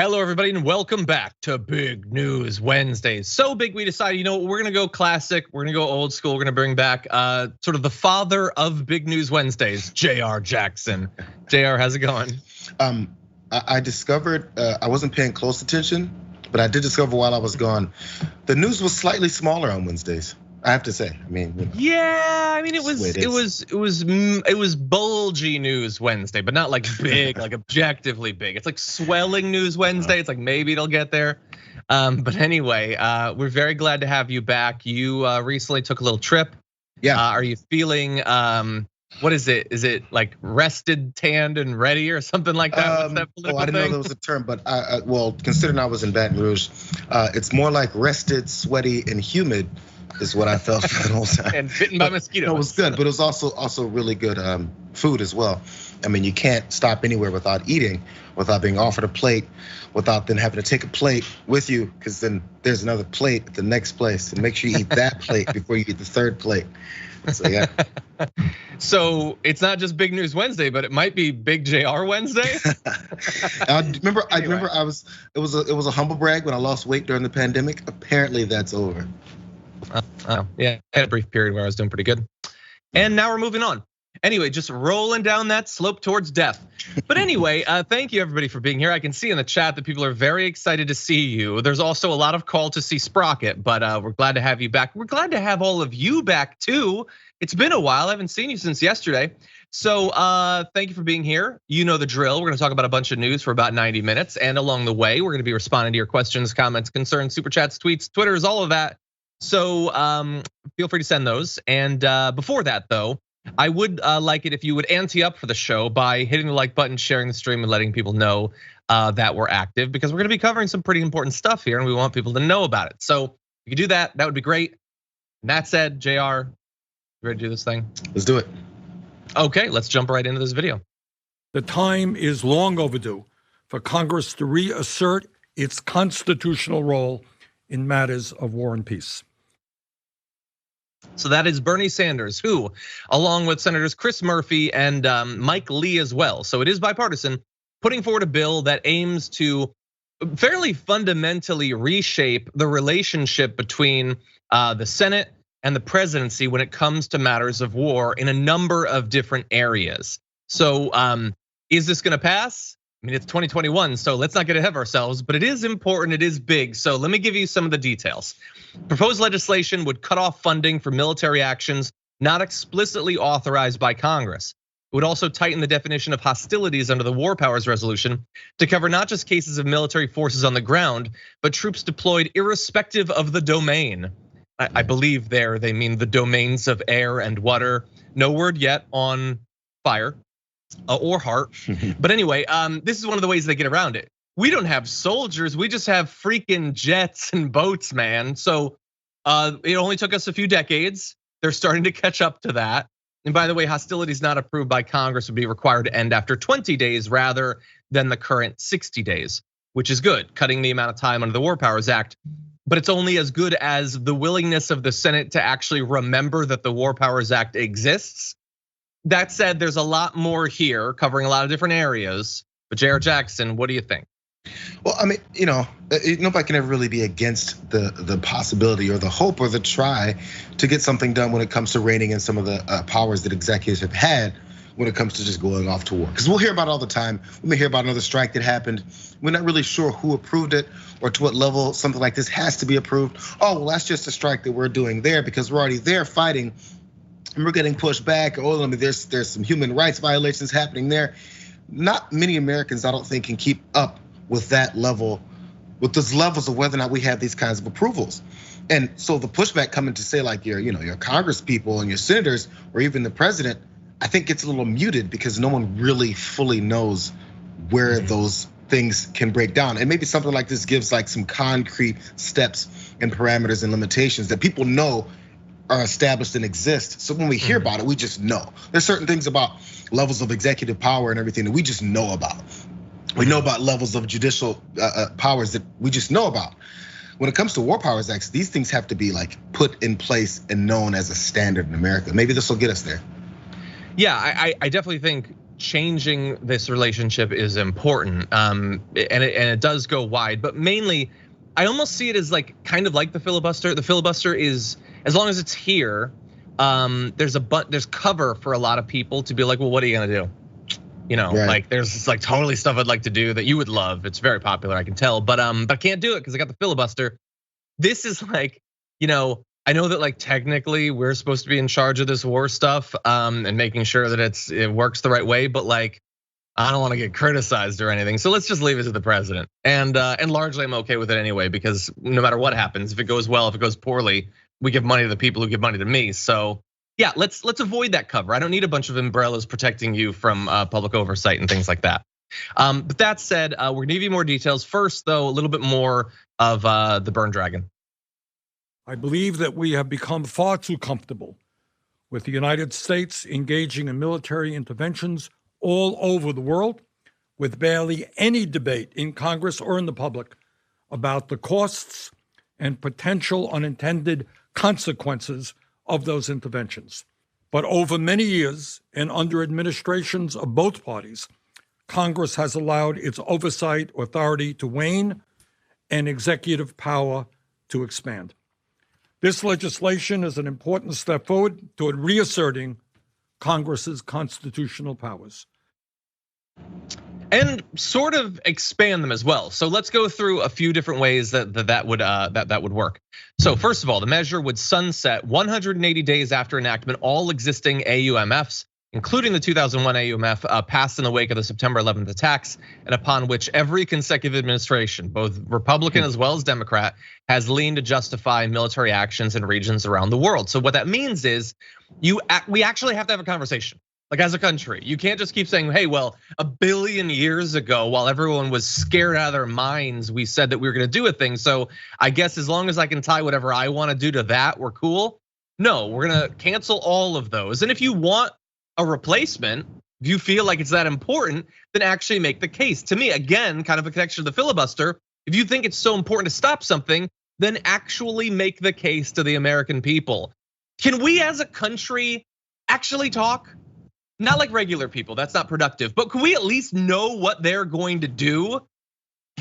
Hello, everybody, and welcome back to Big News Wednesdays. So big, we decided, you know, we're gonna go classic, we're gonna go old school, we're gonna bring back sort of the father of Big News Wednesdays, Jayar Jackson. Jayar, how's it going? I discovered, I wasn't paying close attention, but I did discover while I was gone, the news was slightly smaller on Wednesdays. I have to say, I mean, you know, yeah, I mean, it was bulgy News Wednesday, but not like big, like objectively big. It's like swelling News Wednesday. It's like maybe it'll get there. But anyway, we're very glad to have you back. You recently took a little trip. Yeah. Are you feeling? What is it? Is it like rested, tanned, and ready, or something like that? What's that political I didn't know there was a term, but well, considering I was in Baton Rouge, it's more like rested, sweaty, and humid. Is what I felt for the whole time. And bitten by mosquitoes. It was good, but it was also really good food as well. I mean, you can't stop anywhere without eating, without being offered a plate, without then having to take a plate with you, because then there's another plate at the next place, and make sure you eat that plate before you eat the third plate. So yeah. So it's not just Big News Wednesday, but it might be Big JR Wednesday. I remember it was a humble brag when I lost weight during the pandemic. Apparently that's over. Yeah, I had a brief period where I was doing pretty good. And now we're moving on. Anyway, just rolling down that slope towards death. But anyway, thank you everybody for being here. I can see in the chat that people are very excited to see you. There's also a lot of call to see Sprocket, but we're glad to have you back. We're glad to have all of you back too. It's been a while, I haven't seen you since yesterday. So thank you for being here. You know the drill. We're gonna talk about a bunch of news for about 90 minutes. And along the way, we're gonna be responding to your questions, comments, concerns, super chats, tweets, Twitters, all of that. So feel free to send those. And before that though, I would like it if you would ante up for the show by hitting the like button, sharing the stream, and letting people know that we're active, because we're gonna be covering some pretty important stuff here and we want people to know about it. So if you do that, that would be great. And that said, JR, you ready to do this thing? Let's do it. Okay, let's jump right into this video. The time is long overdue for Congress to reassert its constitutional role in matters of war and peace. So that is Bernie Sanders, who, along with Senators Chris Murphy and Mike Lee as well, so it is bipartisan, putting forward a bill that aims to fairly fundamentally reshape the relationship between the Senate and the presidency when it comes to matters of war in a number of different areas. So is this gonna pass? I mean, it's 2021, so let's not get ahead of ourselves, but it is important, it is big. So let me give you some of the details. Proposed legislation would cut off funding for military actions not explicitly authorized by Congress. It would also tighten the definition of hostilities under the War Powers Resolution to cover not just cases of military forces on the ground, but troops deployed irrespective of the domain. I believe there they mean the domains of air and water. No word yet on fire or heart. But anyway, this is one of the ways they get around it. We don't have soldiers, we just have freaking jets and boats, man. So it only took us a few decades. They're starting to catch up to that. And by the way, hostilities not approved by Congress would be required to end after 20 days rather than the current 60 days, which is good, cutting the amount of time under the War Powers Act. But it's only as good as the willingness of the Senate to actually remember that the War Powers Act exists. That said, there's a lot more here covering a lot of different areas. But Jayar Jackson, what do you think? Well, I mean, you know, nobody can ever really be against the possibility or the hope or the try to get something done when it comes to reining in some of the powers that executives have had when it comes to just going off to war. Because we'll hear about it all the time. We may hear about another strike that happened. We're not really sure who approved it or to what level something like this has to be approved. Oh, well, that's just a strike that we're doing there because we're already there fighting and we're getting pushed back. Oh, I mean, there's some human rights violations happening there. Not many Americans, I don't think, can keep up with that level, with those levels of whether or not we have these kinds of approvals. And so the pushback coming to say like your Congress people and your senators or even the president, I think gets a little muted because no one really fully knows where those things can break down. And maybe something like this gives like some concrete steps and parameters and limitations that people know are established and exist. So when we hear about it, we just know. There's certain things about levels of executive power and everything that we just know about. We know about levels of judicial powers that we just know about. When it comes to War Powers Acts, these things have to be like put in place and known as a standard in America. Maybe this will get us there. Yeah, I definitely think changing this relationship is important, and it does go wide. But mainly, I almost see it as like kind of like the filibuster. The filibuster is, as long as it's here, there's cover for a lot of people to be like, well, what are you gonna do? You know, right. Like there's like totally stuff I'd like to do that you would love. It's very popular, I can tell, but I can't do it because I got the filibuster. This is like, I know that like technically we're supposed to be in charge of this war stuff and making sure that it works the right way, but like I don't want to get criticized or anything. So let's just leave it to the president. And largely I'm okay with it anyway, because no matter what happens, if it goes well, if it goes poorly, we give money to the people who give money to me. So yeah, let's avoid that cover. I don't need a bunch of umbrellas protecting you from public oversight and things like that. But that said, we're gonna give you more details. First though, a little bit more of the burn dragon. I believe that we have become far too comfortable with the United States engaging in military interventions all over the world, with barely any debate in Congress or in the public about the costs and potential unintended consequences of those interventions. But over many years and under administrations of both parties, Congress has allowed its oversight authority to wane and executive power to expand. This legislation is an important step forward toward reasserting Congress's constitutional powers. And sort of expand them as well. So let's go through a few different ways that would work. So first of all, the measure would sunset 180 days after enactment all existing AUMFs, including the 2001 AUMF passed in the wake of the September 11th attacks, and upon which every consecutive administration, both Republican as well as Democrat, has leaned to justify military actions in regions around the world. So what that means is we actually have to have a conversation. Like as a country, you can't just keep saying, hey, well, a billion years ago, while everyone was scared out of their minds, we said that we were gonna do a thing. So I guess as long as I can tie whatever I wanna do to that, we're cool. No, we're gonna cancel all of those. And if you want a replacement, if you feel like it's that important, then actually make the case. To me, again, kind of a connection to the filibuster, if you think it's so important to stop something, then actually make the case to the American people. Can we as a country actually talk? Not like regular people, that's not productive, but can we at least know what they're going to do?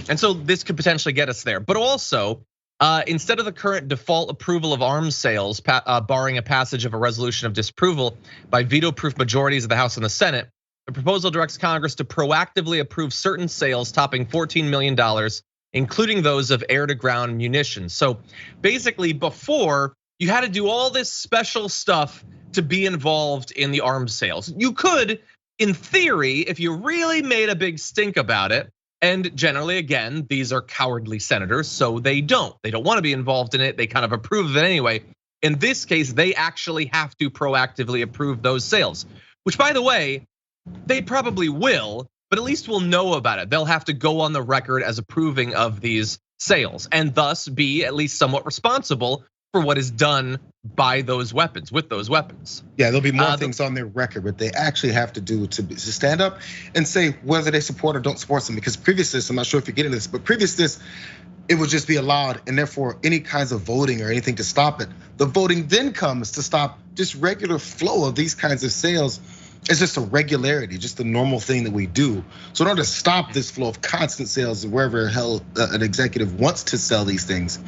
And so this could potentially get us there. But also, instead of the current default approval of arms sales, barring a passage of a resolution of disapproval by veto-proof majorities of the House and the Senate, the proposal directs Congress to proactively approve certain sales topping $14 million, including those of air-to-ground munitions. So basically, before, you had to do all this special stuff to be involved in the arms sales. You could, in theory, if you really made a big stink about it, and generally, again, these are cowardly senators, so they don't want to be involved in it, they kind of approve of it anyway. In this case, they actually have to proactively approve those sales, which by the way, they probably will, but at least we'll know about it. They'll have to go on the record as approving of these sales and thus be at least somewhat responsible for what is done by those weapons, with those weapons. Yeah, there'll be more things on their record, but they actually have to do to stand up and say whether they support or don't support them. Because previous to this, I'm not sure if you're getting this, but previous to this, it would just be allowed, and therefore any kinds of voting or anything to stop it. The voting then comes to stop just regular flow of these kinds of sales. It's just a regularity, just the normal thing that we do. So in order to stop this flow of constant sales wherever hell an executive wants to sell these things,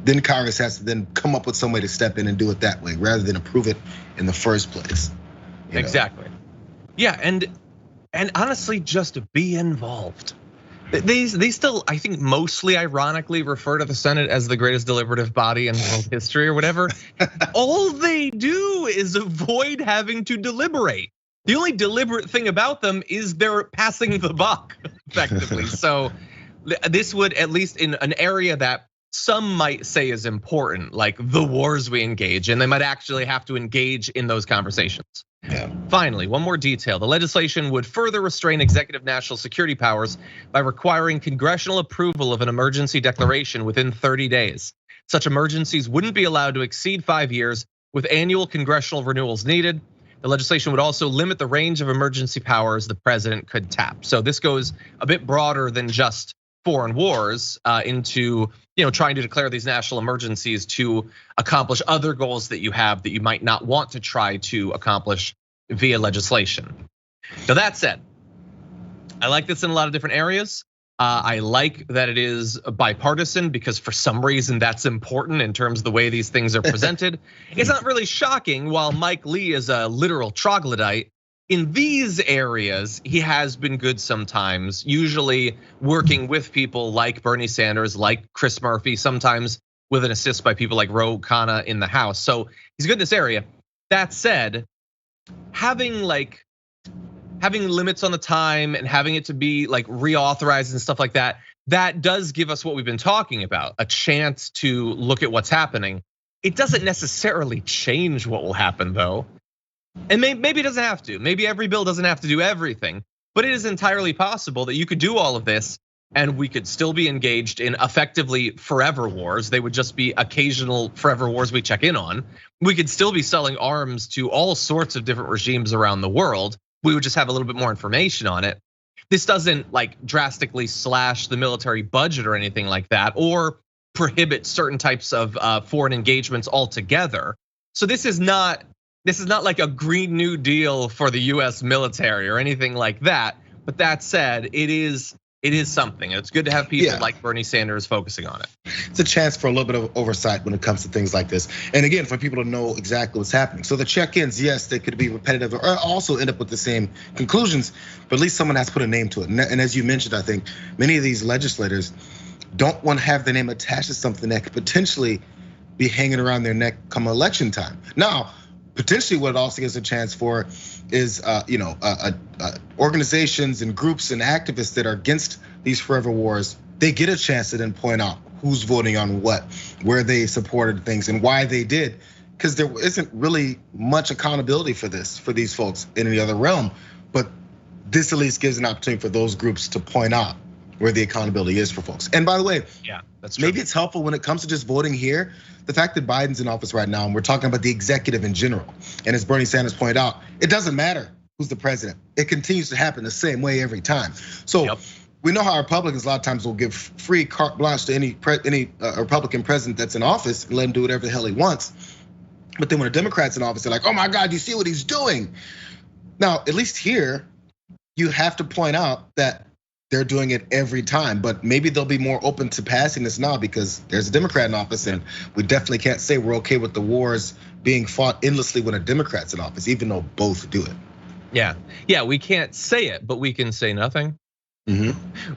then Congress has to then come up with some way to step in and do it that way, rather than approve it in the first place. Exactly. Yeah, and honestly, just be involved. They still, I think, mostly ironically refer to the Senate as the greatest deliberative body in world history or whatever. All they do is avoid having to deliberate. The only deliberate thing about them is they're passing the buck, effectively. So this would, at least in an area that some might say is important, like the wars we engage in, they might actually have to engage in those conversations. Yeah. Finally, one more detail. The legislation would further restrain executive national security powers by requiring congressional approval of an emergency declaration within 30 days. Such emergencies wouldn't be allowed to exceed 5 years, with annual congressional renewals needed. The legislation would also limit the range of emergency powers the president could tap. So this goes a bit broader than just foreign wars into trying to declare these national emergencies to accomplish other goals that you have that you might not want to try to accomplish via legislation. Now that said, I like this in a lot of different areas. I like that it is bipartisan because for some reason that's important in terms of the way these things are presented. It's not really shocking while Mike Lee is a literal troglodyte. In these areas, he has been good sometimes, usually working with people like Bernie Sanders, like Chris Murphy, sometimes with an assist by people like Ro Khanna in the House. So he's good in this area. That said, having limits on the time and having it to be like reauthorized and stuff like that, that does give us what we've been talking about, a chance to look at what's happening. It doesn't necessarily change what will happen though. And maybe it doesn't have to. Maybe every bill doesn't have to do everything, but it is entirely possible that you could do all of this and we could still be engaged in effectively forever wars. They would just be occasional forever wars we check in on. We could still be selling arms to all sorts of different regimes around the world. We would just have a little bit more information on it. This doesn't like drastically slash the military budget or anything like that, or prohibit certain types of foreign engagements altogether. So this is not like a Green New Deal for the US military or anything like that. But that said, it is something. It's good to have people like Bernie Sanders focusing on it. It's a chance for a little bit of oversight when it comes to things like this. And again, for people to know exactly what's happening. So the check-ins, yes, they could be repetitive or also end up with the same conclusions, but at least someone has put a name to it. And as you mentioned, I think many of these legislators don't want to have their name attached to something that could potentially be hanging around their neck come election time. Now, potentially what it also gives a chance for is organizations and groups and activists that are against these forever wars, they get a chance to then point out who's voting on what, where they supported things and why they did. Because there isn't really much accountability for this, for these folks in any other realm. But this at least gives an opportunity for those groups to point out where the accountability is for folks. And by the way, that's true. Maybe it's helpful when it comes to just voting here. The fact that Biden's in office right now, and we're talking about the executive in general, and as Bernie Sanders pointed out, it doesn't matter who's the president. It continues to happen the same way every time. So we know how Republicans a lot of times will give free carte blanche to any Republican president that's in office and let him do whatever the hell he wants. But then when a Democrat's in office, they're like, oh my God, you see what he's doing. Now, at least here, you have to point out that they're doing it every time, but maybe they'll be more open to passing this now because there's a Democrat in office, and we definitely can't say we're okay with the wars being fought endlessly when a Democrat's in office, even though both do it. Yeah, we can't say it, but we can say nothing.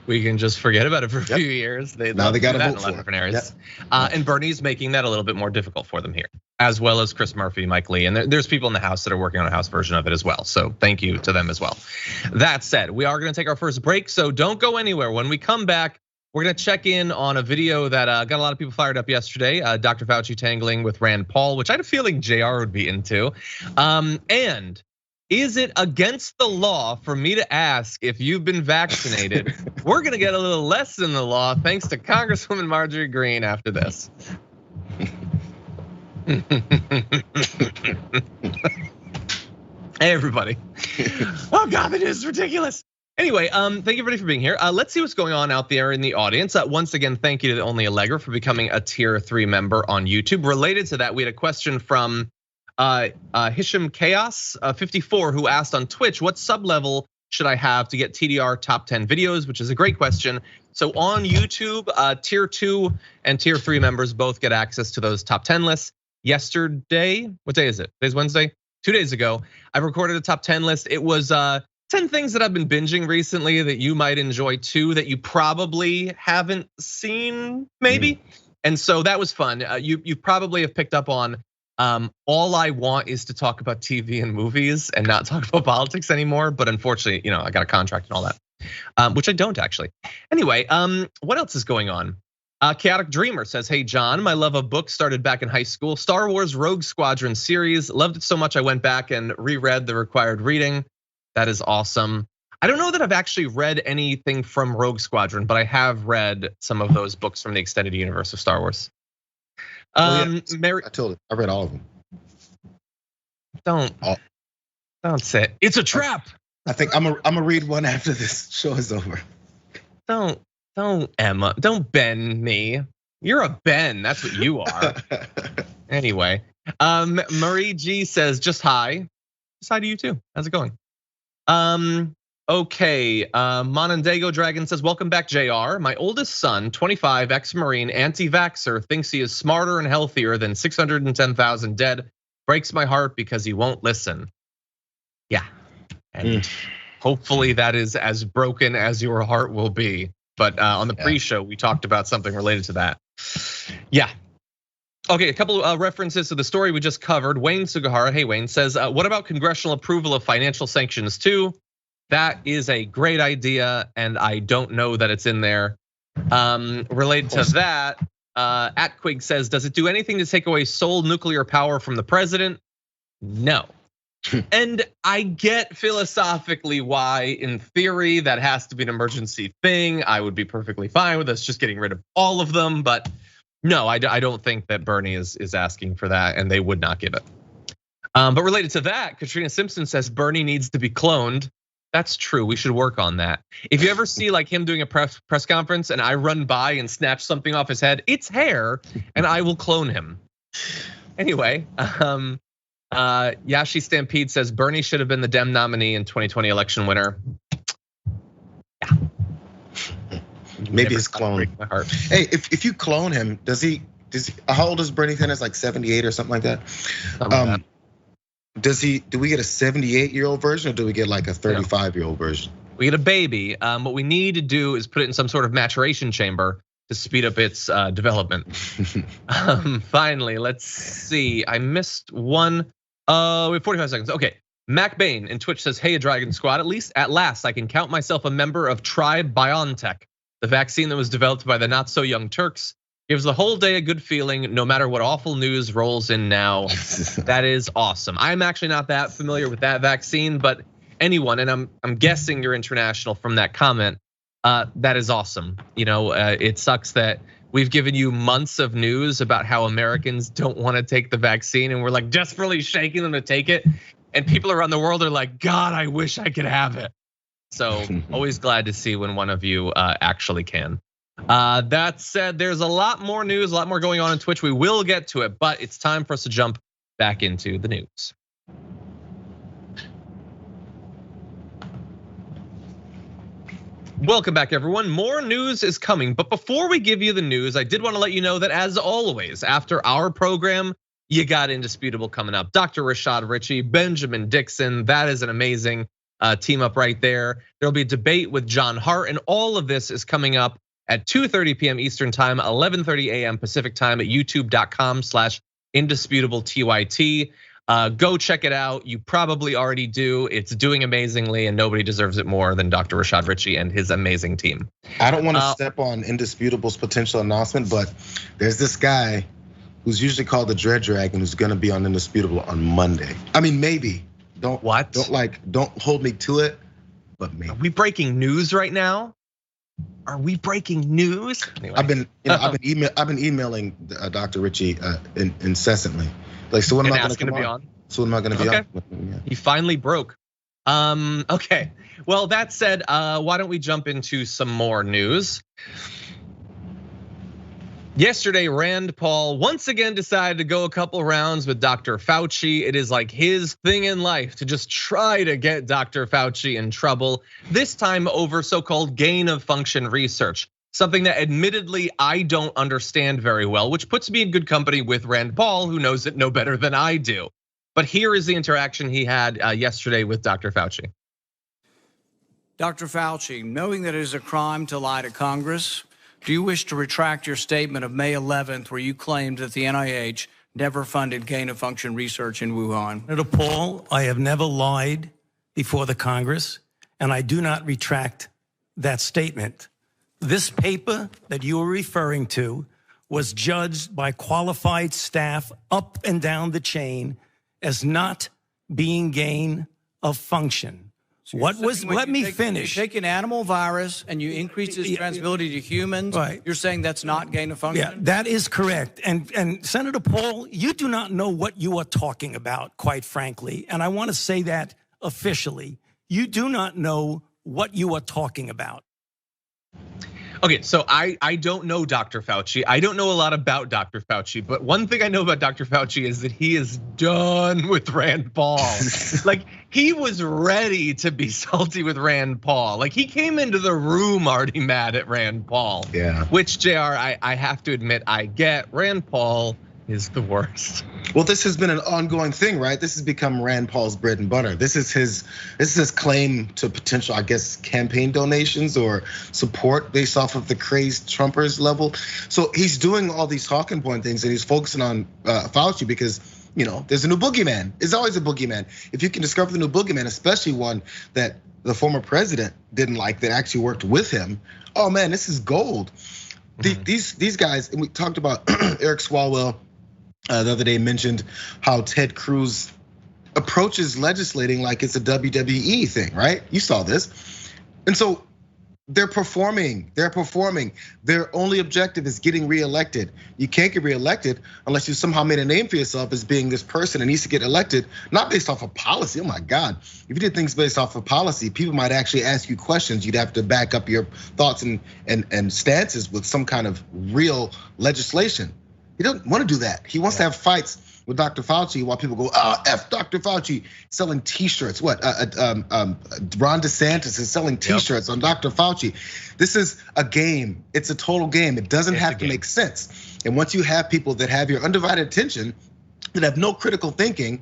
We can just forget about it for a few years. Now they got to vote in a lot of different areas. And Bernie's making that a little bit more difficult for them here, as well as Chris Murphy, Mike Lee, and there's people in the House that are working on a House version of it as well. So thank you to them as well. That said, we are going to take our first break, so don't go anywhere. When we come back, we're going to check in on a video that got a lot of people fired up yesterday. Dr. Fauci tangling with Rand Paul, which I had a feeling Jayar would be into, and is it against the law for me to ask if you've been vaccinated? We're gonna get a little less than the law thanks to Congresswoman Marjorie Greene after this. Hey everybody. Oh God, it is ridiculous. Anyway, thank you everybody for being here. Let's see what's going on out there in the audience. Once again, thank you to the Only Allegra for becoming a tier 3 member on YouTube. Related to that, we had a question from Hisham Chaos 54 who asked on Twitch, what sub-level should I have to get TDR top 10 videos, which is a great question. So on YouTube, tier 2 and tier 3 members both get access to those top 10 lists. Yesterday, what day is it? Today's Wednesday? 2 days ago, I recorded a top 10 list. It was 10 things that I've been binging recently that you might enjoy too, that you probably haven't seen maybe. And so that was fun. You probably have picked up on all I want is to talk about TV and movies and not talk about politics anymore. But unfortunately, I got a contract and all that, which I don't actually. Anyway, what else is going on? Chaotic Dreamer says, hey John, my love of books started back in high school. Star Wars Rogue Squadron series, loved it so much I went back and reread the required reading. That is awesome. I don't know that I've actually read anything from Rogue Squadron, but I have read some of those books from the extended universe of Star Wars. I told it. I read all of them. Don't say it. It's a trap. I think I'm gonna read one after this show is over. Don't Emma. Don't Ben me. You're a Ben. That's what you are. Anyway, Marie G says just hi. Just hi to you too. How's it going? Okay, Monondago Dragon says, welcome back, Jayar. My oldest son, 25, ex-Marine, anti-vaxxer, thinks he is smarter and healthier than 610,000 dead. Breaks my heart because he won't listen. Yeah, and hopefully that is as broken as your heart will be. But on the pre-show, we talked about something related to that. Yeah. Okay, a couple of references to the story we just covered. Wayne Sugihara, hey Wayne, says, what about congressional approval of financial sanctions too? That is a great idea, and I don't know that it's in there. Related to that, Atquig says, does it do anything to take away sole nuclear power from the president? No. And I get philosophically why, in theory, that has to be an emergency thing. I would be perfectly fine with us just getting rid of all of them, but no, I don't think that Bernie is asking for that, and they would not give it. But related to that, Katrina Simpson says Bernie needs to be cloned. That's true, we should work on that. If you ever see like him doing a press conference and I run by and snatch something off his head, it's hair, and I will clone him. Anyway, Yashi Stampede says Bernie should have been the Dem nominee in 2020 election winner. Yeah. Maybe his clone. Hey, if you clone him, does he? How old is Bernie Sanders? Like 78 or something like that. Do we get a 78-year-old version, or do we get like a 35-year-old version? We get a baby. What we need to do is put it in some sort of maturation chamber to speed up its development. Finally, let's see. I missed one. We have 45 seconds. Okay. Mac Bain in Twitch says, hey, Dragon Squad, at last I can count myself a member of Tribe BioNTech. The vaccine that was developed by the not so young Turks gives the whole day a good feeling, no matter what awful news rolls in now. That is awesome. I'm actually not that familiar with that vaccine, but anyone, and I'm guessing you're international from that comment, that is awesome. You know, it sucks that we've given you months of news about how Americans don't want to take the vaccine, and we're like desperately shaking them to take it. And people around the world are like, God, I wish I could have it. So always glad to see when one of you actually can. That said, there's a lot more news, a lot more going on Twitch. We will get to it, but it's time for us to jump back into the news. Welcome back, everyone. More news is coming, but before we give you the news, I did want to let you know that as always, after our program, you got Indisputable coming up. Dr. Rashad Ritchie, Benjamin Dixon, that is an amazing team up right there. There'll be a debate with John Hart, and all of this is coming up at 2:30 p.m. Eastern time, 11:30 a.m. Pacific time at youtube.com/indisputable_TYT. Go check it out. You probably already do. It's doing amazingly, and nobody deserves it more than Dr. Rashad Ritchie and his amazing team. I don't want to step on Indisputable's potential announcement, but there's this guy who's usually called the Dread Dragon who's gonna be on Indisputable on Monday. I mean, maybe. Don't hold me to it, but maybe. Are we breaking news right now? Are we breaking news? Anyway. I've been emailing Dr. Ritchie incessantly. Like, so when am I going to be on? So when am I going to be on? Yeah. He finally broke. Okay. Well, that said, why don't we jump into some more news? Yesterday, Rand Paul once again decided to go a couple rounds with Dr. Fauci. It is like his thing in life to just try to get Dr. Fauci in trouble, this time over so-called gain of function research, something that admittedly I don't understand very well, which puts me in good company with Rand Paul, who knows it no better than I do. But here is the interaction he had yesterday with Dr. Fauci. Dr. Fauci, knowing that it is a crime to lie to Congress, do you wish to retract your statement of May 11th where you claimed that the NIH never funded gain-of-function research in Wuhan? Senator Paul, I have never lied before the Congress, and I do not retract that statement. This paper that you are referring to was judged by qualified staff up and down the chain as not being gain of function. So let me finish. You take an animal virus and you increase its transmissibility to humans. Right. You're saying that's not gain of function? Yeah, that is correct. And Senator Paul, you do not know what you are talking about, quite frankly. And I want to say that officially. You do not know what you are talking about. Okay, so I don't know Dr. Fauci. I don't know a lot about Dr. Fauci, but one thing I know about Dr. Fauci is that he is done with Rand Paul. Like, he was ready to be salty with Rand Paul. Like, he came into the room already mad at Rand Paul. Yeah. Which, JR, I have to admit, I get. Rand Paul is the worst. Well, this has been an ongoing thing, right? This has become Rand Paul's bread and butter. This is his claim to potential, I guess, campaign donations or support based off of the crazed Trumpers level. So he's doing all these talking point things, and he's focusing on Fauci because, you know, there's a new boogeyman. There's always a boogeyman. If you can discover the new boogeyman, especially one that the former president didn't like, that actually worked with him, oh man, this is gold. These guys, and we talked about Eric Swalwell the other day, mentioned how Ted Cruz approaches legislating like it's a WWE thing, right? You saw this. And so they're performing. Their only objective is getting reelected. You can't get reelected unless you somehow made a name for yourself as being this person that needs to get elected, not based off of policy. Oh my God. If you did things based off of policy, people might actually ask you questions. You'd have to back up your thoughts and stances with some kind of real legislation. He doesn't want to do that. He wants to have fights with Dr. Fauci while people go, F Dr. Fauci, selling T-shirts. What? Ron DeSantis is selling T-shirts on Dr. Fauci. This is a game. It's a total game. It doesn't have to make sense. And once you have people that have your undivided attention, that have no critical thinking,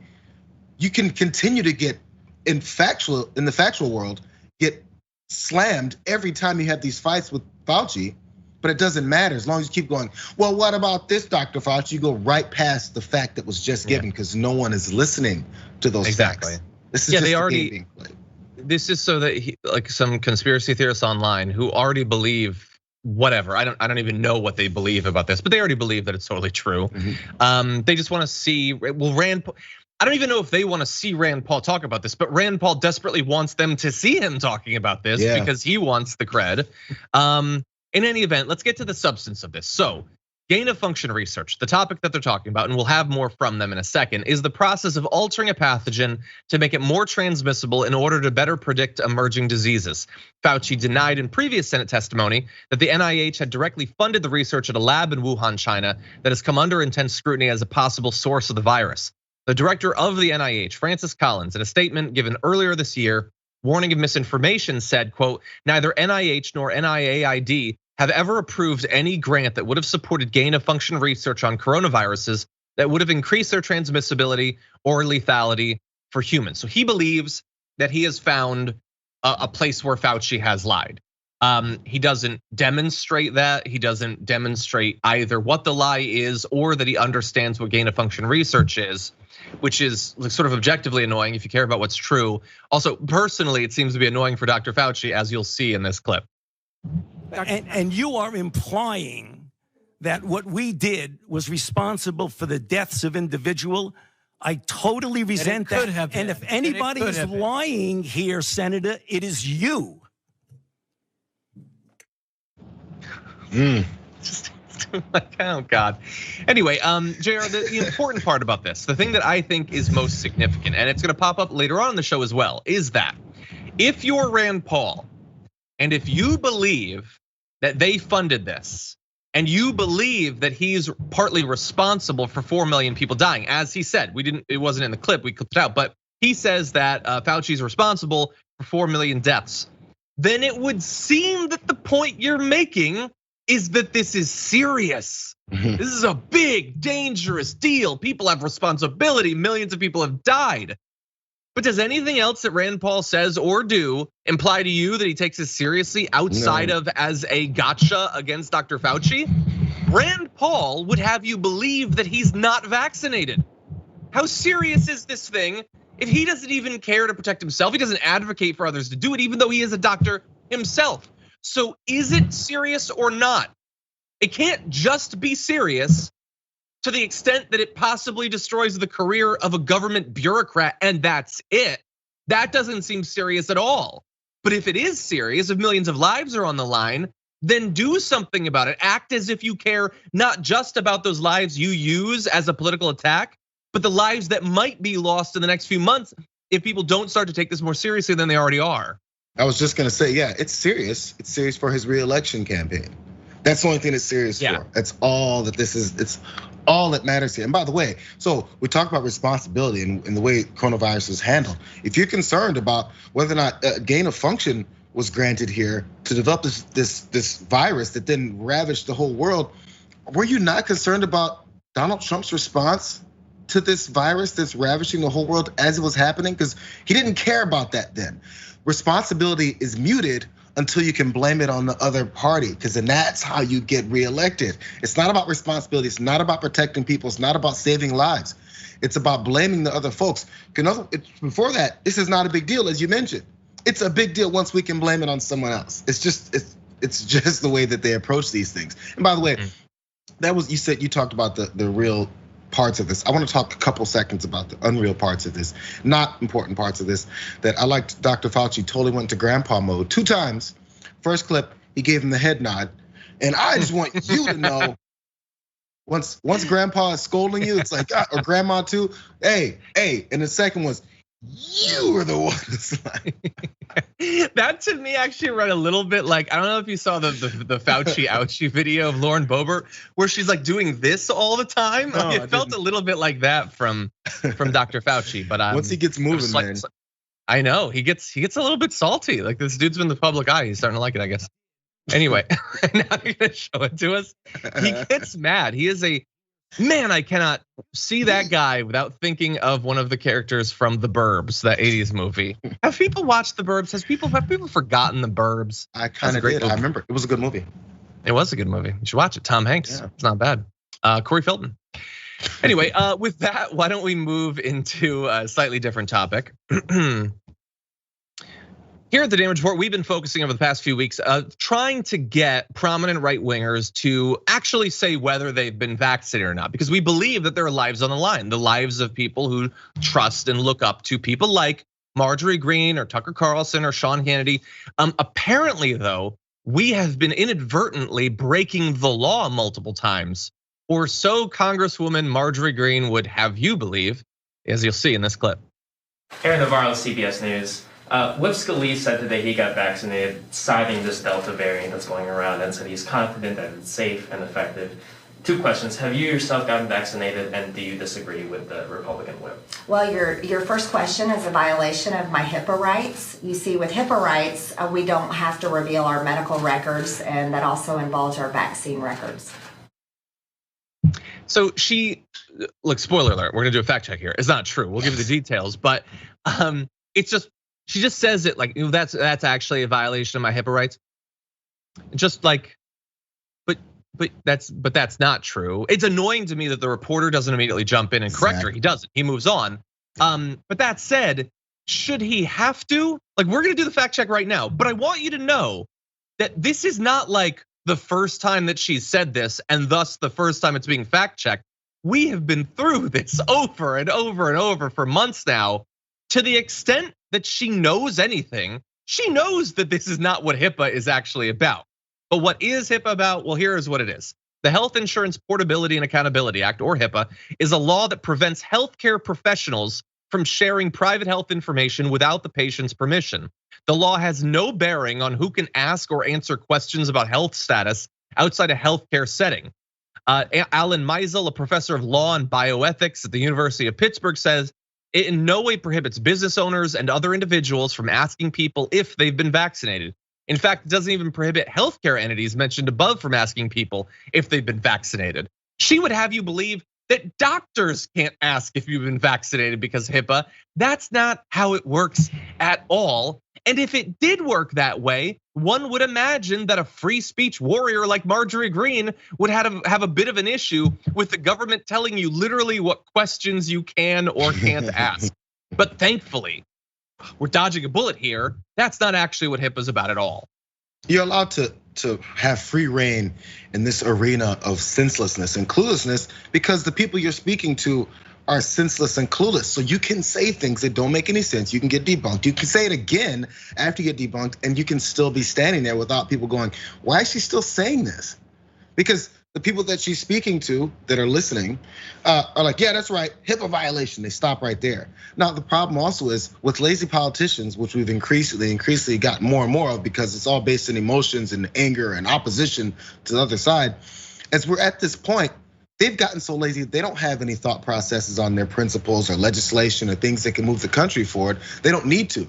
you can continue to get in the factual world, get slammed every time you have these fights with Fauci. But it doesn't matter as long as you keep going, well, what about this, Dr. Fauci? You go right past the fact that was just given because no one is listening to those facts. This is just they already being played. This is so that like some conspiracy theorists online who already believe whatever. I don't even know what they believe about this, but they already believe that it's totally true. They just want to see, well, Rand Paul, I don't even know if they want to see Rand Paul talk about this, but Rand Paul desperately wants them to see him talking about this because he wants the cred. In any event, let's get to the substance of this. So, gain of function research, the topic that they're talking about, and we'll have more from them in a second, is the process of altering a pathogen to make it more transmissible in order to better predict emerging diseases. Fauci denied in previous Senate testimony that the NIH had directly funded the research at a lab in Wuhan, China, that has come under intense scrutiny as a possible source of the virus. The director of the NIH, Francis Collins, in a statement given earlier this year, warning of misinformation, said, quote, neither NIH nor NIAID have ever approved any grant that would have supported gain of function research on coronaviruses that would have increased their transmissibility or lethality for humans. So he believes that he has found a place where Fauci has lied. He doesn't demonstrate that. He doesn't demonstrate either what the lie is or that he understands what gain of function research is, which is sort of objectively annoying if you care about what's true. Also, personally, it seems to be annoying for Dr. Fauci, as you'll see in this clip. And you are implying that what we did was responsible for the deaths of individual. I totally resent that. And if anybody is lying here, Senator, it is you. Oh God. Anyway, Jayar, the important part about this, the thing that I think is most significant, and it's gonna pop up later on in the show as well, is that if you're Rand Paul, and if you believe that they funded this, and you believe that he's partly responsible for 4 million people dying, as he said, it wasn't in the clip, we clipped it out, but he says that Fauci's responsible for 4 million deaths, then it would seem that the point you're making is that this is serious. This is a big, dangerous deal. People have responsibility, millions of people have died. But does anything else that Rand Paul says or do imply to you that he takes this seriously outside of as a gotcha against Dr. Fauci? Rand Paul would have you believe that he's not vaccinated. How serious is this thing if he doesn't even care to protect himself? He doesn't advocate for others to do it, even though he is a doctor himself. So is it serious or not? It can't just be serious to the extent that it possibly destroys the career of a government bureaucrat, and that's it. That doesn't seem serious at all. But if it is serious, if millions of lives are on the line, then do something about it. Act as if you care not just about those lives you use as a political attack, but the lives that might be lost in the next few months if people don't start to take this more seriously than they already are. I was just gonna say, yeah, it's serious. It's serious for his re-election campaign. That's the only thing it's serious for. That's all that this is. It's all that matters here. And by the way, so we talk about responsibility and the way coronavirus is handled. If you're concerned about whether or not gain of function was granted here to develop this virus that then ravaged the whole world, were you not concerned about Donald Trump's response to this virus that's ravaging the whole world as it was happening? Because he didn't care about that then. Responsibility is muted until you can blame it on the other party, because then that's how you get reelected. It's not about responsibility, it's not about protecting people, it's not about saving lives. It's about blaming the other folks. Before that, this is not a big deal, as you mentioned. It's a big deal once we can blame it on someone else. It's just the way that they approach these things. And by the way, that was, you talked about the real parts of this. I want to talk a couple seconds about the unreal parts of this, not important parts of this, that I liked. Dr. Fauci totally went to grandpa mode 2 times. First clip, he gave him the head nod. And I just want you to know, once grandpa is scolding you, it's like, or grandma too, hey. And the second was, you were the one that's like. That to me actually read a little bit like, I don't know if you saw the Fauci ouchie video of Lauren Boebert, where she's like doing this all the time. No, it felt a little bit like that from Dr. Fauci, but once he gets moving, man. I know he gets a little bit salty. Like, this dude's in the public eye. He's starting to like it, I guess. Anyway, now you're gonna show it to us. He gets mad. He is a man. I cannot see that guy without thinking of one of the characters from The Burbs, that 80s movie. Have people watched The Burbs? Have people forgotten The Burbs? I kind of did. Movie. I remember. It was a good movie. It was a good movie. You should watch it. Tom Hanks. Yeah. It's not bad. Corey Feldman. Anyway, with that, why don't we move into a slightly different topic? Here at the Damage Report, we've been focusing over the past few weeks, trying to get prominent right-wingers to actually say whether they've been vaccinated or not, because we believe that there are lives on the line, the lives of people who trust and look up to people like Marjorie Greene or Tucker Carlson or Sean Hannity. Apparently, though, we have been inadvertently breaking the law multiple times, or so Congresswoman Marjorie Greene would have you believe, as you'll see in this clip. Aaron Navarro, CBS News. Whip Scalise said today he got vaccinated, citing this Delta variant that's going around, and said he's confident that it's safe and effective. 2 questions. Have you yourself gotten vaccinated, and do you disagree with the Republican whip? Well, your first question is a violation of my HIPAA rights. You see, with HIPAA rights, we don't have to reveal our medical records, and that also involves our vaccine records. So look, spoiler alert, we're gonna do a fact check here. It's not true. We'll give you the details, but it's just, she just says it like, that's actually a violation of my HIPAA rights. Just like, but that's not true. It's annoying to me that the reporter doesn't immediately jump in and correct her. He doesn't. He moves on. But that said, should he have to? Like, we're gonna do the fact check right now. But I want you to know that this is not like the first time that she's said this, and thus the first time it's being fact checked. We have been through this over and over and over for months now. To the extent that she knows anything, she knows that this is not what HIPAA is actually about. But what is HIPAA about? Well, here is what it is. The Health Insurance Portability and Accountability Act, or HIPAA, is a law that prevents healthcare professionals from sharing private health information without the patient's permission. The law has no bearing on who can ask or answer questions about health status outside a healthcare setting. Alan Meisel, a professor of law and bioethics at the University of Pittsburgh, says it in no way prohibits business owners and other individuals from asking people if they've been vaccinated. In fact, it doesn't even prohibit healthcare entities mentioned above from asking people if they've been vaccinated. She would have you believe that doctors can't ask if you've been vaccinated because HIPAA. That's not how it works at all. And if it did work that way, one would imagine that a free speech warrior like Marjorie Greene would have a bit of an issue with the government telling you literally what questions you can or can't ask. But thankfully, we're dodging a bullet here. That's not actually what HIPAA is about at all. You're allowed to have free reign in this arena of senselessness and cluelessness because the people you're speaking to are senseless and clueless. So you can say things that don't make any sense. You can get debunked. You can say it again after you get debunked, and you can still be standing there without people going, why is she still saying this? Because the people that she's speaking to that are listening are like, yeah, that's right, HIPAA violation. They stop right there. Now, the problem also is with lazy politicians, which we've increasingly gotten more and more of because it's all based in emotions and anger and opposition to the other side. As we're at this point, they've gotten so lazy, they don't have any thought processes on their principles or legislation or things that can move the country forward. They don't need to.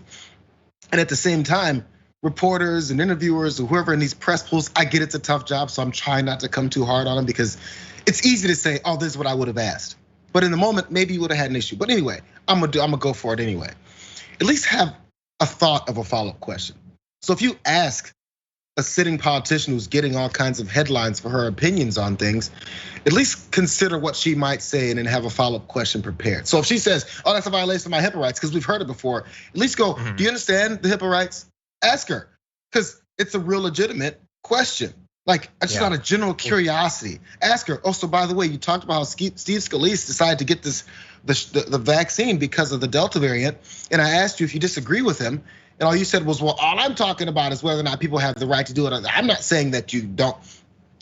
And at the same time, reporters and interviewers or whoever in these press pools, I get it's a tough job, so I'm trying not to come too hard on them because it's easy to say, oh, this is what I would have asked. But in the moment, maybe you would have had an issue. But anyway, I'm gonna go for it anyway. At least have a thought of a follow-up question. So if you ask a sitting politician who's getting all kinds of headlines for her opinions on things, at least consider what she might say and then have a follow-up question prepared. So if she says, oh, that's a violation of my HIPAA rights, because we've heard it before, at least go, do you understand the HIPAA rights? Ask her, because it's a real legitimate question. Like, just out of general curiosity. Ask her, oh, so by the way, you talked about how Steve Scalise decided to get the vaccine because of the Delta variant. And I asked you if you disagree with him. And all you said was, well, all I'm talking about is whether or not people have the right to do it. I'm not saying that you don't,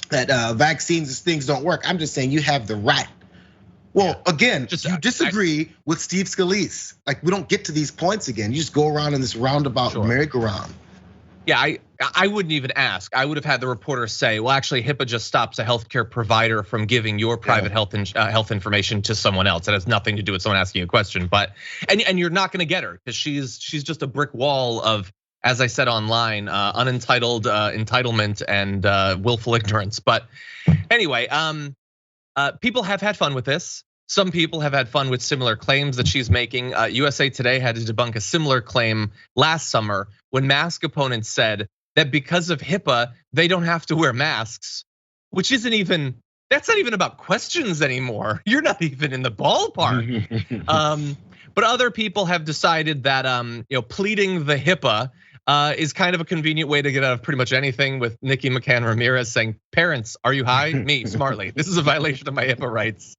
that vaccines and things don't work. I'm just saying you have the right. Well, again, you disagree with Steve Scalise. Like, we don't get to these points again. You just go around in this roundabout merry-go-round. Yeah, I wouldn't even ask. I would have had the reporter say, well, actually, HIPAA just stops a healthcare provider from giving your private health information to someone else. It has nothing to do with someone asking you a question. But and you're not going to get her because she's just a brick wall of, as I said online, unentitled entitlement and willful ignorance. But anyway, people have had fun with this. Some people have had fun with similar claims that she's making. USA Today had to debunk a similar claim last summer when mask opponents said that because of HIPAA, they don't have to wear masks, which that's not even about questions anymore. You're not even in the ballpark. But other people have decided that pleading the HIPAA is kind of a convenient way to get out of pretty much anything, with Nikki McCann Ramirez saying, parents, are you high? Me, smartly. This is a violation of my HIPAA rights.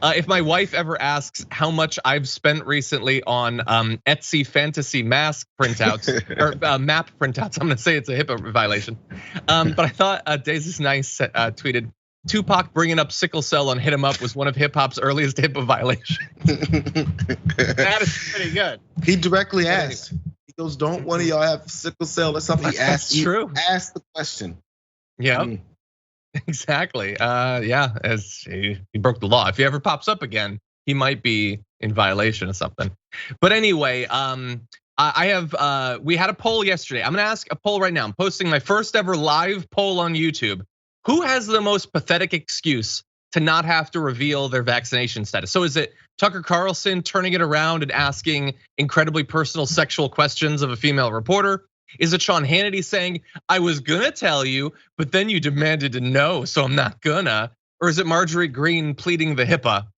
If my wife ever asks how much I've spent recently on Etsy fantasy mask printouts or map printouts, I'm gonna say it's a HIPAA violation. But I thought Daisy's Nice tweeted, Tupac bringing up sickle cell on Hit 'Em Up was one of hip hop's earliest HIPAA violations. That is pretty good. He directly asked. He goes, don't one of y'all have sickle cell? That's something he asked. That's true. He asked the question. Yeah, exactly. Yeah, as he broke the law. If he ever pops up again, he might be in violation of something. But anyway, we had a poll yesterday. I'm gonna ask a poll right now. I'm posting my first ever live poll on YouTube. Who has the most pathetic excuse to not have to reveal their vaccination status? So is it Tucker Carlson turning it around and asking incredibly personal sexual questions of a female reporter? Is it Sean Hannity saying, I was gonna tell you, but then you demanded to know, so I'm not gonna? Or is it Marjorie Greene pleading the HIPAA?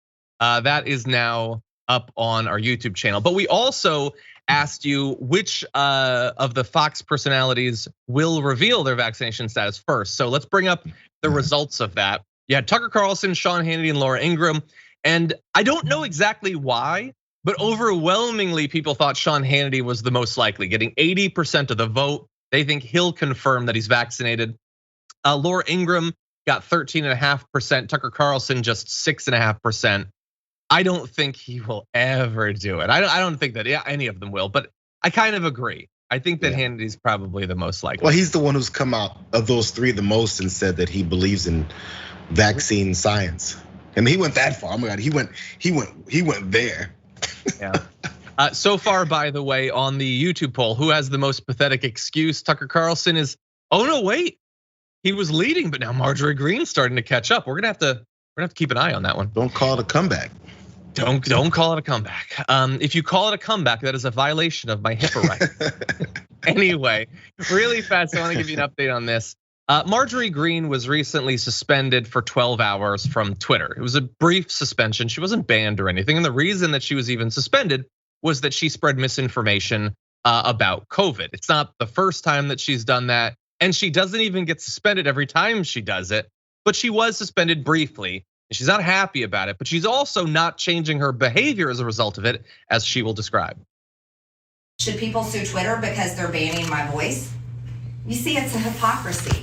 That is now up on our YouTube channel. But we also asked you which of the Fox personalities will reveal their vaccination status first. So let's bring up the results of that. You had Tucker Carlson, Sean Hannity, and Laura Ingraham. And I don't know exactly why, but overwhelmingly people thought Sean Hannity was the most likely, getting 80% of the vote. They think he'll confirm that he's vaccinated. Laura Ingraham got 13.5%, Tucker Carlson just 6.5%. I don't think he will ever do it. I don't think that any of them will, but I kind of agree. I think that Hannity's probably the most likely. Well, he's the one who's come out of those three the most and said that he believes in vaccine science. And he went that far. Oh my God, he went there. Yeah. So far, by the way, on the YouTube poll, who has the most pathetic excuse? Tucker Carlson is. Oh no, wait. He was leading, but now Marjorie Greene's starting to catch up. We're gonna have to keep an eye on that one. Don't call it a comeback. Don't call it a comeback. If you call it a comeback, that is a violation of my HIPAA right. Anyway, really fast, I want to give you an update on this. Marjorie Greene was recently suspended for 12 hours from Twitter. It was a brief suspension. She wasn't banned or anything. And the reason that she was even suspended was that she spread misinformation about COVID. It's not the first time that she's done that. And she doesn't even get suspended every time she does it. But she was suspended briefly. She's not happy about it, but she's also not changing her behavior as a result of it, as she will describe. Should people sue Twitter because they're banning my voice? You see, it's a hypocrisy.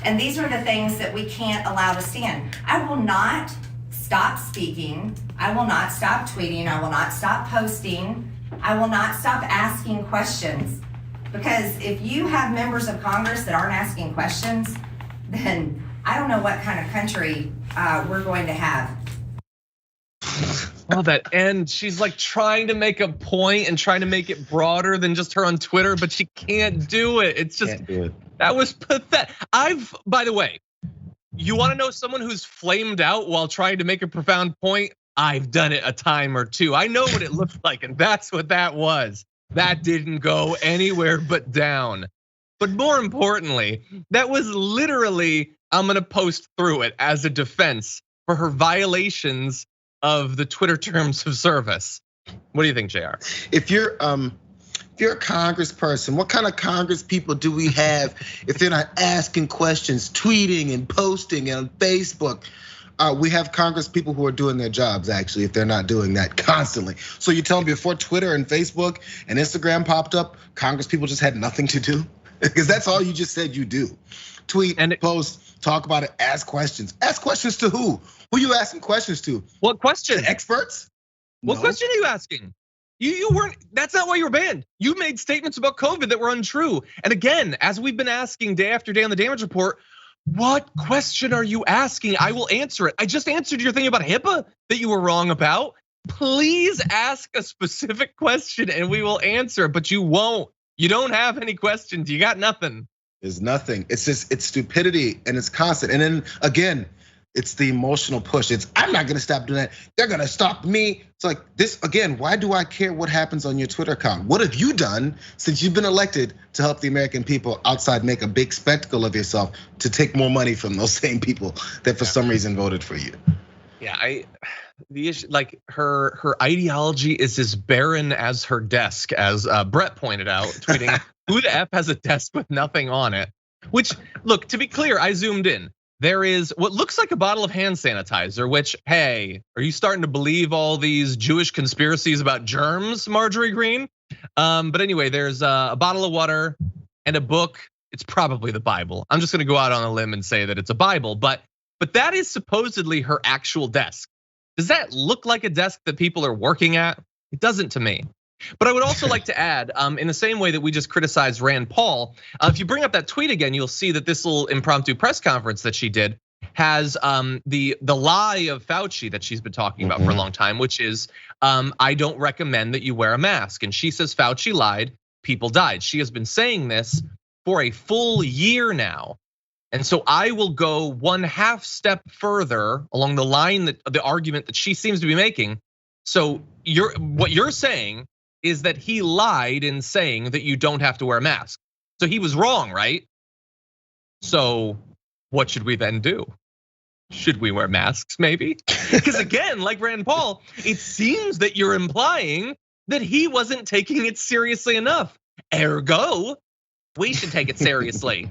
And these are the things that we can't allow to stand. I will not stop speaking. I will not stop tweeting. I will not stop posting. I will not stop asking questions. Because if you have members of Congress that aren't asking questions, then I don't know what kind of country we're going to have. Oh, that end. She's like trying to make a point and trying to make it broader than just her on Twitter, but she can't do it. It's just, that was pathetic. By the way, you wanna know someone who's flamed out while trying to make a profound point? I've done it a time or two. I know what it looked like, and that's what that was. That didn't go anywhere but down. But more importantly, that was literally, I'm gonna post through it as a defense for her violations of the Twitter terms of service. What do you think, Jayar? If you're a congressperson, what kind of congress people do we have if they're not asking questions, tweeting and posting on Facebook? We have Congress people who are doing their jobs, actually, if they're not doing that constantly. So you tell me before Twitter and Facebook and Instagram popped up, Congress people just had nothing to do? Because that's all you just said you do. Tweet, and post, talk about it, ask questions. Ask questions to who? Who you asking questions to? What question? Experts? What question are you asking? You weren't, that's not why you were banned. You made statements about COVID that were untrue. And again, as we've been asking day after day on the damage report, what question are you asking? I will answer it. I just answered your thing about HIPAA that you were wrong about. Please ask a specific question and we will answer, but you won't. You don't have any questions, you got nothing. There's nothing, it's just, it's stupidity and it's constant. And then again, it's the emotional push. It's, I'm not gonna stop doing that. They're gonna stop me. It's like this, again, why do I care what happens on your Twitter account? What have you done since you've been elected to help the American people outside make a big spectacle of yourself to take more money from those same people that for some reason voted for you? Yeah, the issue, like her ideology is as barren as her desk, as Brett pointed out, tweeting, who the F has a desk with nothing on it? Which, look, to be clear, I zoomed in. There is what looks like a bottle of hand sanitizer, which, hey, are you starting to believe all these Jewish conspiracies about germs, Marjorie Greene? But anyway, there's a bottle of water and a book. It's probably the Bible. I'm just gonna go out on a limb and say that it's a Bible, but that is supposedly her actual desk. Does that look like a desk that people are working at? It doesn't to me. But I would also like to add, in the same way that we just criticized Rand Paul, if you bring up that tweet again, you'll see that this little impromptu press conference that she did has the lie of Fauci that she's been talking about for a long time, which is, I don't recommend that you wear a mask. And she says Fauci lied, people died. She has been saying this for a full year now. And so I will go one half step further along the line that the argument that she seems to be making. So what you're saying is that he lied in saying that you don't have to wear a mask. So he was wrong, right? So what should we then do? Should we wear masks maybe? Because again, like Rand Paul, it seems that you're implying that he wasn't taking it seriously enough. Ergo, we should take it seriously.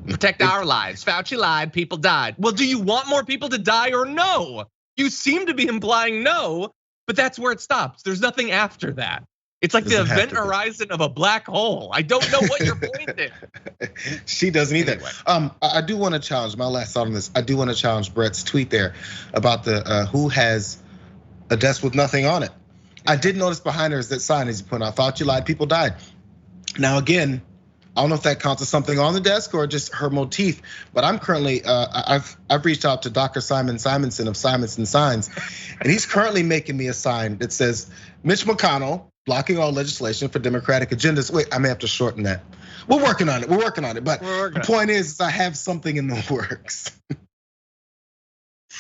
Protect our lives. Fauci lied, people died. Well, do you want more people to die or no? You seem to be implying no, but that's where it stops. There's nothing after that. It's like the event horizon of a black hole. I don't know what your point is. She doesn't either. Anyway. I do want to challenge, my last thought on this. I do want to challenge Brett's tweet there about the who has a desk with nothing on it. I did notice behind her is that sign, as you point out, Fauci lied, people died. Now again, I don't know if that counts as something on the desk or just her motif, but I'm currently, I've reached out to Dr. Simon Simonson of Simonson Signs, and he's currently making me a sign that says, Mitch McConnell blocking all legislation for Democratic agendas. Wait, I may have to shorten that. We're working on it, but the point is I have something in the works.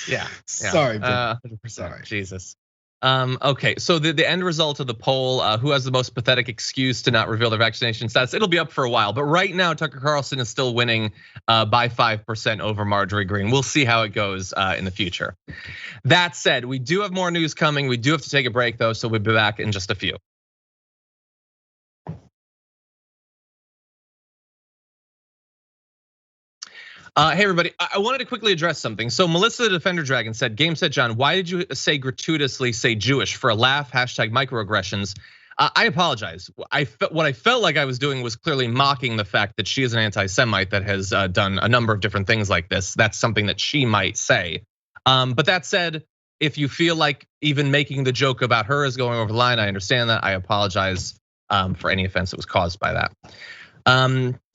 Yeah. Sorry, bro. 100%. Sorry. Jesus. Okay, so the end result of the poll, who has the most pathetic excuse to not reveal their vaccination status, it'll be up for a while. But right now, Tucker Carlson is still winning by 5% over Marjorie Greene. We'll see how it goes in the future. That said, we do have more news coming. We do have to take a break though, so we'll be back in just a few. Hey everybody, I wanted to quickly address something. So Melissa the Defender Dragon said, Game Set John, why did you say gratuitously say Jewish for a laugh, hashtag microaggressions? I apologize. What I felt like I was doing was clearly mocking the fact that she is an anti-Semite that has done a number of different things like this. That's something that she might say. But that said, if you feel like even making the joke about her is going over the line, I understand that. I apologize for any offense that was caused by that.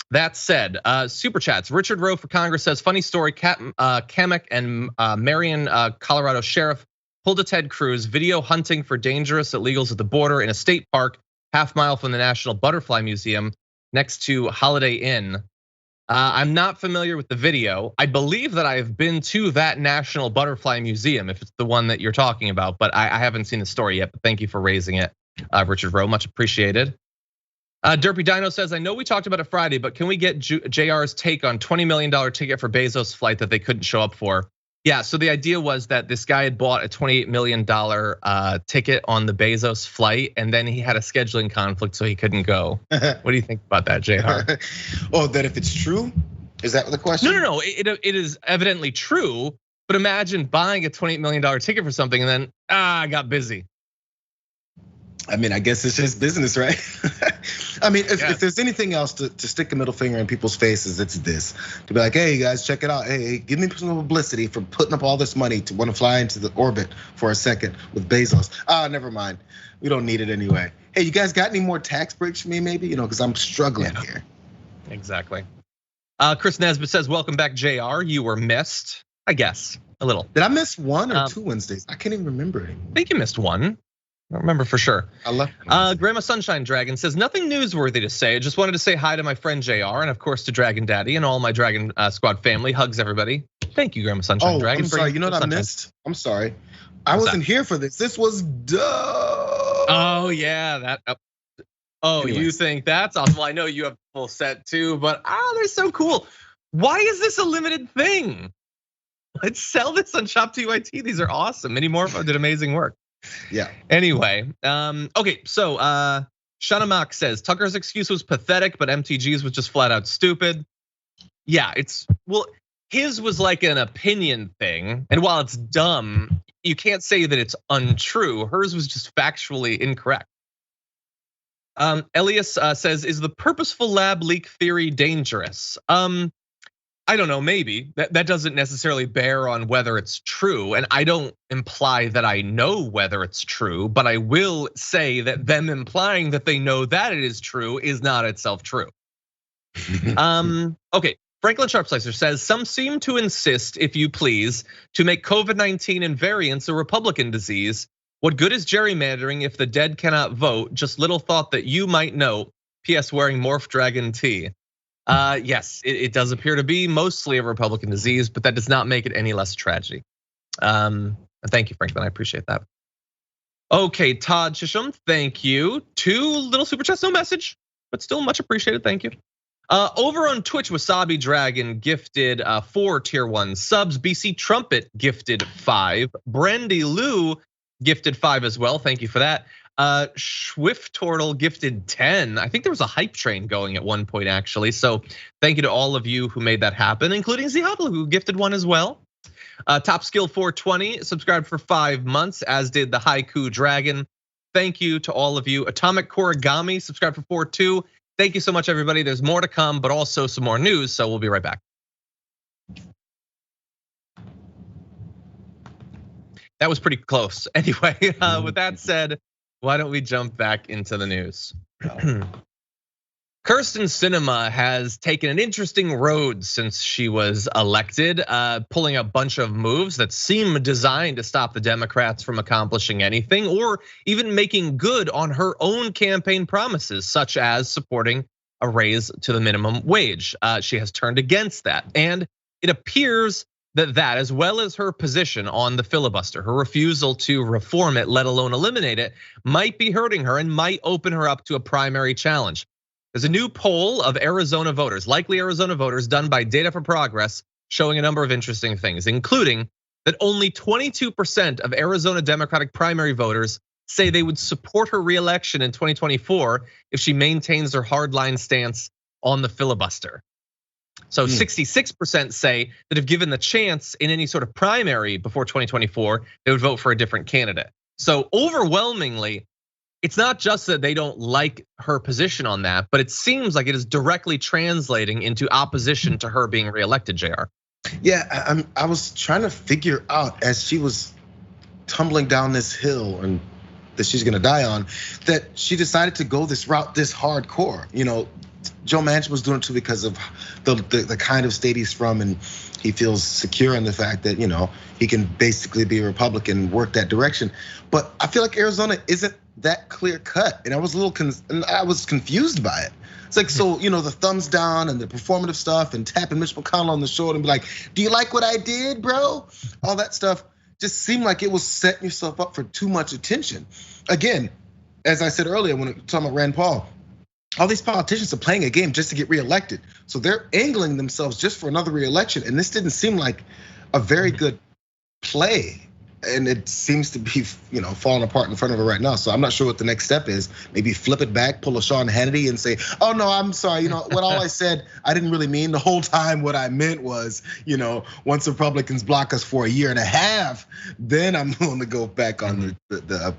That said, super chats. Richard Rowe for Congress says, funny story, Kamek and Marion, Colorado sheriff pulled a Ted Cruz, video hunting for dangerous illegals at the border in a state park, half-mile from the National Butterfly Museum next to Holiday Inn. I'm not familiar with the video. I believe that I have been to that National Butterfly Museum, if it's the one that you're talking about, but I haven't seen the story yet, but thank you for raising it, Richard Rowe, much appreciated. Derpy Dino says, I know we talked about it Friday, but can we get Jayar's take on $20 million ticket for Bezos' flight that they couldn't show up for? Yeah, so the idea was that this guy had bought a $28 million ticket on the Bezos flight, and then he had a scheduling conflict, so he couldn't go. What do you think about that, Jayar? Oh, that if it's true? Is that the question? No. It is evidently true, but imagine buying a $28 million ticket for something and then, I got busy. I mean, I guess it's just business, right? I mean, if there's anything else to stick a middle finger in people's faces, it's this. To be like, hey, you guys, check it out. Hey, give me some publicity for putting up all this money to want to fly into the orbit for a second with Bezos. Never mind. We don't need it anyway. Hey, you guys got any more tax breaks for me, maybe? Because I'm struggling here. Exactly. Chris Nesbitt says, welcome back, Jayar. You were missed, I guess, a little. Did I miss one or 2 Wednesdays? I can't even remember anymore. I think you missed one. I don't remember for sure. I left. Grandma Sunshine Dragon says, nothing newsworthy to say. Just wanted to say hi to my friend JR and of course to Dragon Daddy and all my Dragon Squad family. Hugs everybody. Thank you, Grandma Sunshine Dragon. I'm sorry, you know what I missed? I'm sorry. I wasn't here for this. This was dumb. Oh yeah, that. Anyways. You think that's awesome? Well, I know you have a full set too, but they're so cool. Why is this a limited thing? Let's sell this on Shop TYT. These are awesome. Mini Morpho did amazing work. Yeah. Anyway, okay, so Shana Mock says Tucker's excuse was pathetic, but MTG's was just flat out stupid. Yeah, his was like an opinion thing, and while it's dumb, you can't say that it's untrue. Hers was just factually incorrect. Elias says, is the purposeful lab leak theory dangerous? I don't know, maybe. That doesn't necessarily bear on whether it's true. And I don't imply that I know whether it's true, but I will say that them implying that they know that it is true is not itself true. Okay, Franklin Sharpslicer says, some seem to insist, if you please, to make COVID-19 and variants a Republican disease. What good is gerrymandering if the dead cannot vote? Just little thought that you might know. P.S. wearing Morph Dragon tee. Yes, it does appear to be mostly a Republican disease, but that does not make it any less a tragedy. Thank you, Franklin, I appreciate that. Okay, Todd Shisham, thank you. 2 little super chats, no message, but still much appreciated, thank you. Over on Twitch, Wasabi Dragon gifted 4 tier 1 subs. BC Trumpet gifted 5. Brandy Lou gifted 5 as well, thank you for that. Swift Turtle gifted 10. I think there was a hype train going at one point actually. So thank you to all of you who made that happen, including Zihatl who gifted 1 as well. Top Skill 420 subscribed for 5 months, as did the Haiku Dragon. Thank you to all of you. Atomic Korigami subscribed for 4-2. Thank you so much, everybody. There's more to come, but also some more news. So we'll be right back. That was pretty close. Anyway, with that said, why don't we jump back into the news? Kyrsten Sinema has taken an interesting road since she was elected, pulling a bunch of moves that seem designed to stop the Democrats from accomplishing anything or even making good on her own campaign promises, such as supporting a raise to the minimum wage. She has turned against that, and it appears that as well as her position on the filibuster, her refusal to reform it, let alone eliminate it, might be hurting her and might open her up to a primary challenge. There's a new poll of Arizona voters, likely Arizona voters, done by Data for Progress, showing a number of interesting things, including that only 22% of Arizona Democratic primary voters say they would support her reelection in 2024 if she maintains her hardline stance on the filibuster. So 66% say that if given the chance in any sort of primary before 2024, they would vote for a different candidate. So overwhelmingly, it's not just that they don't like her position on that, but it seems like it is directly translating into opposition to her being reelected, Jayar. Yeah, I was trying to figure out as she was tumbling down this hill and that she's gonna die on, that she decided to go this route, this hardcore. Joe Manchin was doing it too because of the kind of state he's from, and he feels secure in the fact that he can basically be a Republican, work that direction. But I feel like Arizona isn't that clear cut, and I was confused by it. It's like, so the thumbs down and the performative stuff and tapping Mitch McConnell on the shoulder and be like, "Do you like what I did, bro?" All that stuff just seemed like it was setting yourself up for too much attention. Again, as I said earlier when talking about Rand Paul, all these politicians are playing a game just to get reelected. So they're angling themselves just for another reelection. And this didn't seem like a very good play. And it seems to be, falling apart in front of her right now. So I'm not sure what the next step is. Maybe flip it back, pull a Sean Hannity and say, "Oh no, I'm sorry. What all I said, I didn't really mean. The whole time what I meant was, once Republicans block us for a year and a half, then I'm going to go back on the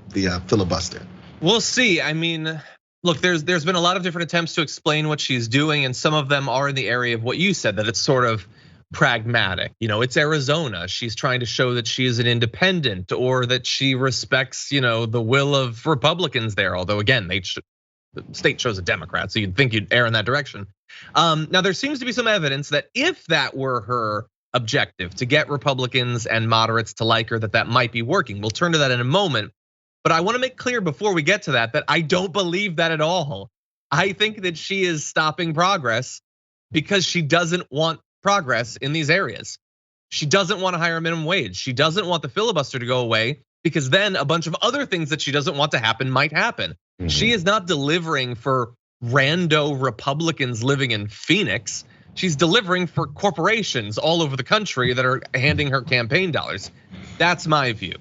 filibuster." We'll see. I mean, look, there's been a lot of different attempts to explain what she's doing, and some of them are in the area of what you said, that it's sort of pragmatic. It's Arizona. She's trying to show that she is an independent, or that she respects, the will of Republicans there. Although again, the state chose a Democrat, so you'd think you'd err in that direction. Now there seems to be some evidence that if that were her objective, to get Republicans and moderates to like her, that might be working. We'll turn to that in a moment. But I want to make clear before we get to that I don't believe that at all. I think that she is stopping progress because she doesn't want progress in these areas. She doesn't want a higher minimum wage. She doesn't want the filibuster to go away, because then a bunch of other things that she doesn't want to happen might happen. She is not delivering for rando Republicans living in Phoenix. She's delivering for corporations all over the country that are handing her campaign dollars. That's my view.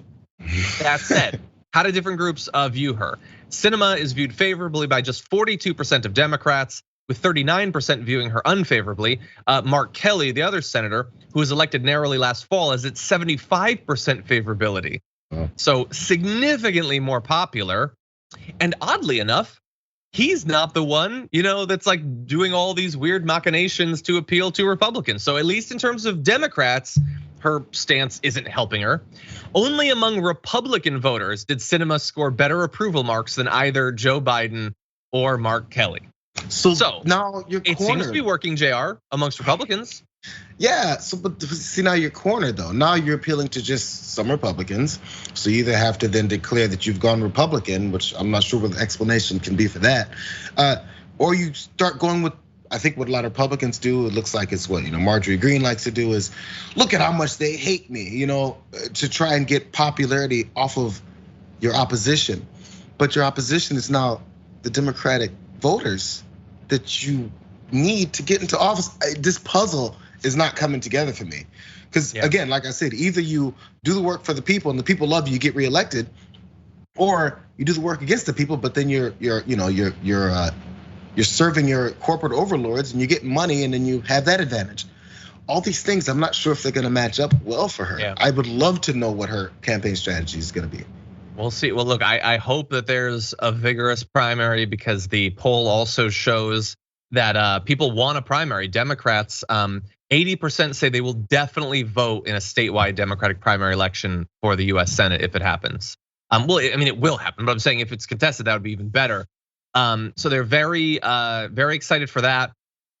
That said, how do different groups view her? Sinema is viewed favorably by just 42% of Democrats, with 39% viewing her unfavorably. Mark Kelly, the other senator who was elected narrowly last fall, is at 75% favorability. So significantly more popular. And oddly enough, he's not the one, that's like doing all these weird machinations to appeal to Republicans. So at least in terms of Democrats, her stance isn't helping her. Only among Republican voters did Sinema score better approval marks than either Joe Biden or Mark Kelly. So now it seems to be working, Jayar, amongst Republicans. Yeah, but see, now you're cornered though. Now you're appealing to just some Republicans. So you either have to then declare that you've gone Republican, which I'm not sure what the explanation can be for that, or you start going with, I think what a lot of Republicans do, it looks like it's what Marjorie Greene likes to do, is look at how much they hate me, to try and get popularity off of your opposition. But your opposition is now the Democratic voters that you need to get into office. This puzzle is not coming together for me. Because again, like I said, either you do the work for the people and the people love you, you get reelected, or you do the work against the people, but then you're serving your corporate overlords and you get money and then you have that advantage. All these things, I'm not sure if they're gonna match up well for her. I would love to know what her campaign strategy is gonna be. We'll see. Well, look, I hope that there's a vigorous primary, because the poll also shows that people want a primary. Democrats, 80% say they will definitely vote in a statewide Democratic primary election for the US Senate if it happens. Well, I mean, it will happen, but I'm saying if it's contested, that would be even better. So they're very excited for that.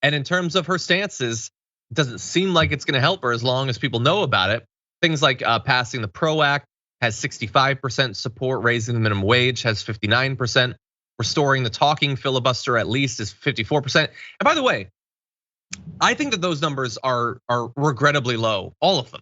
And in terms of her stances, it doesn't seem like it's gonna help her as long as people know about it. Things like passing the PRO Act has 65% support, raising the minimum wage has 59%, restoring the talking filibuster at least is 54%. And by the way, I think that those numbers are regrettably low, all of them.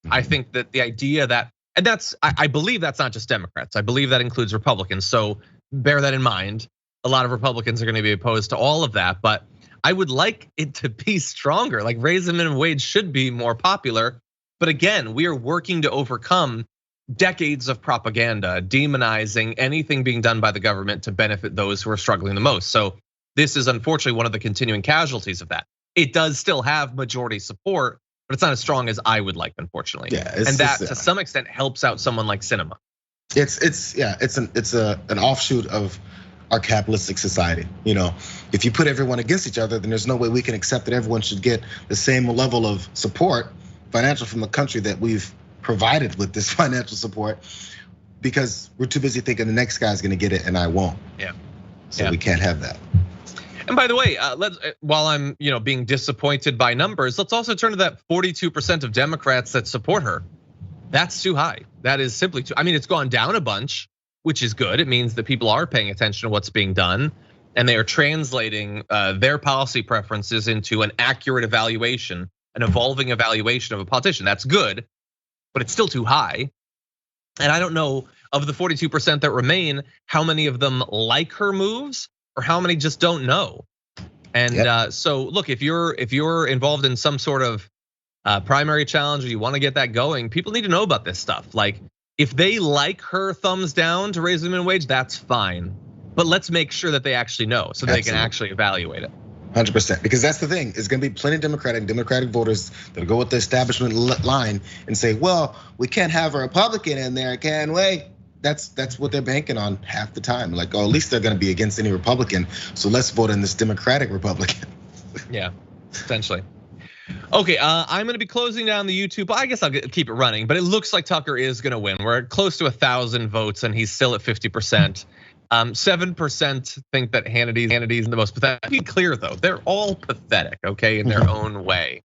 I think that the idea that, and I believe that's not just Democrats, I believe that includes Republicans. So bear that in mind. A lot of Republicans are gonna be opposed to all of that, but I would like it to be stronger. Like raise the minimum wage should be more popular. But again, we are working to overcome decades of propaganda, demonizing anything being done by the government to benefit those who are struggling the most. So this is unfortunately one of the continuing casualties of that. It does still have majority support, but it's not as strong as I would like, unfortunately. And that to some extent helps out someone like Sinema. It's an offshoot of our capitalistic society. If you put everyone against each other, then there's no way we can accept that everyone should get the same level of support, financial, from the country that we've provided with this financial support, because we're too busy thinking the next guy's gonna get it and I won't. Yeah. So we can't have that. And by the way, while I'm being disappointed by numbers, let's also turn to that 42% of Democrats that support her. That's too high. That is simply too. I mean, it's gone down a bunch, which is good. It means that people are paying attention to what's being done, and they are translating their policy preferences into an accurate evaluation, an evolving evaluation of a politician. That's good, but it's still too high. And I don't know, of the 42% that remain, how many of them like her moves or how many just don't know. And so look, if you're involved in some sort of primary challenge or you want to get that going, people need to know about this stuff. Like, if they like her thumbs down to raise the minimum wage, that's fine. But let's make sure that they actually know so they can actually evaluate it. 100%, because that's the thing. It's gonna be plenty of Democratic voters that'll go with the establishment line and say, well, we can't have a Republican in there, can we? That's what they're banking on half the time. Like, oh, at least they're gonna be against any Republican, so let's vote in this Democratic Republican. Yeah, essentially. Okay, I'm gonna be closing down the YouTube. I guess I'll keep it running, but it looks like Tucker is gonna win. We're at close to 1,000 votes and he's still at 50%. 7% think that Hannity's the most pathetic. To be clear though, they're all pathetic, okay, in their own way.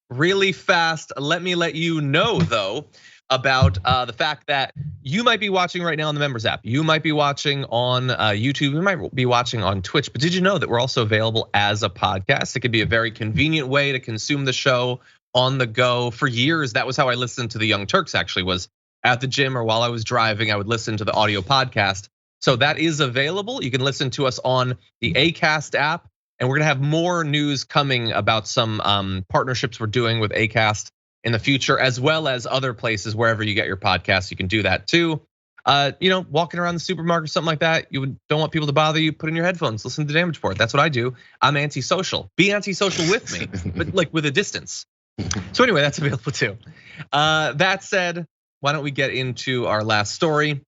Really fast, let you know though about the fact that you might be watching right now on the members app. You might be watching on YouTube. You might be watching on Twitch. But did you know that we're also available as a podcast? It could be a very convenient way to consume the show on the go. For years, that was how I listened to the Young Turks. Actually, was at the gym or while I was driving, I would listen to the audio podcast. So that is available. You can listen to us on the Acast app, and we're gonna have more news coming about some partnerships we're doing with Acast in the future, as well as other places wherever you get your podcasts. You can do that too. Walking around the supermarket or something like that, you don't want people to bother you. Put in your headphones, listen to the Damage Report. That's what I do. I'm antisocial. Be antisocial with me, but like with a distance. So anyway, that's available too. That said, why don't we get into our last story?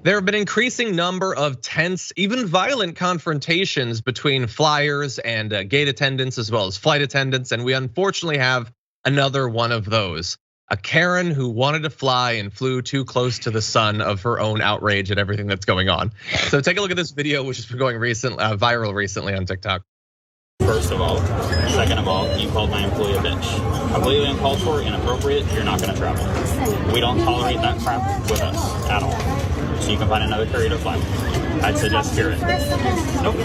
There have been increasing number of tense, even violent confrontations between flyers and gate attendants as well as flight attendants. And we unfortunately have another one of those. A Karen who wanted to fly and flew too close to the sun of her own outrage at everything that's going on. So take a look at this video, which has been going viral recently on TikTok. First of all. Second of all, you called my employee a bitch. Completely uncalled for, inappropriate, you're not gonna travel. We don't tolerate that crap with us at all. So you can find another courier to fly. I'd suggest Spirit. Nope.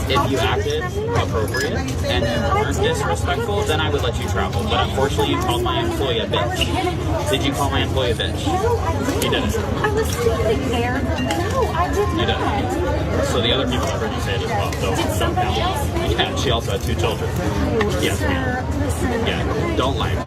If you acted appropriate and weren't disrespectful, then I would let you travel. But unfortunately, you called my employee a bitch. Did you call my employee a bitch? You didn't. I was sleeping there. No, I did not. You didn't. So the other people that heard you say it as well. Don't count. Yeah, she also had 2 children. Yes, ma'am. Yeah, don't lie.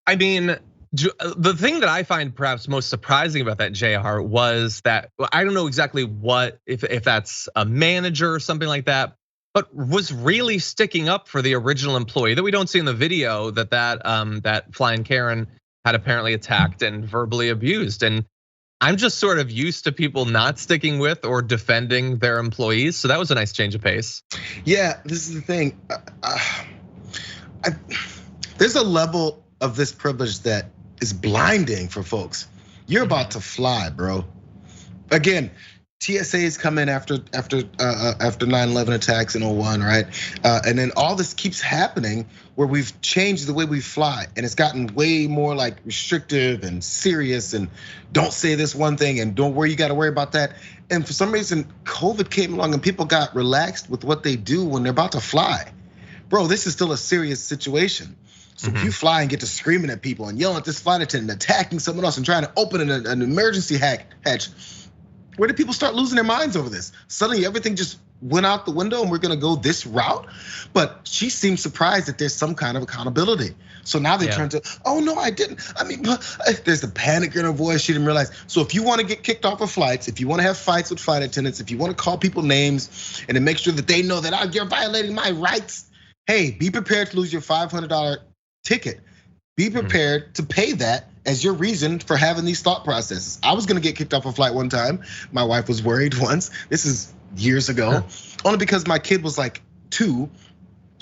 I mean, the thing that I find perhaps most surprising about that, Jayar, was that I don't know exactly what, if that's a manager or something like that, but was really sticking up for the original employee that we don't see in the video that flying Karen had apparently attacked and verbally abused. And I'm just sort of used to people not sticking with or defending their employees. So that was a nice change of pace. Yeah, this is the thing. There's a level of this privilege that is blinding for folks. You're about to fly, bro. Again, TSA's come in after 9/11 attacks in 01, right? And then all this keeps happening where we've changed the way we fly, and it's gotten way more like restrictive and serious, and don't say this one thing and don't worry, you gotta worry about that. And for some reason, COVID came along and people got relaxed with what they do when they're about to fly. Bro, this is still a serious situation. So if you fly and get to screaming at people and yelling at this flight attendant, attacking someone else and trying to open an emergency hatch, where did people start losing their minds over this? Suddenly everything just went out the window and we're gonna go this route? But she seems surprised that there's some kind of accountability. So now they turn to, oh no, I didn't. I mean, there's the panic in her voice, she didn't realize. So if you wanna get kicked off of flights, if you wanna have fights with flight attendants, if you wanna call people names and to make sure that they know that you're violating my rights, hey, be prepared to lose your $500 ticket. Be prepared to pay that as your reason for having these thought processes. I was gonna get kicked off a flight one time. My wife was worried once. This is years ago, only because my kid was like 2.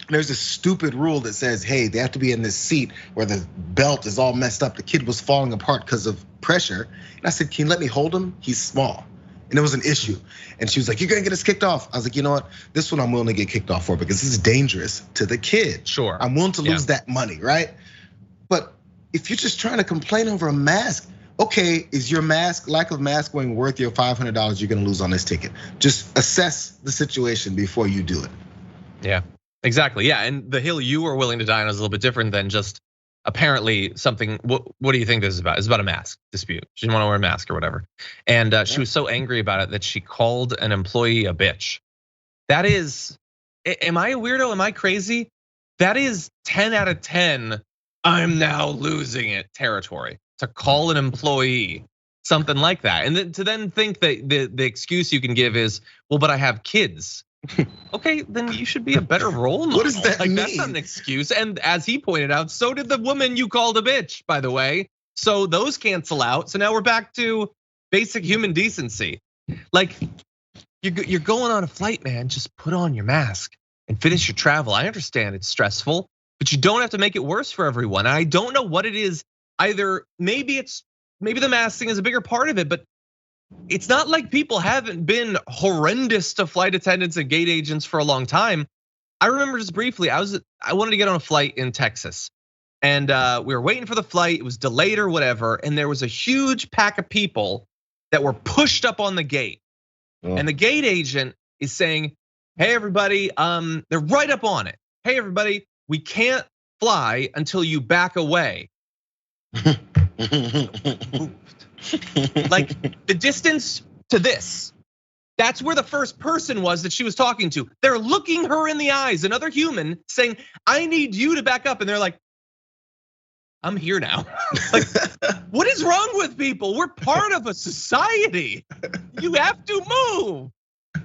There's this stupid rule that says, hey, they have to be in this seat where the belt is all messed up. The kid was falling apart because of pressure. And I said, can you let me hold him? He's small. And it was an issue. And she was like, you're gonna get us kicked off. I was like, you know what? This one I'm willing to get kicked off for because this is dangerous to the kid. Sure. I'm willing to lose that money, right? But if you're just trying to complain over a mask, okay, is your lack of mask wearing worth your $500 you're gonna lose on this ticket? Just assess the situation before you do it. Yeah, exactly. Yeah, and the hill you were willing to die on is a little bit different than just apparently something. What do you think this is about? It's about a mask dispute. She didn't want to wear a mask or whatever. And she was so angry about it that she called an employee a bitch. That is, am I a weirdo? Am I crazy? That is 10 out of 10. I'm now losing it territory to call an employee something like that. And to then think that the excuse you can give is, well, but I have kids. Okay, then you should be a better role model. What does that mean? That's not an excuse. And as he pointed out, so did the woman you called a bitch, by the way. So those cancel out. So now we're back to basic human decency. Like, you're going on a flight, man. Just put on your mask and finish your travel. I understand it's stressful, but you don't have to make it worse for everyone. I don't know what it is. Either maybe the mask thing is a bigger part of it, but it's not like people haven't been horrendous to flight attendants and gate agents for a long time. I remember just briefly, I wanted to get on a flight in Texas, and we were waiting for the flight. It was delayed or whatever, and there was a huge pack of people that were pushed up on the gate, and the gate agent is saying, "Hey everybody, they're right up on it. Hey everybody, we can't fly until you back away." Like the distance to this, that's where the first person was that she was talking to. They're looking her in the eyes, another human saying, I need you to back up. And they're like, I'm here now. Like, what is wrong with people? We're part of a society. You have to move,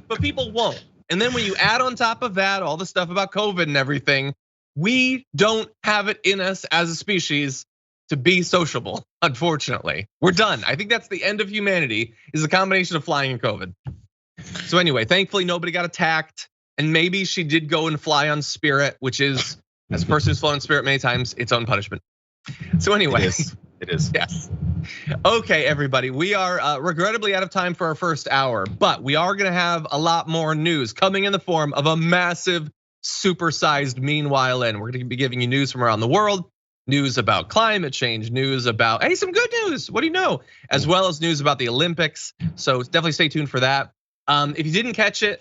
but people won't. And then when you add on top of that, all the stuff about COVID and everything, we don't have it in us as a species to be sociable, unfortunately. We're done. I think that's the end of humanity, is a combination of flying and COVID. So anyway, thankfully nobody got attacked. And maybe she did go and fly on Spirit, which is, as a person who's flown on Spirit many times, its own punishment. So anyway. It is. Yes. Okay, everybody, we are regrettably out of time for our first hour, but we are gonna have a lot more news coming in the form of a massive, supersized meanwhile, and we're gonna be giving you news from around the world. News about climate change, news about, hey, some good news, what do you know? As well as news about the Olympics, so definitely stay tuned for that. If you didn't catch it,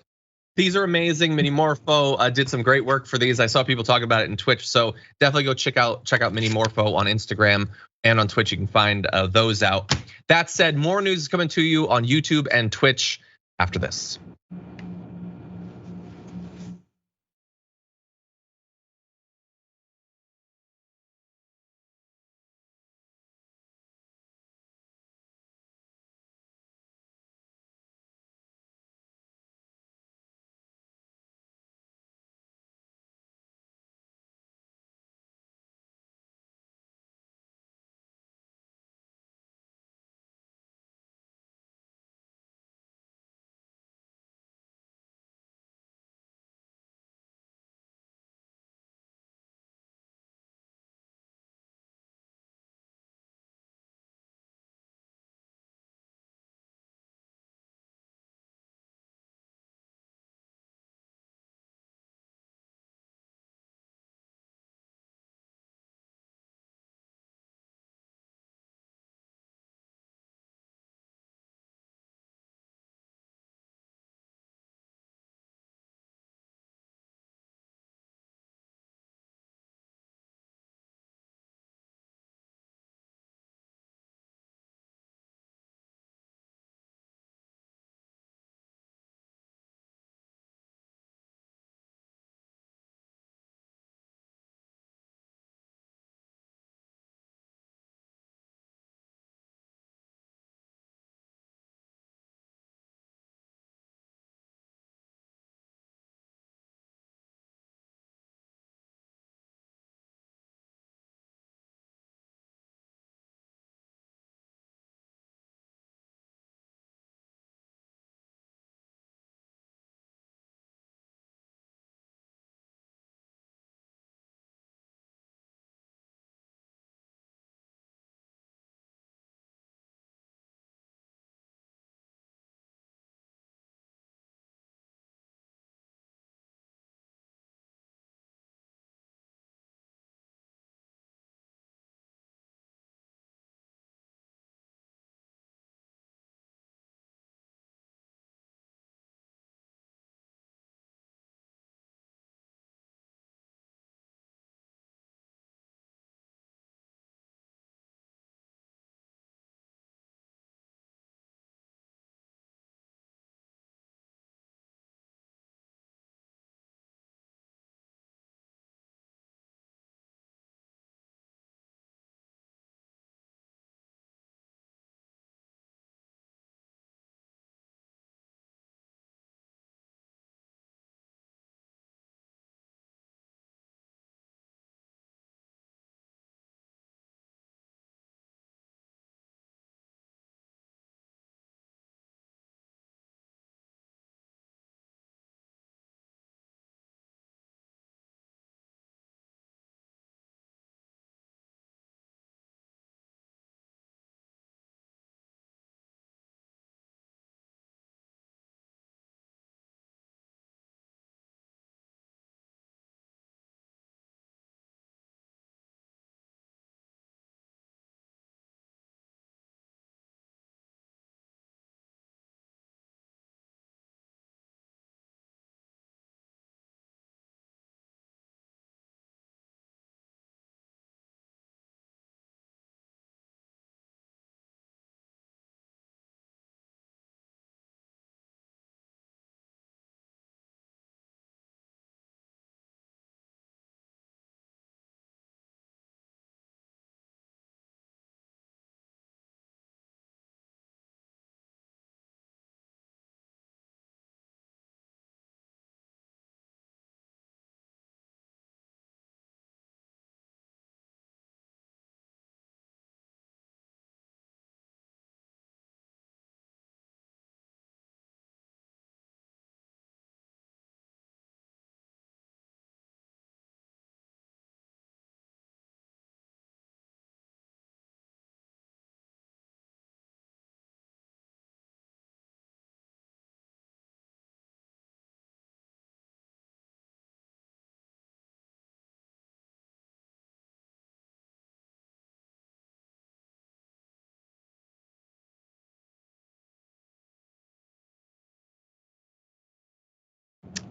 these are amazing. Mini Morpho did some great work for these. I saw people talking about it in Twitch, so definitely go check out Mini Morpho on Instagram and on Twitch. You can find those out. That said, more news is coming to you on YouTube and Twitch after this.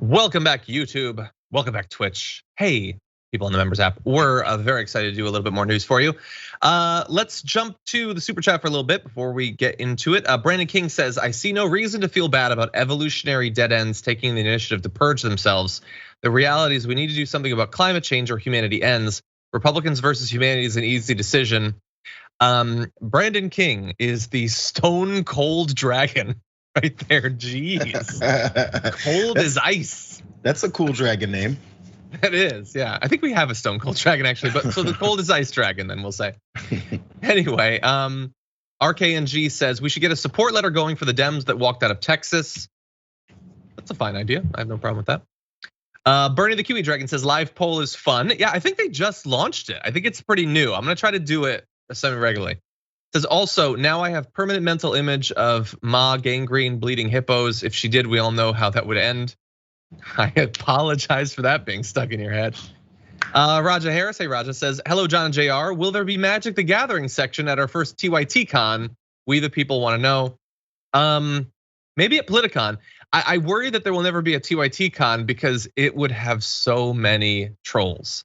Welcome back, YouTube. Welcome back, Twitch. Hey, people on the members app. We're very excited to do a little bit more news for you. Let's jump to the super chat for a little bit before we get into it. Brandon King says, I see no reason to feel bad about evolutionary dead ends taking the initiative to purge themselves. The reality is we need to do something about climate change or humanity ends. Republicans versus humanity is an easy decision. Brandon King is the stone cold dragon right there. Jeez. Cold as ice. That's a cool dragon name. That is, yeah. I think we have a stone cold dragon actually, but so the cold as ice dragon, then we'll say. Anyway, RKNG says we should get a support letter going for the Dems that walked out of Texas. That's a fine idea. I have no problem with that. Bernie the Kiwi Dragon says live poll is fun. Yeah, I think they just launched it. I think it's pretty new. I'm gonna try to do it semi-regularly. Says also, now I have permanent mental image of Ma gangrene bleeding hippos. If she did, we all know how that would end. I apologize for that being stuck in your head. Raja Harris, hey Raja, says, hello John and Jayar. Will there be Magic the Gathering section at our first TYT con? We the people wanna know. Maybe at Politicon. I worry that there will never be a TYT con because it would have so many trolls.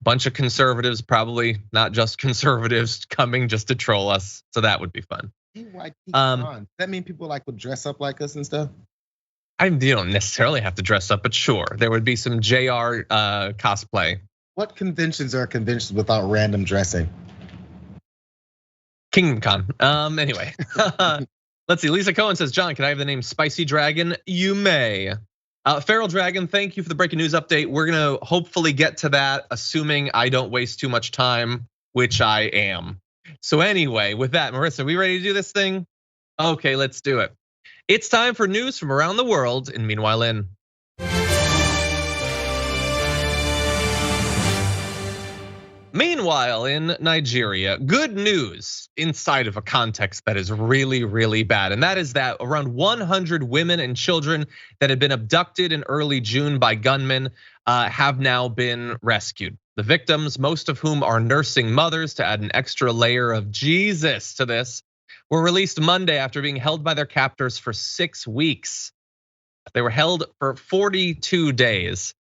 Bunch of conservatives, probably not just conservatives, coming just to troll us. So that would be fun. Does that mean people like would dress up like us and stuff? You don't necessarily have to dress up, but sure, there would be some Jayar cosplay. What conventions are conventions without random dressing? Kingdom Con. Anyway, let's see. Lisa Cohen says, John, can I have the name Spicy Dragon? You may. Feral Dragon, thank you for the breaking news update. We're gonna hopefully get to that, assuming I don't waste too much time, which I am. So anyway, with that, Marissa, are we ready to do this thing? Okay, let's do it. It's time for news from around the world, and meanwhile in. Meanwhile, in Nigeria, good news inside of a context that is really, really bad. And that is that around 100 women and children that had been abducted in early June by gunmen have now been rescued. The victims, most of whom are nursing mothers, to add an extra layer of Jesus to this, were released Monday after being held by their captors for 6 weeks. They were held for 42 days.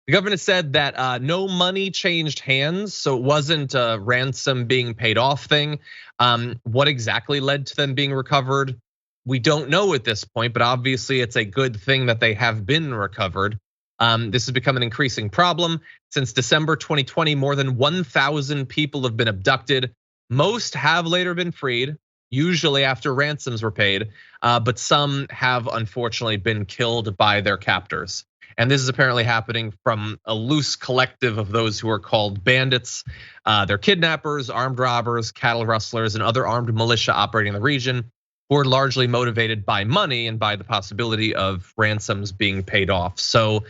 The government said that no money changed hands, so it wasn't a ransom being paid off thing. What exactly led to them being recovered? We don't know at this point, but obviously it's a good thing that they have been recovered. This has become an increasing problem. Since December 2020, more than 1,000 people have been abducted. Most have later been freed, usually after ransoms were paid, but some have unfortunately been killed by their captors. And this is apparently happening from a loose collective of those who are called bandits. They're kidnappers, armed robbers, cattle rustlers, and other armed militia operating in the region who are largely motivated by money and by the possibility of ransoms being paid off. So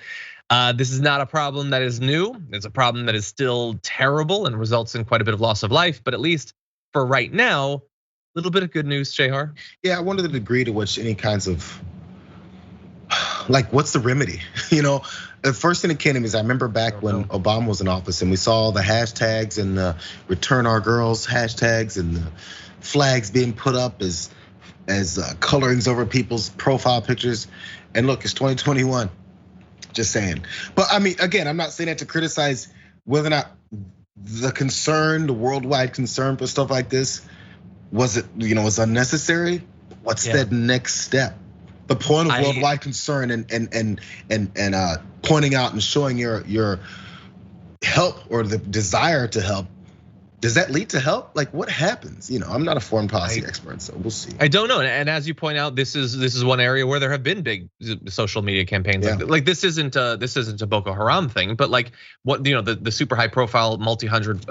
this is not a problem that is new. It's a problem that is still terrible and results in quite a bit of loss of life. But at least for right now, a little bit of good news, Jayar. Yeah, I wonder the degree to which any kinds of, like, what's the remedy? The first thing that came to me is I remember back when Obama was in office and we saw the hashtags and the return our girls hashtags and the flags being put up as colorings over people's profile pictures. And look, it's 2021, just saying. But I mean, again, I'm not saying that to criticize whether or not the concern, the worldwide concern for stuff like this, was unnecessary? What's that next step? The point of worldwide concern and pointing out and showing your help or the desire to help, does that lead to help? Like, what happens? I'm not a foreign policy expert, so we'll see. I don't know, and as you point out, this is one area where there have been big social media campaigns. Yeah. Like this isn't a Boko Haram thing, but like what the super high profile multi-hundred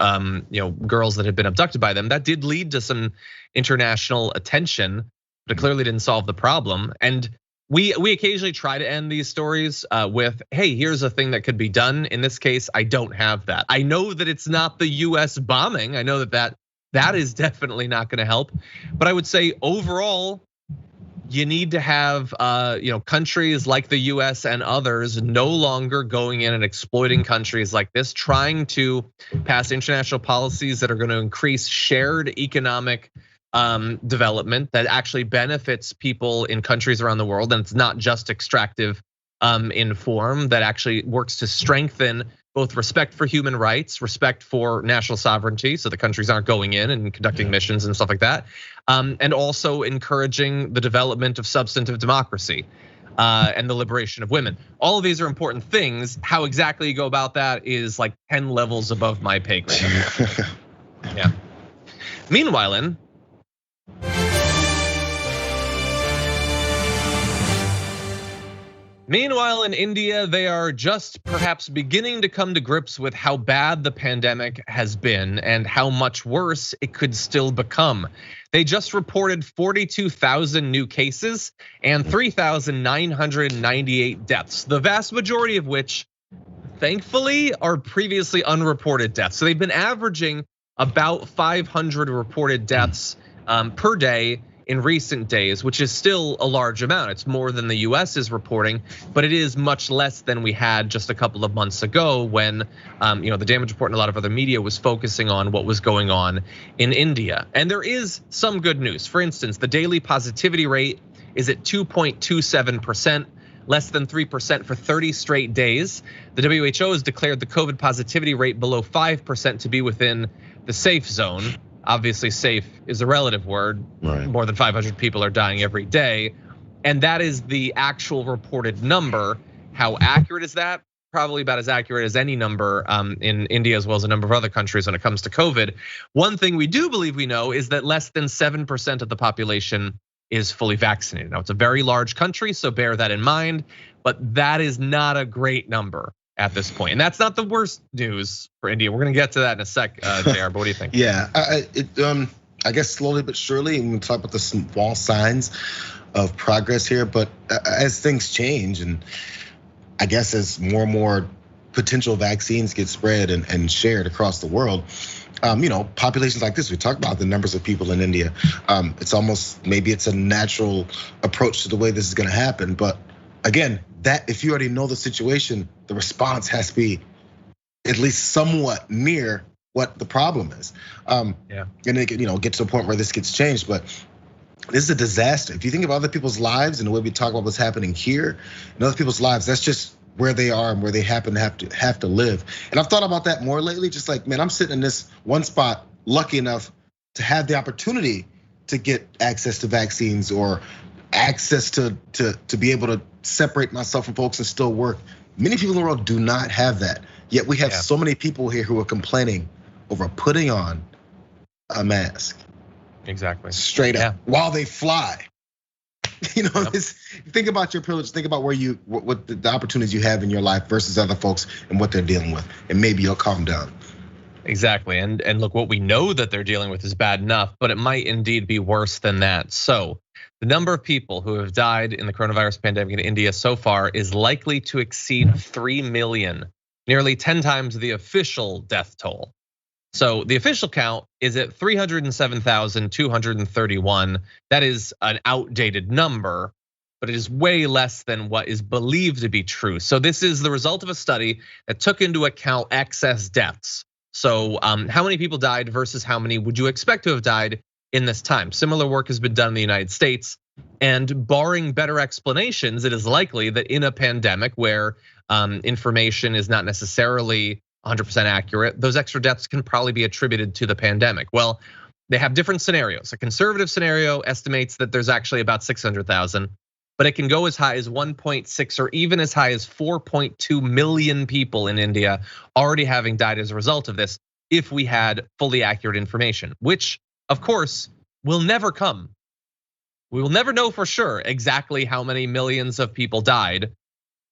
girls that had been abducted by them, that did lead to some international attention. But it clearly didn't solve the problem. And we occasionally try to end these stories with, hey, here's a thing that could be done. In this case, I don't have that. I know that it's not the US bombing. I know that is definitely not gonna help. But I would say overall, you need to have countries like the US and others no longer going in and exploiting countries like this, trying to pass international policies that are gonna increase shared economic development that actually benefits people in countries around the world, and it's not just extractive in form that actually works to strengthen both respect for human rights, respect for national sovereignty, so the countries aren't going in and conducting missions and stuff like that, and also encouraging the development of substantive democracy and the liberation of women. All of these are important things. How exactly you go about that is like 10 levels above my pay grade. Yeah. Meanwhile, in India, they are just perhaps beginning to come to grips with how bad the pandemic has been and how much worse it could still become. They just reported 42,000 new cases and 3,998 deaths, the vast majority of which, thankfully, are previously unreported deaths. So they've been averaging about 500 reported deaths per day in recent days, which is still a large amount. It's more than the US is reporting, but it is much less than we had just a couple of months ago when the damage report and a lot of other media was focusing on what was going on in India. And there is some good news. For instance, the daily positivity rate is at 2.27%, less than 3% for 30 straight days. The WHO has declared the COVID positivity rate below 5% to be within the safe zone. Obviously, safe is a relative word. Right. More than 500 people are dying every day. And that is the actual reported number. How accurate is that? Probably about as accurate as any number in India, as well as a number of other countries when it comes to COVID. One thing we do believe we know is that less than 7% of the population is fully vaccinated. Now, it's a very large country, so bear that in mind, but that is not a great number at this point. And that's not the worst news for India. We're gonna get to that in a sec, Jayar, but what do you think? Yeah, I guess slowly but surely, and we talk about the small signs of progress here, but as things change, and I guess as more and more potential vaccines get spread and shared across the world, populations like this, we talk about the numbers of people in India. It's almost, maybe it's a natural approach to the way this is gonna happen, but again, that if you already know the situation, the response has to be at least somewhat near what the problem is. And it get to a point where this gets changed. But this is a disaster. If you think of other people's lives and the way we talk about what's happening here in other people's lives, that's just where they are and where they happen to have to live. And I've thought about that more lately. Just like, man, I'm sitting in this one spot, lucky enough to have the opportunity to get access to vaccines or access to be able to separate myself from folks and still work. Many people in the world do not have that. Yet we have so many people here who are complaining over putting on a mask. Exactly. Straight up while they fly. Think about your privilege. Think about what the opportunities you have in your life versus other folks and what they're dealing with, and maybe you'll calm down. Exactly, and look, what we know that they're dealing with is bad enough, but it might indeed be worse than that. So the number of people who have died in the coronavirus pandemic in India so far is likely to exceed 3 million, nearly 10 times the official death toll. So the official count is at 307,231. That is an outdated number, but it is way less than what is believed to be true. So this is the result of a study that took into account excess deaths. So how many people died versus how many would you expect to have died in this time? Similar work has been done in the United States, and barring better explanations, it is likely that in a pandemic where information is not necessarily 100% accurate, those extra deaths can probably be attributed to the pandemic. Well, they have different scenarios. A conservative scenario estimates that there's actually about 600,000, but it can go as high as 1.6 or even as high as 4.2 million people in India already having died as a result of this if we had fully accurate information, which of course will never come. We will never know for sure exactly how many millions of people died.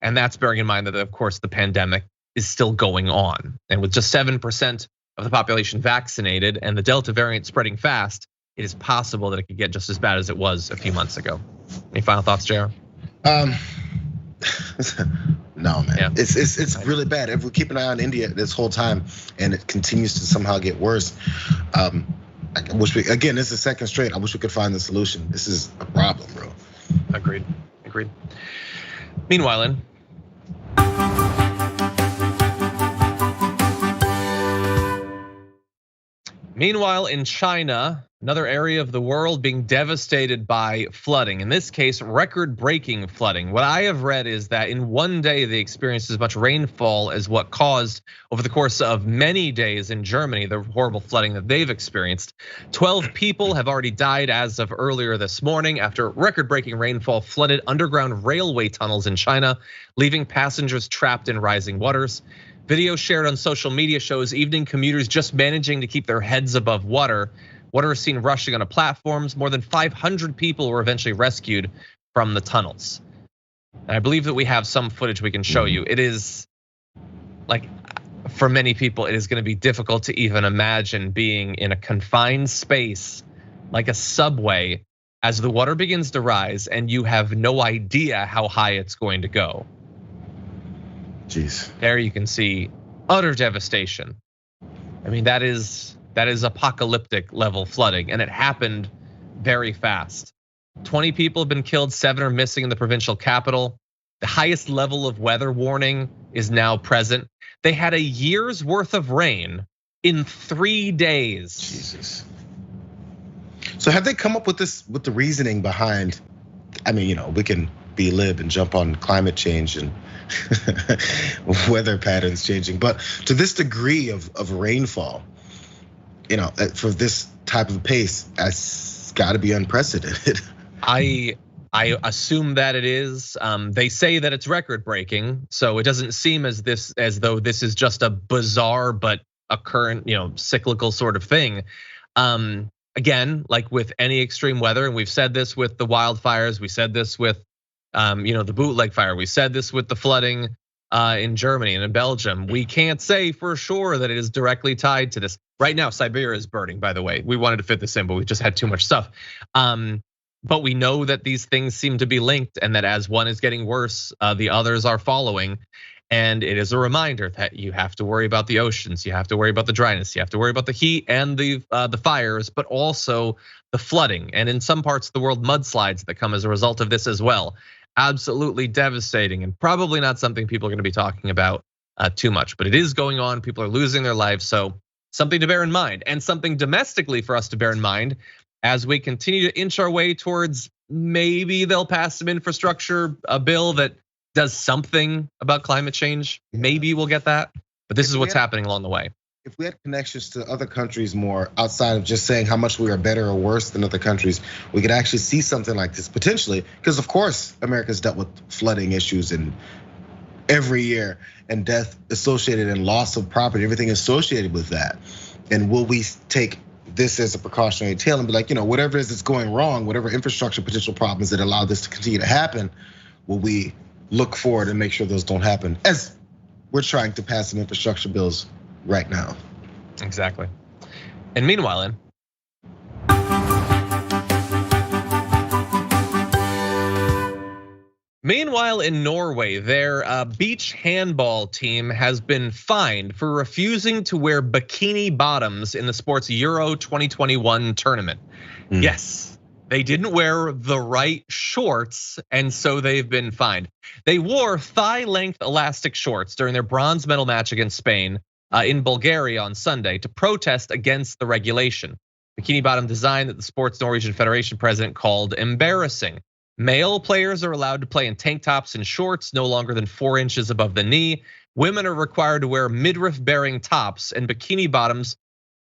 And that's bearing in mind that of course the pandemic is still going on. And with just 7% of the population vaccinated and the Delta variant spreading fast, it is possible that it could get just as bad as it was a few months ago. Any final thoughts, Jayar? No, man. Yeah. It's really bad. If we keep an eye on India this whole time and it continues to somehow get worse, I wish again, this is the second straight. I wish we could find the solution. This is a problem, bro. Agreed. Meanwhile, Meanwhile, in China, another area of the world being devastated by flooding. In this case, record-breaking flooding. What I have read is that in one day they experienced as much rainfall as what caused over the course of many days in Germany the horrible flooding that they've experienced. 12 people have already died as of earlier this morning after record-breaking rainfall flooded underground railway tunnels in China, leaving passengers trapped in rising waters. Video shared on social media shows evening commuters just managing to keep their heads above water. Water is seen rushing onto platforms. More than 500 people were eventually rescued from the tunnels. And I believe that we have some footage we can show you. It is like, for many people, it is going to be difficult to even imagine being in a confined space like a subway as the water begins to rise and you have no idea how high it's going to go. Jeez. There you can see utter devastation. I mean, that is apocalyptic level flooding, and it happened very fast. 20 people have been killed, 7 are missing in the provincial capital. The highest level of weather warning is now present. They had a year's worth of rain in 3 days. Jesus. So have they come up with the reasoning behind, I mean, we can be lib and jump on climate change and weather patterns changing, but to this degree of rainfall, for this type of pace, it's got to be unprecedented. I assume that it is. They say that it's record breaking, so it doesn't seem as though this is just a bizarre but a current, cyclical sort of thing. Again, like with any extreme weather, and we've said this with the wildfires, we said this with the bootleg fire, we said this with the flooding in Germany and in Belgium. We can't say for sure that it is directly tied to this. Right now, Siberia is burning, by the way. We wanted to fit this in, but we just had too much stuff. But we know that these things seem to be linked, and that as one is getting worse, the others are following. And it is a reminder that you have to worry about the oceans, you have to worry about the dryness, you have to worry about the heat and the fires, but also the flooding, and in some parts of the world, mudslides that come as a result of this as well. Absolutely devastating, and probably not something people are going to be talking about too much, but it is going on. People are losing their lives, so something to bear in mind, and something domestically for us to bear in mind as we continue to inch our way towards maybe they'll pass some infrastructure, a bill that does something about climate change. Maybe we'll get that, but this is what's happening along the way. If we had connections to other countries more outside of just saying how much we are better or worse than other countries, we could actually see something like this potentially. Because of course, America's dealt with flooding issues and every year, and death associated and loss of property, everything associated with that. And will we take this as a precautionary tale and be like, whatever it is that's going wrong, whatever infrastructure potential problems that allow this to continue to happen, will we look forward and make sure those don't happen, as we're trying to pass some infrastructure bills right now. Exactly. And meanwhile, in Norway, their beach handball team has been fined for refusing to wear bikini bottoms in the sport's Euro 2021 tournament. Yes. They didn't wear the right shorts, and so they've been fined. They wore thigh-length elastic shorts during their bronze medal match against Spain in Bulgaria on Sunday to protest against the regulation. Bikini bottom design that the sport's Norwegian Federation president called embarrassing. Male players are allowed to play in tank tops and shorts no longer than 4 inches above the knee. Women are required to wear midriff-bearing tops and bikini bottoms,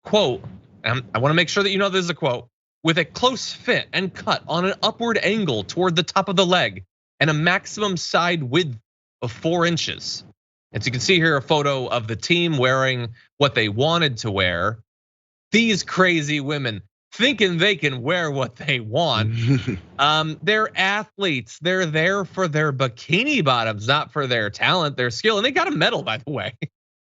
quote, and I wanna make sure that you know this is a quote, with a close fit and cut on an upward angle toward the top of the leg and a maximum side width of 4 inches. As you can see here, a photo of the team wearing what they wanted to wear. These crazy women thinking they can wear what they want. They're athletes. They're there for their bikini bottoms, not for their talent, their skill. And they got a medal, by the way.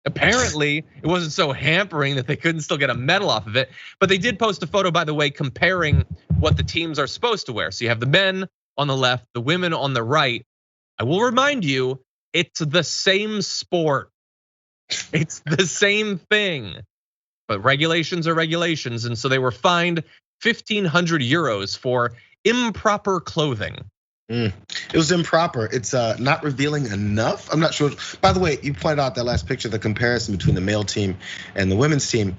Apparently, it wasn't so hampering that they couldn't still get a medal off of it. But they did post a photo, by the way, comparing what the teams are supposed to wear. So you have the men on the left, the women on the right. I will remind you, it's the same sport. It's the same thing. But regulations are regulations. And so they were fined 1,500 euros for improper clothing. It was improper. It's not revealing enough. I'm not sure. By the way, you pointed out that last picture, the comparison between the male team and the women's team.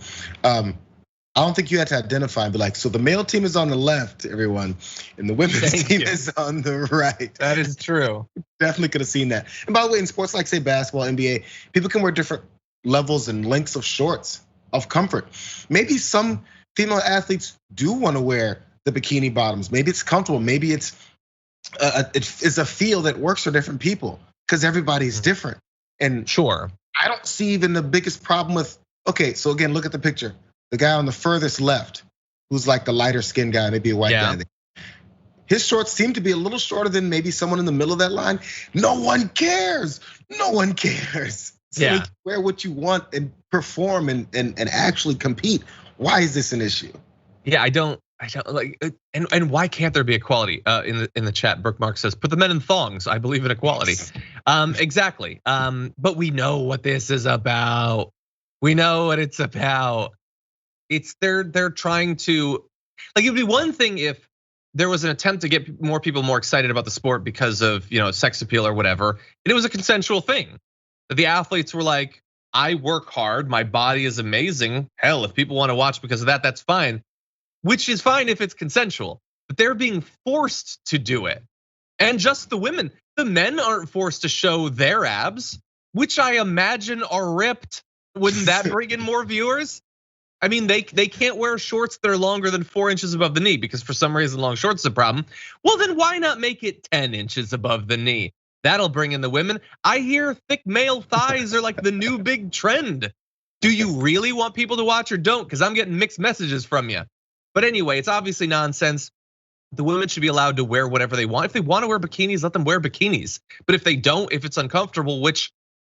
I don't think you had to identify and be like, so the male team is on the left, everyone, and the women's team is on the right. That is true. Definitely could have seen that. And by the way, in sports like say basketball, NBA, people can wear different levels and lengths of shorts of comfort. Maybe some female athletes do want to wear the bikini bottoms. Maybe it's comfortable. Maybe it's a feel that works for different people because everybody's different. And sure, I don't see even the biggest problem with. Okay, so again, look at the picture. The guy on the furthest left, who's like the lighter skinned guy, maybe a white guy. His shorts seem to be a little shorter than maybe someone in the middle of that line. No one cares. No one cares. So you wear what you want and perform and actually compete. Why is this an issue? Yeah, I don't like, and why can't there be equality? In the chat, Brooke Mark says, put the men in thongs. I believe in equality. Exactly. But we know what this is about. We know what it's about. It's they're trying to, like, it'd be one thing if there was an attempt to get more people more excited about the sport because of sex appeal or whatever, and it was a consensual thing. That the athletes were like, I work hard, my body is amazing. Hell, if people want to watch because of that, that's fine. Which is fine if it's consensual, but they're being forced to do it. And just the women, the men aren't forced to show their abs, which I imagine are ripped. Wouldn't that bring in more viewers? I mean, they can't wear shorts that are longer than 4 inches above the knee because for some reason long shorts is a problem. Well, then why not make it 10 inches above the knee? That'll bring in the women. I hear thick male thighs are like the new big trend. Do you really want people to watch or don't? Because I'm getting mixed messages from you. But anyway, it's obviously nonsense. The women should be allowed to wear whatever they want. If they want to wear bikinis, let them wear bikinis. But if they don't, if it's uncomfortable, which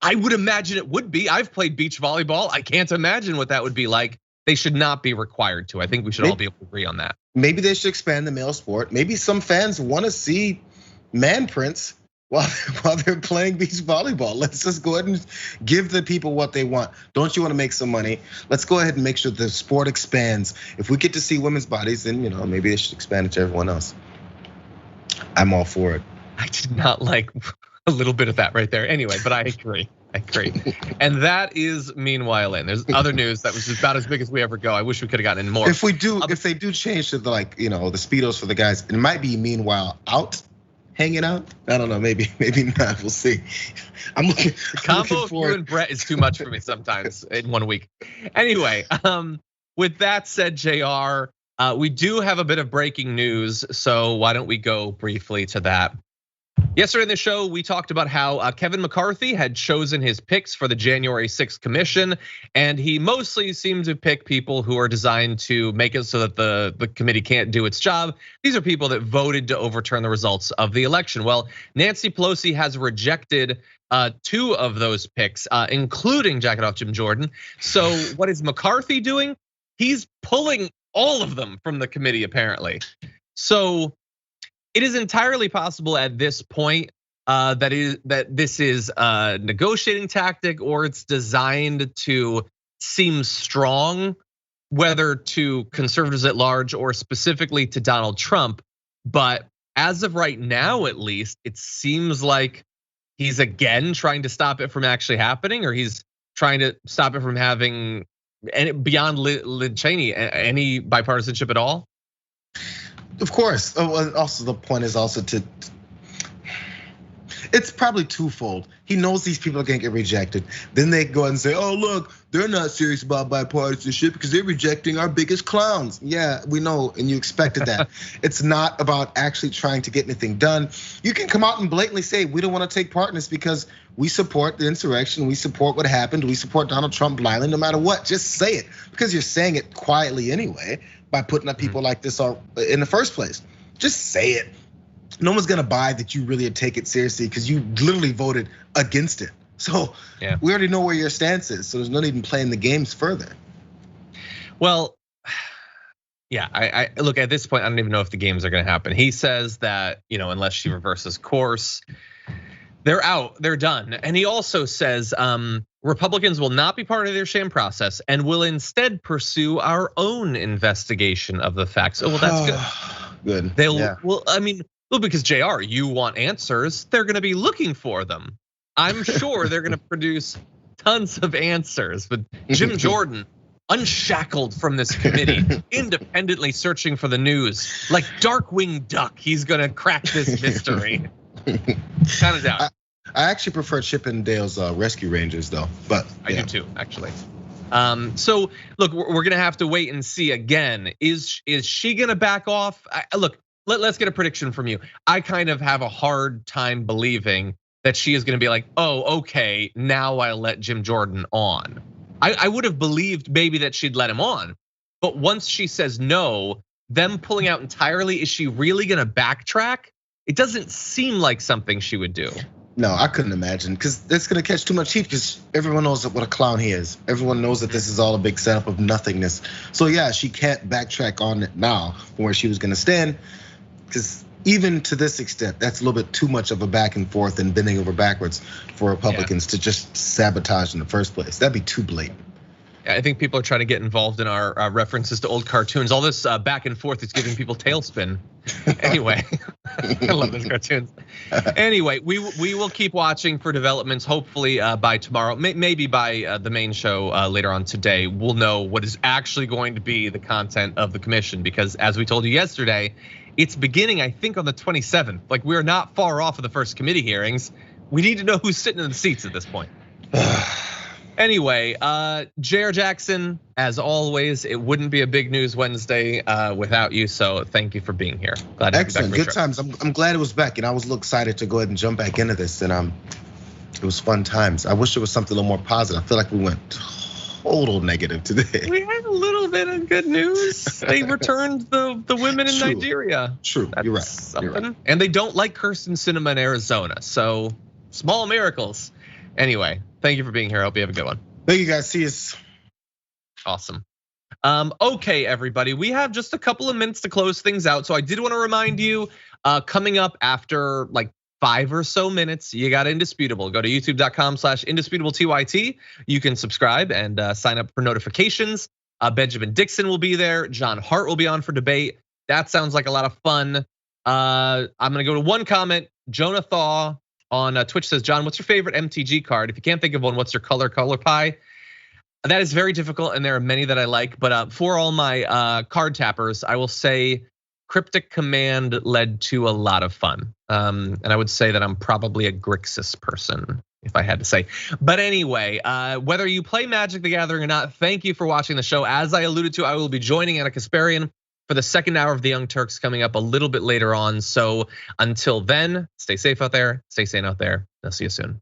I would imagine it would be. I've played beach volleyball. I can't imagine what that would be like. They should not be required to. I think we should all be able to agree on that. Maybe they should expand the male sport. Maybe some fans want to see man prints while they're playing beach volleyball. Let's just go ahead and give the people what they want. Don't you want to make some money? Let's go ahead and make sure the sport expands. If we get to see women's bodies, then maybe they should expand it to everyone else. I'm all for it. I did not like a little bit of that right there. Anyway, but I agree. And that is meanwhile in. There's other news that was about as big as we ever go. I wish we could have gotten in more. If they do change to the Speedos for the guys, it might be meanwhile out. Hanging out? I don't know, maybe not. We'll see. I'm looking. The combo of you and Brett is too much for me sometimes in 1 week. Anyway, with that said, Jayar, we do have a bit of breaking news, so why don't we go briefly to that? Yesterday in the show, we talked about how Kevin McCarthy had chosen his picks for the January 6th commission, and he mostly seemed to pick people who are designed to make it so that the committee can't do its job. These are people that voted to overturn the results of the election. Well, Nancy Pelosi has rejected 2 of those picks, including Jacket Off Jim Jordan. So what is McCarthy doing? He's pulling all of them from the committee, apparently. So it is entirely possible at this point that this is a negotiating tactic or it's designed to seem strong, whether to conservatives at large or specifically to Donald Trump. But as of right now, at least, it seems like he's again trying to stop it from actually happening, or he's trying to stop it from having beyond Lynn Cheney any bipartisanship at all. Of course. Also, the point is also it's probably twofold. He knows these people are gonna get rejected. Then they go and say, oh, look, they're not serious about bipartisanship because they're rejecting our biggest clowns. Yeah, we know, and you expected that. It's not about actually trying to get anything done. You can come out and blatantly say, we don't wanna take part in this because we support the insurrection, we support what happened, we support Donald Trump blindly, no matter what. Just say it, because you're saying it quietly anyway by putting up people like this in the first place. Just say it. No one's gonna buy that you really take it seriously because you literally voted against it. So we already know where your stance is. So there's no need in playing the games further. Well, yeah, I look at this point, I don't even know if the games are gonna happen. He says that, unless she reverses course, they're out, they're done. And he also says Republicans will not be part of their sham process and will instead pursue our own investigation of the facts. Oh, well, that's good. Good. Well, because Jayar, you want answers, they're gonna be looking for them. I'm sure they're gonna produce tons of answers, but Jim Jordan, unshackled from this committee, independently searching for the news. Like Darkwing Duck, he's gonna crack this mystery. Kind of doubt. I actually prefer Chip and Dale's Rescue Rangers though, but I do too, actually. So look, we're gonna have to wait and see again. Is she gonna back off? Look, let's get a prediction from you. I kind of have a hard time believing that she is gonna be like, oh, okay, now I'll let Jim Jordan on. I would have believed maybe that she'd let him on, but once she says no, them pulling out entirely, is she really gonna backtrack? It doesn't seem like something she would do. No, I couldn't imagine, because it's gonna catch too much heat, because everyone knows what a clown he is. Everyone knows that this is all a big setup of nothingness. So yeah, she can't backtrack on it now from where she was gonna stand, because even to this extent, that's a little bit too much of a back and forth and bending over backwards for Republicans to just sabotage in the first place. That'd be too blatant. I think people are trying to get involved in our references to old cartoons. All this back and forth is giving people tailspin. Anyway, I love those cartoons. Anyway, we will keep watching for developments. Hopefully by tomorrow, maybe by the main show later on today, we'll know what is actually going to be the content of the commission. Because as we told you yesterday, it's beginning, I think, on the 27th. Like, we're not far off of the first committee hearings. We need to know who's sitting in the seats at this point. Anyway, Jayar Jackson, as always, it wouldn't be a big news Wednesday without you. So thank you for being here. Glad to Excellent, be back. good times. I'm glad it was back, and I was a little excited to go ahead and jump back into this. And it was fun times. I wish it was something a little more positive. I feel like we went total negative today. We had a little bit of good news. They returned the women in Nigeria. True, That's you're right. Something. You're right. And they don't like Kyrsten Sinema in Arizona. So small miracles. Anyway, thank you for being here. I hope you have a good one. Thank you guys. See us. Awesome. Okay, everybody, we have just a couple of minutes to close things out. So I did want to remind you, coming up after like 5 or so minutes, you got Indisputable. Go to youtube.com/indisputable_TYT. You can subscribe and sign up for notifications. Benjamin Dixon will be there. John Hart will be on for debate. That sounds like a lot of fun. I'm gonna go to one comment. Jonah Thaw on Twitch says, John, what's your favorite MTG card? If you can't think of one, what's your color pie? That is very difficult, and there are many that I like. But for all my card tappers, I will say Cryptic Command led to a lot of fun. And I would say that I'm probably a Grixis person, if I had to say. But anyway, whether you play Magic the Gathering or not, thank you for watching the show. As I alluded to, I will be joining Anna Kasparian for the second hour of the Young Turks coming up a little bit later on. So until then, stay safe out there, stay sane out there. I'll see you soon.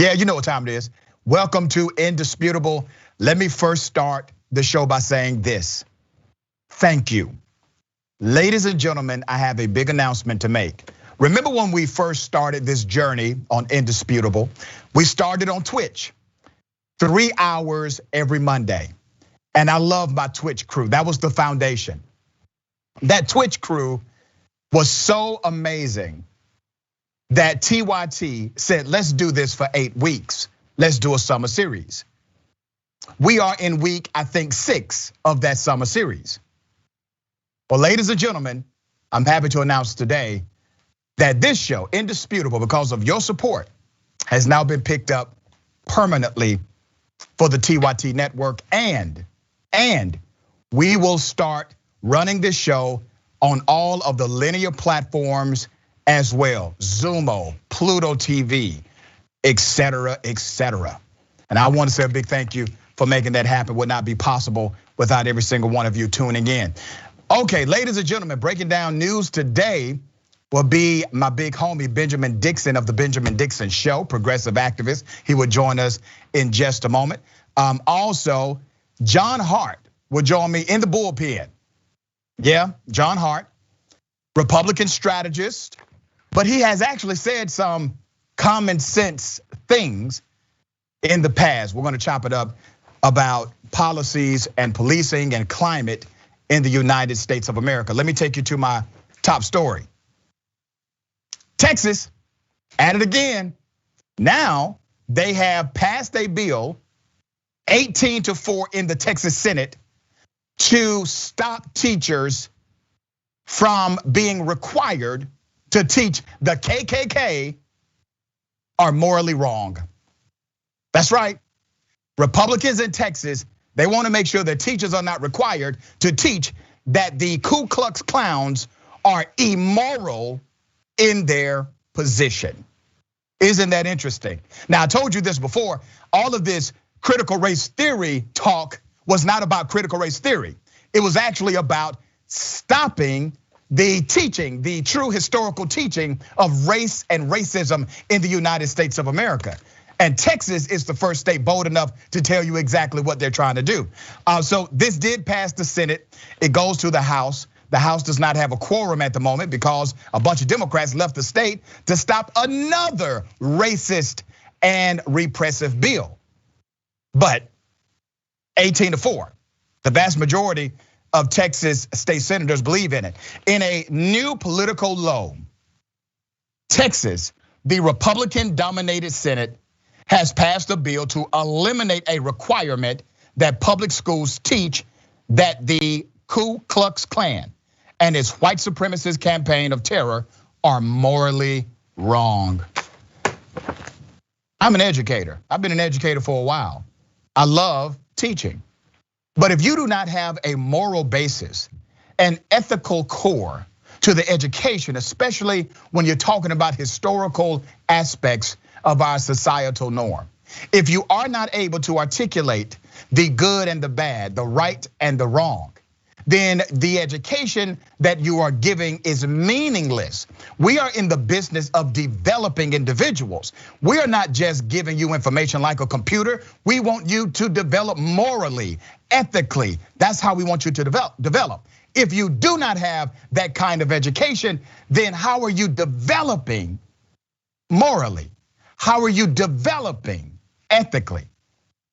Yeah, you know what time it is. Welcome to Indisputable. Let me first start the show by saying this. Thank you. Ladies and gentlemen, I have a big announcement to make. Remember when we first started this journey on Indisputable? We started on Twitch, 3 hours every Monday. And I love my Twitch crew. That was the foundation. That Twitch crew was so amazing that TYT said, let's do this for 8 weeks. Let's do a summer series. We are in week, I think, 6 of that summer series. Well, ladies and gentlemen, I'm happy to announce today that this show, Indisputable, because of your support, has now been picked up permanently for the TYT Network, and we will start running this show on all of the linear platforms as well, Zumo, Pluto TV, etc., etc. And I want to say a big thank you for making that happen. Would not be possible without every single one of you tuning in. Okay, ladies and gentlemen, breaking down news today will be my big homie, Benjamin Dixon of the Benjamin Dixon Show, progressive activist. He will join us in just a moment. Also, John Hart will join me in the bullpen. Yeah, John Hart, Republican strategist, but he has actually said some common sense things in the past. We're gonna chop it up about policies and policing and climate in the United States of America. Let me take you to my top story. Texas, at it again. Now they have passed a bill, 18-4 in the Texas Senate, to stop teachers from being required to teach the KKK are morally wrong. That's right. Republicans in Texas, they want to make sure that teachers are not required to teach that the Ku Klux Klans are immoral in their position. Isn't that interesting? Now, I told you this before, all of this critical race theory talk was not about critical race theory. It was actually about stopping the teaching, the true historical teaching of race and racism in the United States of America. And Texas is the first state bold enough to tell you exactly what they're trying to do. So this did pass the Senate. It goes to the House. The House does not have a quorum at the moment because a bunch of Democrats left the state to stop another racist and repressive bill. But 18-4, the vast majority of Texas state senators believe in it. In a new political low, Texas, the Republican-dominated Senate, has passed a bill to eliminate a requirement that public schools teach that the Ku Klux Klan and its white supremacist campaign of terror are morally wrong. I'm an educator. I've been an educator for a while. I love teaching. But if you do not have a moral basis, an ethical core to the education, especially when you're talking about historical aspects of our societal norm, if you are not able to articulate the good and the bad, the right and the wrong, then the education that you are giving is meaningless. We are in the business of developing individuals. We are not just giving you information like a computer. We want you to develop morally, ethically. That's how we want you to develop. If you do not have that kind of education, then how are you developing morally? How are you developing ethically?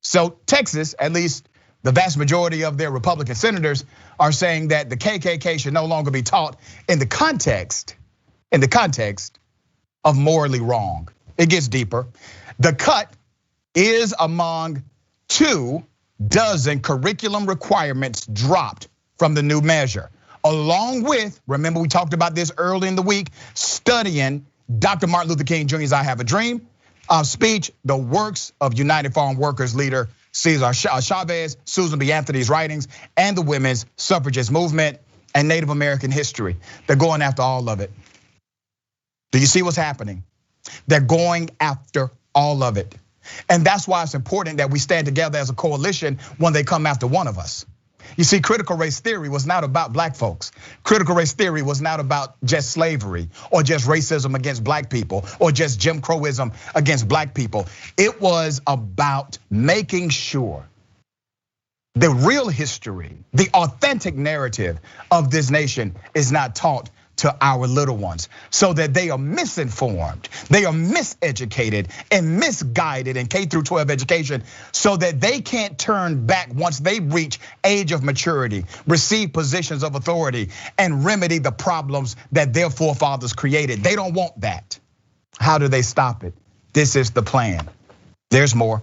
So Texas, at least the vast majority of their Republican senators, are saying that the KKK should no longer be taught in the context of morally wrong. It gets deeper. The cut is among 24 curriculum requirements dropped from the new measure, along with, remember we talked about this early in the week, studying Dr. Martin Luther King Jr.'s I Have a Dream speech, the works of United Farm Workers leader Cesar Chavez, Susan B. Anthony's writings, and the women's suffragist movement and Native American history. They're going after all of it. Do you see what's happening? They're going after all of it. And that's why it's important that we stand together as a coalition when they come after one of us. You see, critical race theory was not about black folks. Critical race theory was not about just slavery or just racism against black people or just Jim Crowism against black people. It was about making sure the real history, the authentic narrative of this nation is not taught to our little ones, so that they are misinformed, they are miseducated and misguided in K through 12 education, so that they can't turn back once they reach age of maturity, receive positions of authority, and remedy the problems that their forefathers created. They don't want that. How do they stop it? This is the plan. There's more.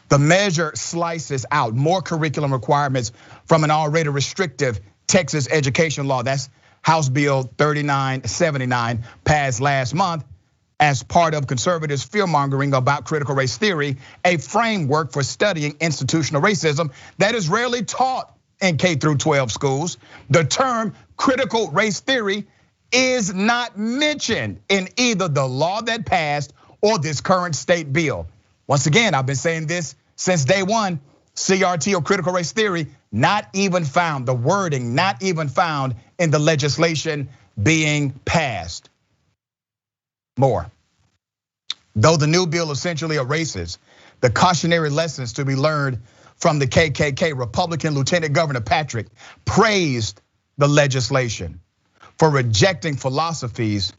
The measure slices out more curriculum requirements from an already restrictive Texas education law. That's House Bill 3979 passed last month as part of conservatives' fear-mongering about critical race theory, a framework for studying institutional racism that is rarely taught in K through 12 schools. The term critical race theory is not mentioned in either the law that passed or this current state bill. Once again, I've been saying this since day one. CRT or critical race theory, not even found, the wording not even found in the legislation being passed. More. Though the new bill essentially erases the cautionary lessons to be learned from the KKK, Republican Lieutenant Governor Patrick praised the legislation for rejecting philosophies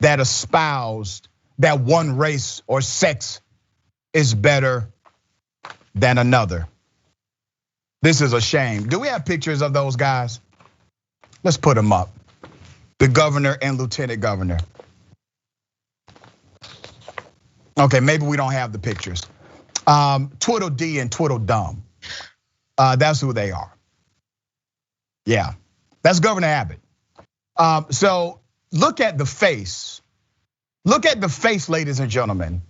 that espoused that one race or sex is better than another. This is a shame. Do we have pictures of those guys? Let's put them up. The governor and lieutenant governor. Okay, maybe we don't have the pictures. Tweedledee and Tweedledum. That's who they are. Yeah, that's Governor Abbott. So look at the face. Look at the face, ladies and gentlemen,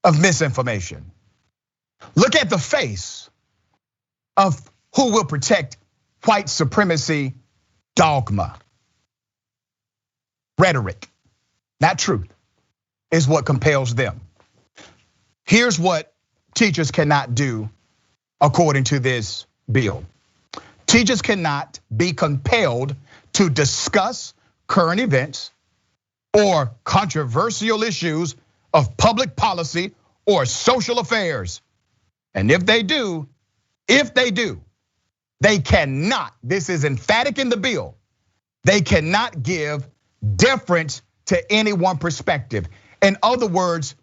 of misinformation. Look at the face of who will protect white supremacy dogma. Rhetoric, not truth, is what compels them. Here's what teachers cannot do according to this bill. Teachers cannot be compelled to discuss current events or controversial issues of public policy or social affairs. And if they do, they cannot, this is emphatic in the bill, they cannot give deference to any one perspective. In other words,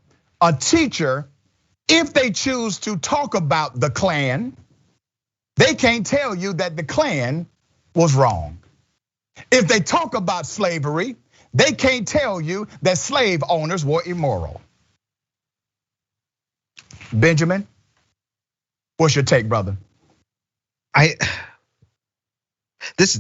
a teacher, if they choose to talk about the Klan, they can't tell you that the Klan was wrong. If they talk about slavery, they can't tell you that slave owners were immoral. Benjamin, what's your take, brother? This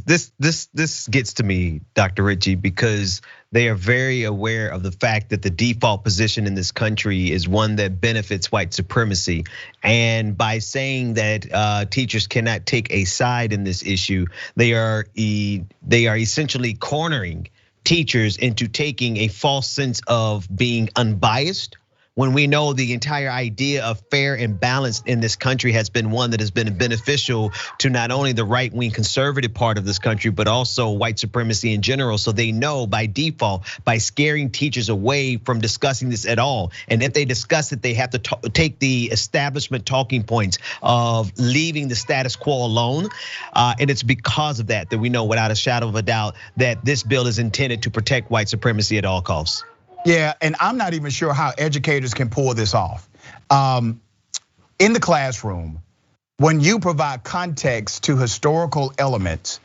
gets to me, Dr. Ritchie, because they are very aware of the fact that the default position in this country is one that benefits white supremacy. And by saying that teachers cannot take a side in this issue, they are essentially cornering teachers into taking a false sense of being unbiased, when we know the entire idea of fair and balanced in this country has been one that has been beneficial to not only the right-wing conservative part of this country, but also white supremacy in general. So they know by default, by scaring teachers away from discussing this at all, and if they discuss it, they have to take the establishment talking points of leaving the status quo alone. And it's because of that we know without a shadow of a doubt that this bill is intended to protect white supremacy at all costs. Yeah, and I'm not even sure how educators can pull this off. In the classroom, when you provide context to historical elements,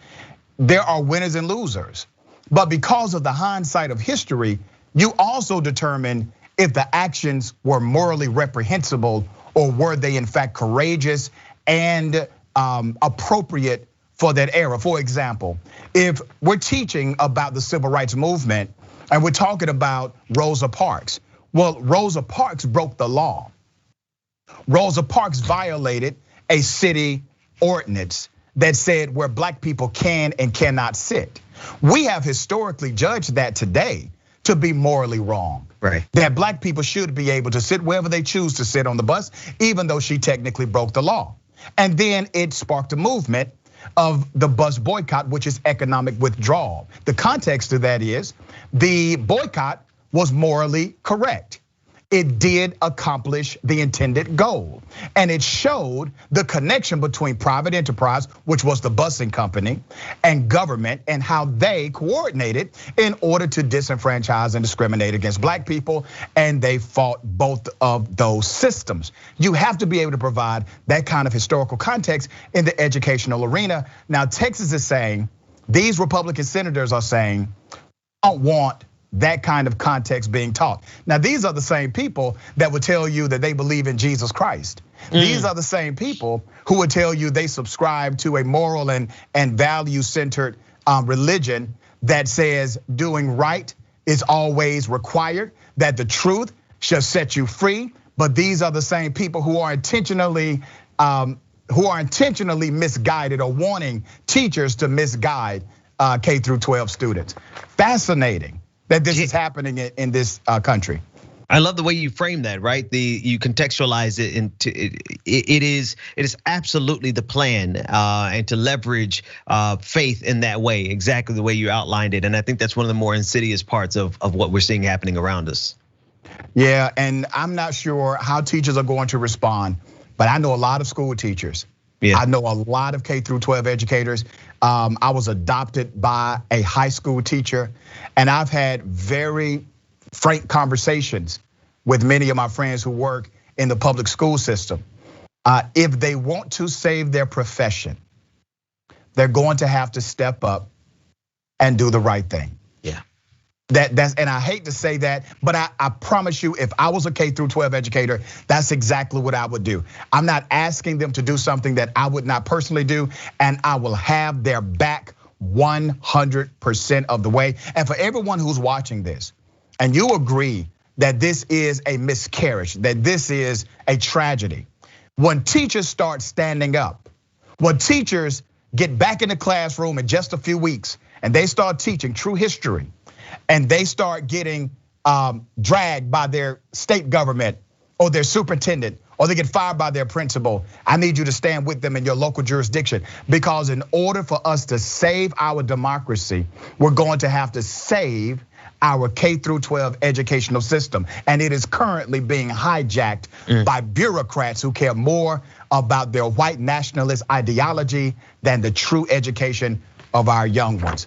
there are winners and losers. But because of the hindsight of history, you also determine if the actions were morally reprehensible or were they in fact courageous and appropriate for that era. For example, if we're teaching about the civil rights movement, and we're talking about Rosa Parks. Well, Rosa Parks broke the law. Rosa Parks violated a city ordinance that said where black people can and cannot sit. We have historically judged that today to be morally wrong. Right. That black people should be able to sit wherever they choose to sit on the bus, even though she technically broke the law. And then it sparked a movement of the bus boycott, which is economic withdrawal. The context of that is the boycott was morally correct. It did accomplish the intended goal. And it showed the connection between private enterprise, which was the busing company, and government, and how they coordinated in order to disenfranchise and discriminate against black people. And they fought both of those systems. You have to be able to provide that kind of historical context in the educational arena. Now, Texas is saying, these Republican senators are saying, I don't want that kind of context being taught. Now, these are the same people that would tell you that they believe in Jesus Christ. These are the same people who would tell you they subscribe to a moral and value-centered religion that says doing right is always required, that the truth shall set you free. But these are the same people who are intentionally misguided or wanting teachers to misguide K through 12 students. Fascinating that this is happening in this country. I love the way you frame that, right? You contextualize it into it is absolutely the plan, and to leverage faith in that way, exactly the way you outlined it. And I think that's one of the more insidious parts of what we're seeing happening around us. Yeah, and I'm not sure how teachers are going to respond, but I know a lot of school teachers. Yeah. I know a lot of K through 12 educators. I was adopted by a high school teacher, and I've had very frank conversations with many of my friends who work in the public school system. If they want to save their profession, they're going to have to step up and do the right thing. Yeah. And I hate to say that, but I promise you, if I was a K through 12 educator, that's exactly what I would do. I'm not asking them to do something that I would not personally do, and I will have their back 100% of the way. And for everyone who's watching this, and you agree that this is a miscarriage, that this is a tragedy, when teachers start standing up, when teachers get back in the classroom in just a few weeks, and they start teaching true history, and they start getting dragged by their state government or their superintendent, or they get fired by their principal, I need you to stand with them in your local jurisdiction. Because in order for us to save our democracy, we're going to have to save our K through 12 educational system. And it is currently being hijacked by bureaucrats who care more about their white nationalist ideology than the true education of our young ones.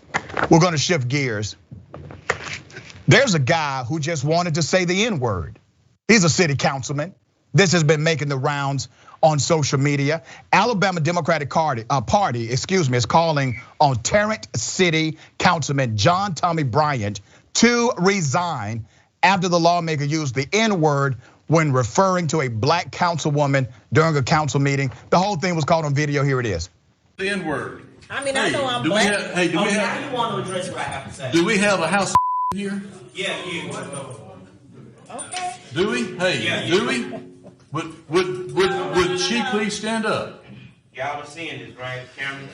We're gonna shift gears. There's a guy who just wanted to say the N-word. He's a city councilman. This has been making the rounds on social media. Alabama Democratic Party, is calling on Tarrant City Councilman John Tommy Bryant to resign after the lawmaker used the N-word when referring to a black councilwoman during a council meeting. The whole thing was caught on video. Here it is. The N-word. I mean, I know I'm black. Do we have? Now you want to address what I have to say. Do we have a house here? Yeah, you. Okay. Do we? Hey, yeah, do we? Would she please stand up? Y'all are seeing this, right? Cameras.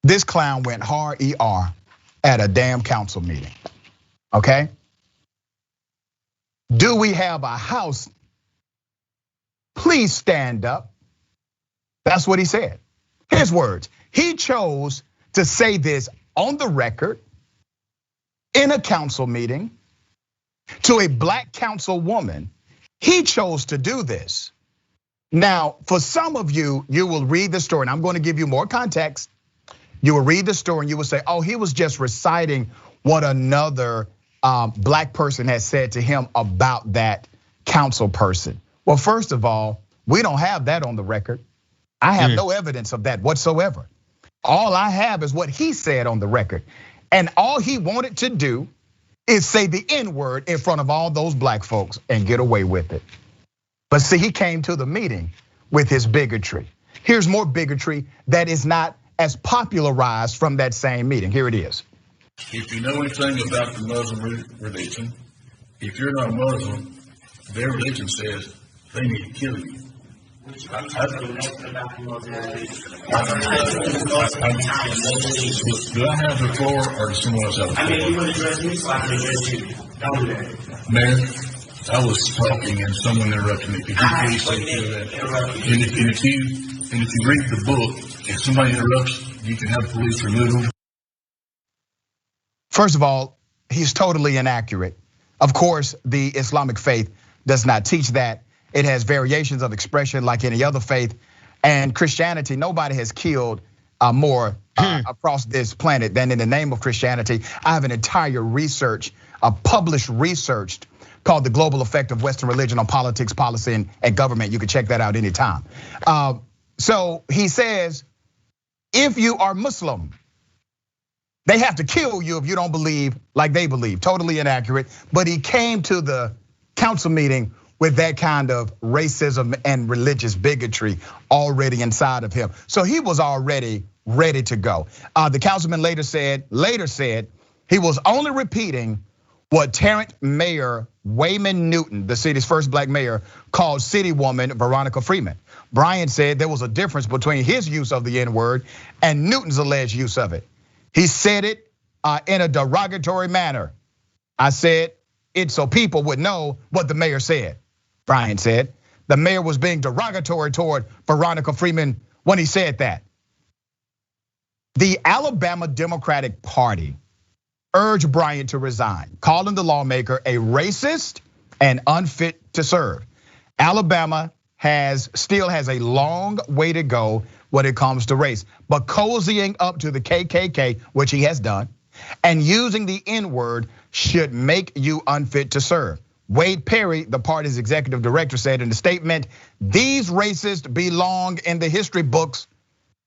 This clown went hard ER at a damn council meeting, okay? Do we have a house? Please stand up. That's what he said. His words. He chose to say this on the record in a council meeting to a black councilwoman. He chose to do this. Now, for some of you, you will read the story, and I'm going to give you more context. You will read the story and you will say, oh, he was just reciting what another black person has said to him about that council person. Well, first of all, we don't have that on the record. I have no evidence of that whatsoever. All I have is what he said on the record. And all he wanted to do is say the N-word in front of all those black folks and get away with it. But see, he came to the meeting with his bigotry. Here's more bigotry that is not as popularized from that same meeting. Here it is. If you know anything about the Muslim religion, if you're not Muslim, their religion says they need to kill you. Do I have the floor or does someone else have the floor? I mean, you want to address me so I can address you. Don't do that. Mayor, I was talking and someone interrupted me. Could you please take care of that? And if you read the book, if somebody interrupts, you can have the police remove them. First of all, he's totally inaccurate. Of course, the Islamic faith does not teach that. It has variations of expression like any other faith. And Christianity, nobody has killed more across this planet than in the name of Christianity. I have an entire published research called The Global Effect of Western Religion on Politics, Policy, and Government. You can check that out anytime. So he says, if you are Muslim, they have to kill you if you don't believe like they believe. Totally inaccurate. But he came to the council meeting with that kind of racism and religious bigotry already inside of him. So he was already ready to go. The councilman later said he was only repeating what Tarrant Mayor Wayman Newton, the city's first black mayor, called city woman Veronica Freeman. Brian said there was a difference between his use of the N-word and Newton's alleged use of it. He said it in a derogatory manner. I said it so people would know what the mayor said. Brian said the mayor was being derogatory toward Veronica Freeman when he said that. The Alabama Democratic Party urged Bryant to resign, calling the lawmaker a racist and unfit to serve. Alabama still has a long way to go when it comes to race, but cozying up to the KKK, which he has done, and using the N-word should make you unfit to serve. Wade Perry, the party's executive director, said in a statement, these racists belong in the history books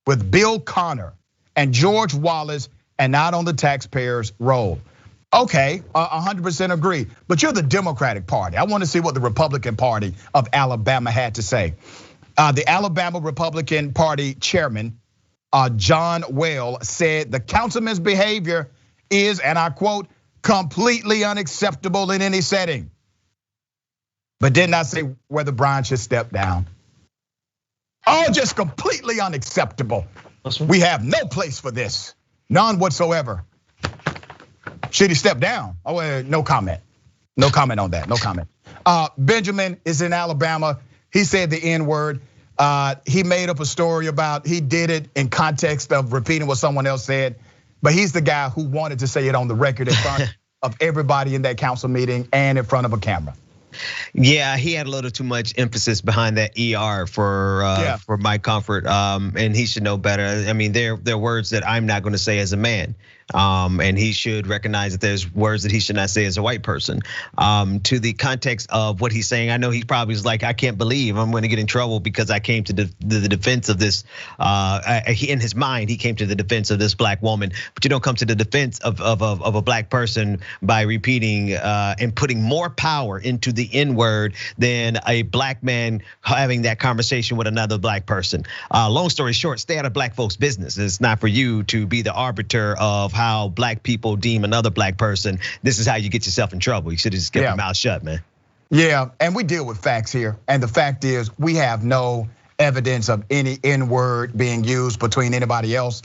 with Bill Connor and George Wallace and not on the taxpayers' roll. Okay, 100% agree, but you're the Democratic Party. I want to see what the Republican Party of Alabama had to say. The Alabama Republican Party chairman, John Well, said the councilman's behavior is, and I quote, completely unacceptable in any setting. But did not say whether Brian should step down. Oh, just completely unacceptable. We have no place for this, none whatsoever. Should he step down? Oh, no comment. No comment on that, no comment. Benjamin is in Alabama. He said the N-word. He made up a story about he did it in context of repeating what someone else said. But he's the guy who wanted to say it on the record in front of everybody in that council meeting and in front of a camera. Yeah, he had a little too much emphasis behind that ER for my comfort, and he should know better. I mean, they're words that I'm not going to say as a man, and he should recognize that there's words that he should not say as a white person. To the context of what he's saying, I know he probably is like, I can't believe I'm going to get in trouble because I came to the defense of this. In his mind, he came to the defense of this black woman, but you don't come to the defense of a black person by repeating and putting more power into the N-word than a black man having that conversation with another black person. Long story short, stay out of black folks' business. It's not for you to be the arbiter of how black people deem another black person. This is how you get yourself in trouble. You should have just kept your mouth shut, man. Yeah, and we deal with facts here. And the fact is, we have no evidence of any N-word being used between anybody else.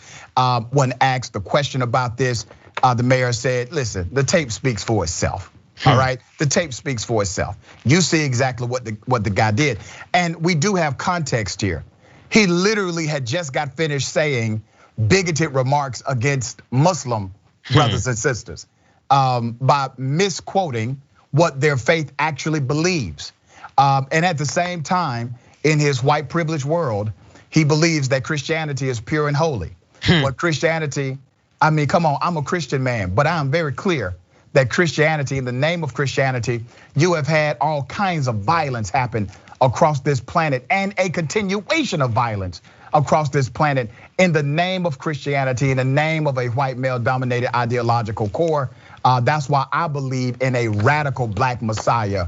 When asked the question about this, the mayor said, listen, the tape speaks for itself. All right, the tape speaks for itself. You see exactly what the guy did. And we do have context here. He literally had just got finished saying bigoted remarks against Muslim brothers and sisters by misquoting what their faith actually believes. And at the same time, in his white privileged world, he believes that Christianity is pure and holy. What Christianity, I mean, come on, I'm a Christian man, but I am very clear that Christianity, in the name of Christianity, you have had all kinds of violence happen across this planet and a continuation of violence across this planet in the name of Christianity, in the name of a white male dominated ideological core. That's why I believe in a radical black Messiah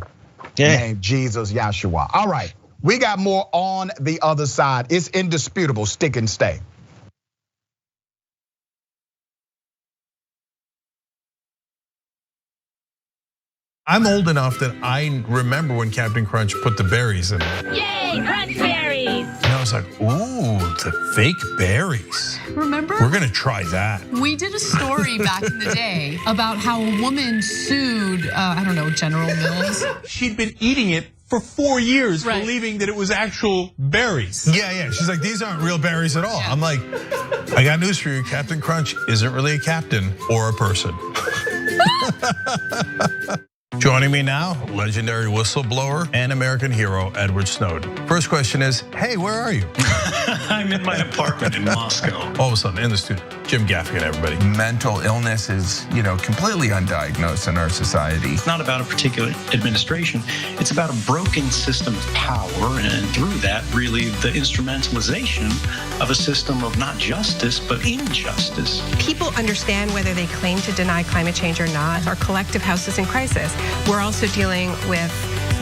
named Jesus Yahshua. All right, we got more on the other side. It's indisputable, stick and stay. I'm old enough that I remember when Captain Crunch put the berries in it. Yay, crunch berries! Now was like, ooh, the fake berries. Remember? We're gonna try that. We did a story back in the day about how a woman sued, I don't know, General Mills. She'd been eating it for 4 years, believing that it was actual berries. Yeah. She's like, these aren't real berries at all. Yeah. I'm like, I got news for you. Captain Crunch isn't really a captain or a person. Joining me now, legendary whistleblower and American hero, Edward Snowden. First question is, hey, where are you? I'm in my apartment in Moscow. All of a sudden, in the studio, Jim Gaffigan, everybody. Mental illness is, completely undiagnosed in our society. It's not about a particular administration. It's about a broken system of power, and through that, really, the instrumentalization of a system of not justice, but injustice. People understand whether they claim to deny climate change or not. Our collective house is in crisis. We're also dealing with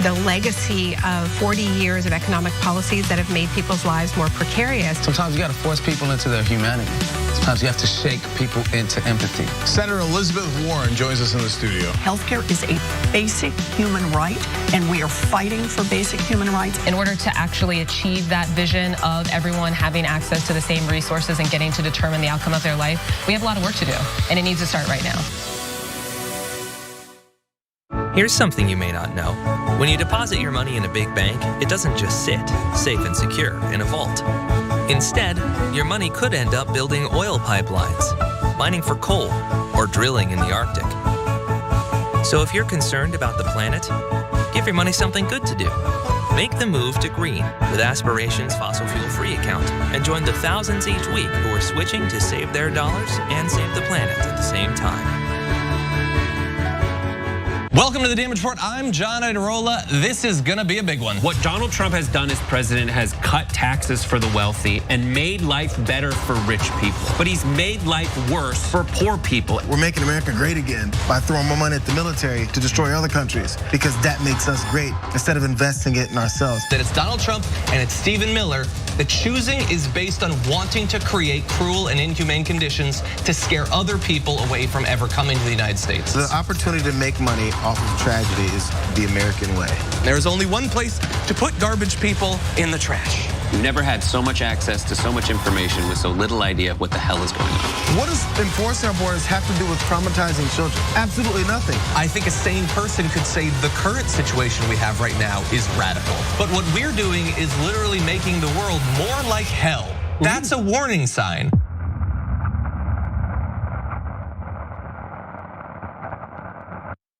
the legacy of 40 years of economic policies that have made people's lives more precarious. Sometimes you got to force people into their humanity. Sometimes you have to shake people into empathy. Senator Elizabeth Warren joins us in the studio. Healthcare is a basic human right, and we are fighting for basic human rights. In order to actually achieve that vision of everyone having access to the same resources and getting to determine the outcome of their life, we have a lot of work to do, and it needs to start right now. Here's something you may not know. When you deposit your money in a big bank, it doesn't just sit, safe and secure, in a vault. Instead, your money could end up building oil pipelines, mining for coal, or drilling in the Arctic. So if you're concerned about the planet, give your money something good to do. Make the move to green with Aspiration's fossil fuel-free account and join the thousands each week who are switching to save their dollars and save the planet at the same time. Welcome to the Damage Report. I'm John Iadarola. This is gonna be a big one. What Donald Trump has done as president has cut taxes for the wealthy and made life better for rich people. But he's made life worse for poor people. We're making America great again by throwing more money at the military to destroy other countries because that makes us great instead of investing it in ourselves. That it's Donald Trump and it's Stephen Miller. The choosing is based on wanting to create cruel and inhumane conditions to scare other people away from ever coming to the United States. The opportunity to make money off of tragedy is the American way. There's only one place to put garbage people: in the trash. We've never had so much access to so much information with so little idea of what the hell is going on. What does enforcing our borders have to do with traumatizing children? Absolutely nothing. I think a sane person could say the current situation we have right now is radical. But what we're doing is literally making the world more like hell. That's a warning sign.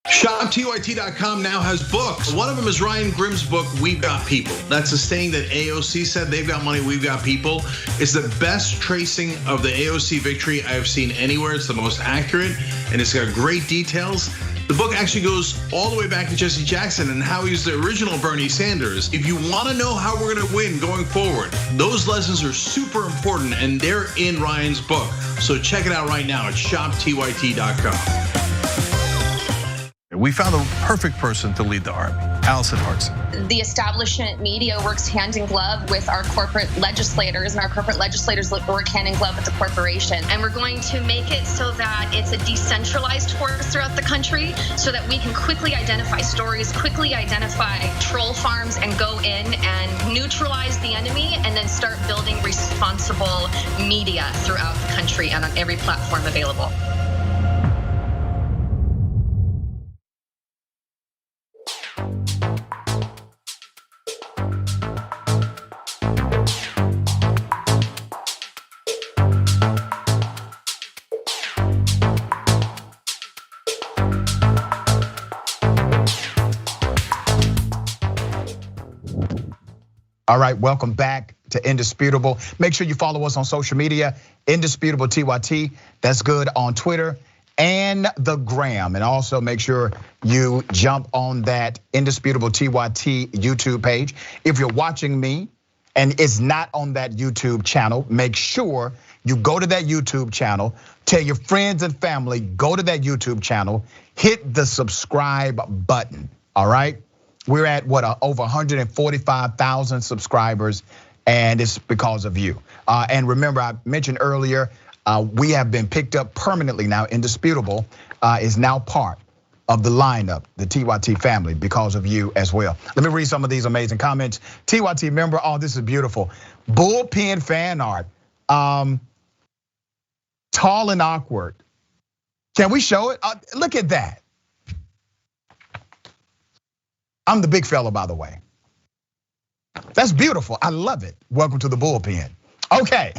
ShopTYT.com now has books. One of them is Ryan Grimm's book, We've Got People. That's a saying that AOC said, they've got money, we've got people. It's the best tracing of the AOC victory I have seen anywhere. It's the most accurate, and it's got great details. The book actually goes all the way back to Jesse Jackson and how he's the original Bernie Sanders. If you want to know how we're going to win going forward, those lessons are super important, and they're in Ryan's book. So check it out right now at ShopTYT.com. We found the perfect person to lead the army, Allison Hartson. The establishment media works hand in glove with our corporate legislators, and our corporate legislators work hand in glove with the corporation. And we're going to make it so that it's a decentralized force throughout the country so that we can quickly identify stories, quickly identify troll farms, and go in and neutralize the enemy, and then start building responsible media throughout the country and on every platform available. All right, welcome back to Indisputable. Make sure you follow us on social media, Indisputable TYT. That's good on Twitter and the Gram. And also make sure you jump on that Indisputable TYT YouTube page. If you're watching me and it's not on that YouTube channel, make sure you go to that YouTube channel, tell your friends and family, go to that YouTube channel, hit the subscribe button, all right? We're at over 145,000 subscribers, and it's because of you. And remember, I mentioned earlier, we have been picked up permanently now. Indisputable is now part of the lineup, the TYT family, because of you as well. Let me read some of these amazing comments. TYT member, oh, this is beautiful. Bullpen fan art, tall and awkward. Can we show it? Look at that. I'm the big fella, by the way. That's beautiful, I love it. Welcome to the bullpen. Okay,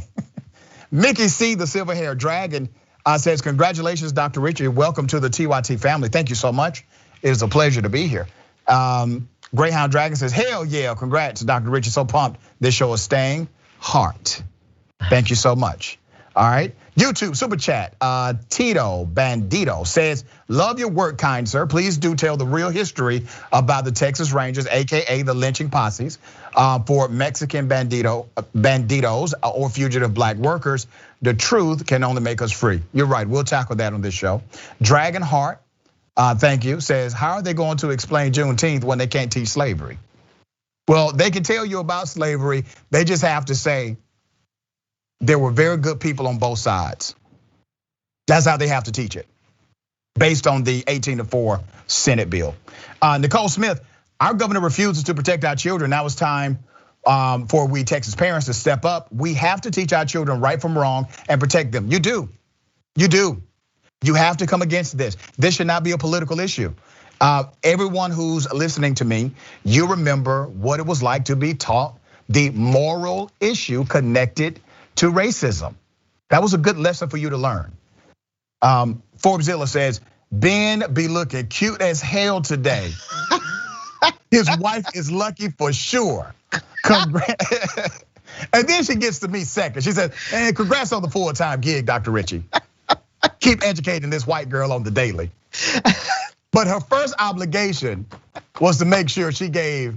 Mickey C, the silver hair dragon, says, congratulations, Dr. Richie. Welcome to the TYT family. Thank you so much. It is a pleasure to be here. Greyhound Dragon says, hell yeah, congrats, Dr. Richie. So pumped. This show is staying heart. Thank you so much. All right, YouTube super chat. Tito Bandito says, love your work, kind sir. Please do tell the real history about the Texas Rangers, AKA the lynching posses, for Mexican banditos or fugitive black workers. The truth can only make us free. You're right, we'll tackle that on this show. Dragon Heart, thank you, says, how are they going to explain Juneteenth when they can't teach slavery? Well, they can tell you about slavery. They just have to say, there were very good people on both sides. That's how they have to teach it, based on the 18-4 Senate bill. Nicole Smith, our governor refuses to protect our children. Now it's time for we Texas parents to step up. We have to teach our children right from wrong and protect them. You do. You have to come against this. This should not be a political issue. Everyone who's listening to me, you remember what it was like to be taught the moral issue connected to racism. That was a good lesson for you to learn. Forbesilla says, Ben be looking cute as hell today. His wife is lucky for sure. Congrats. And then she gets to me second. She says, and congrats on the full-time gig, Dr. Richie. Keep educating this white girl on the daily. But her first obligation was to make sure she gave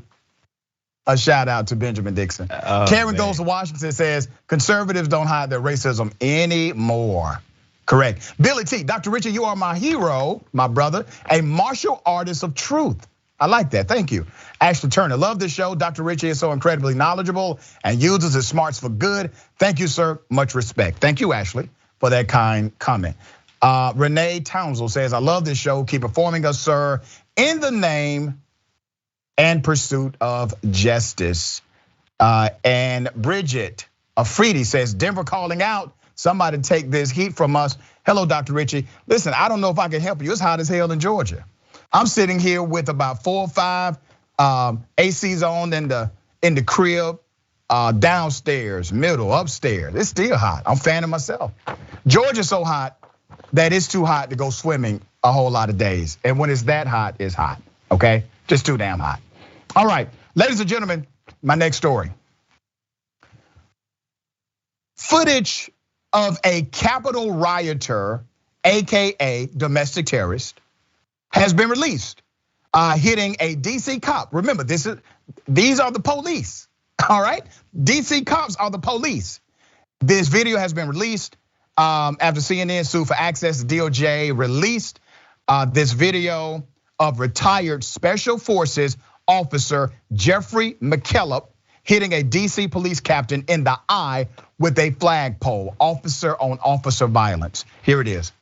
a shout out to Benjamin Dixon. Karen goes to Washington, says, conservatives don't hide their racism anymore. Correct. Billy T, Dr. Richie, you are my hero, my brother, a martial artist of truth. I like that, thank you. Ashley Turner, love this show. Dr. Richie is so incredibly knowledgeable and uses his smarts for good. Thank you, sir, much respect. Thank you, Ashley, for that kind comment. Renee Townsend says, I love this show, keep informing us, sir, in the name and pursuit of justice. And Bridget Afridi says, Denver calling out, somebody take this heat from us. Hello, Dr. Richie. Listen, I don't know if I can help you. It's hot as hell in Georgia. I'm sitting here with about 4 or 5 ACs on in the crib, downstairs, middle, upstairs. It's still hot. I'm fanning myself. Georgia's so hot that it's too hot to go swimming a whole lot of days. And when it's that hot, it's hot, okay? Just too damn hot. All right, ladies and gentlemen, my next story. Footage of a Capitol rioter, AKA domestic terrorist, has been released, hitting a DC cop. Remember, these are the police, all right? DC cops are the police. This video has been released after CNN sued for access. The DOJ released this video of retired Special Forces officer Jeffrey McKillop hitting a DC police captain in the eye with a flagpole. Officer on officer violence. Here it is.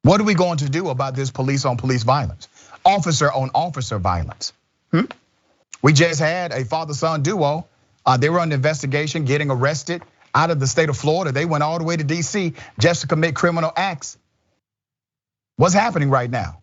What are we going to do about this police on police violence? Officer on officer violence. We just had a father-son duo. They were under investigation, getting arrested out of the state of Florida. They went all the way to DC just to commit criminal acts. What's happening right now?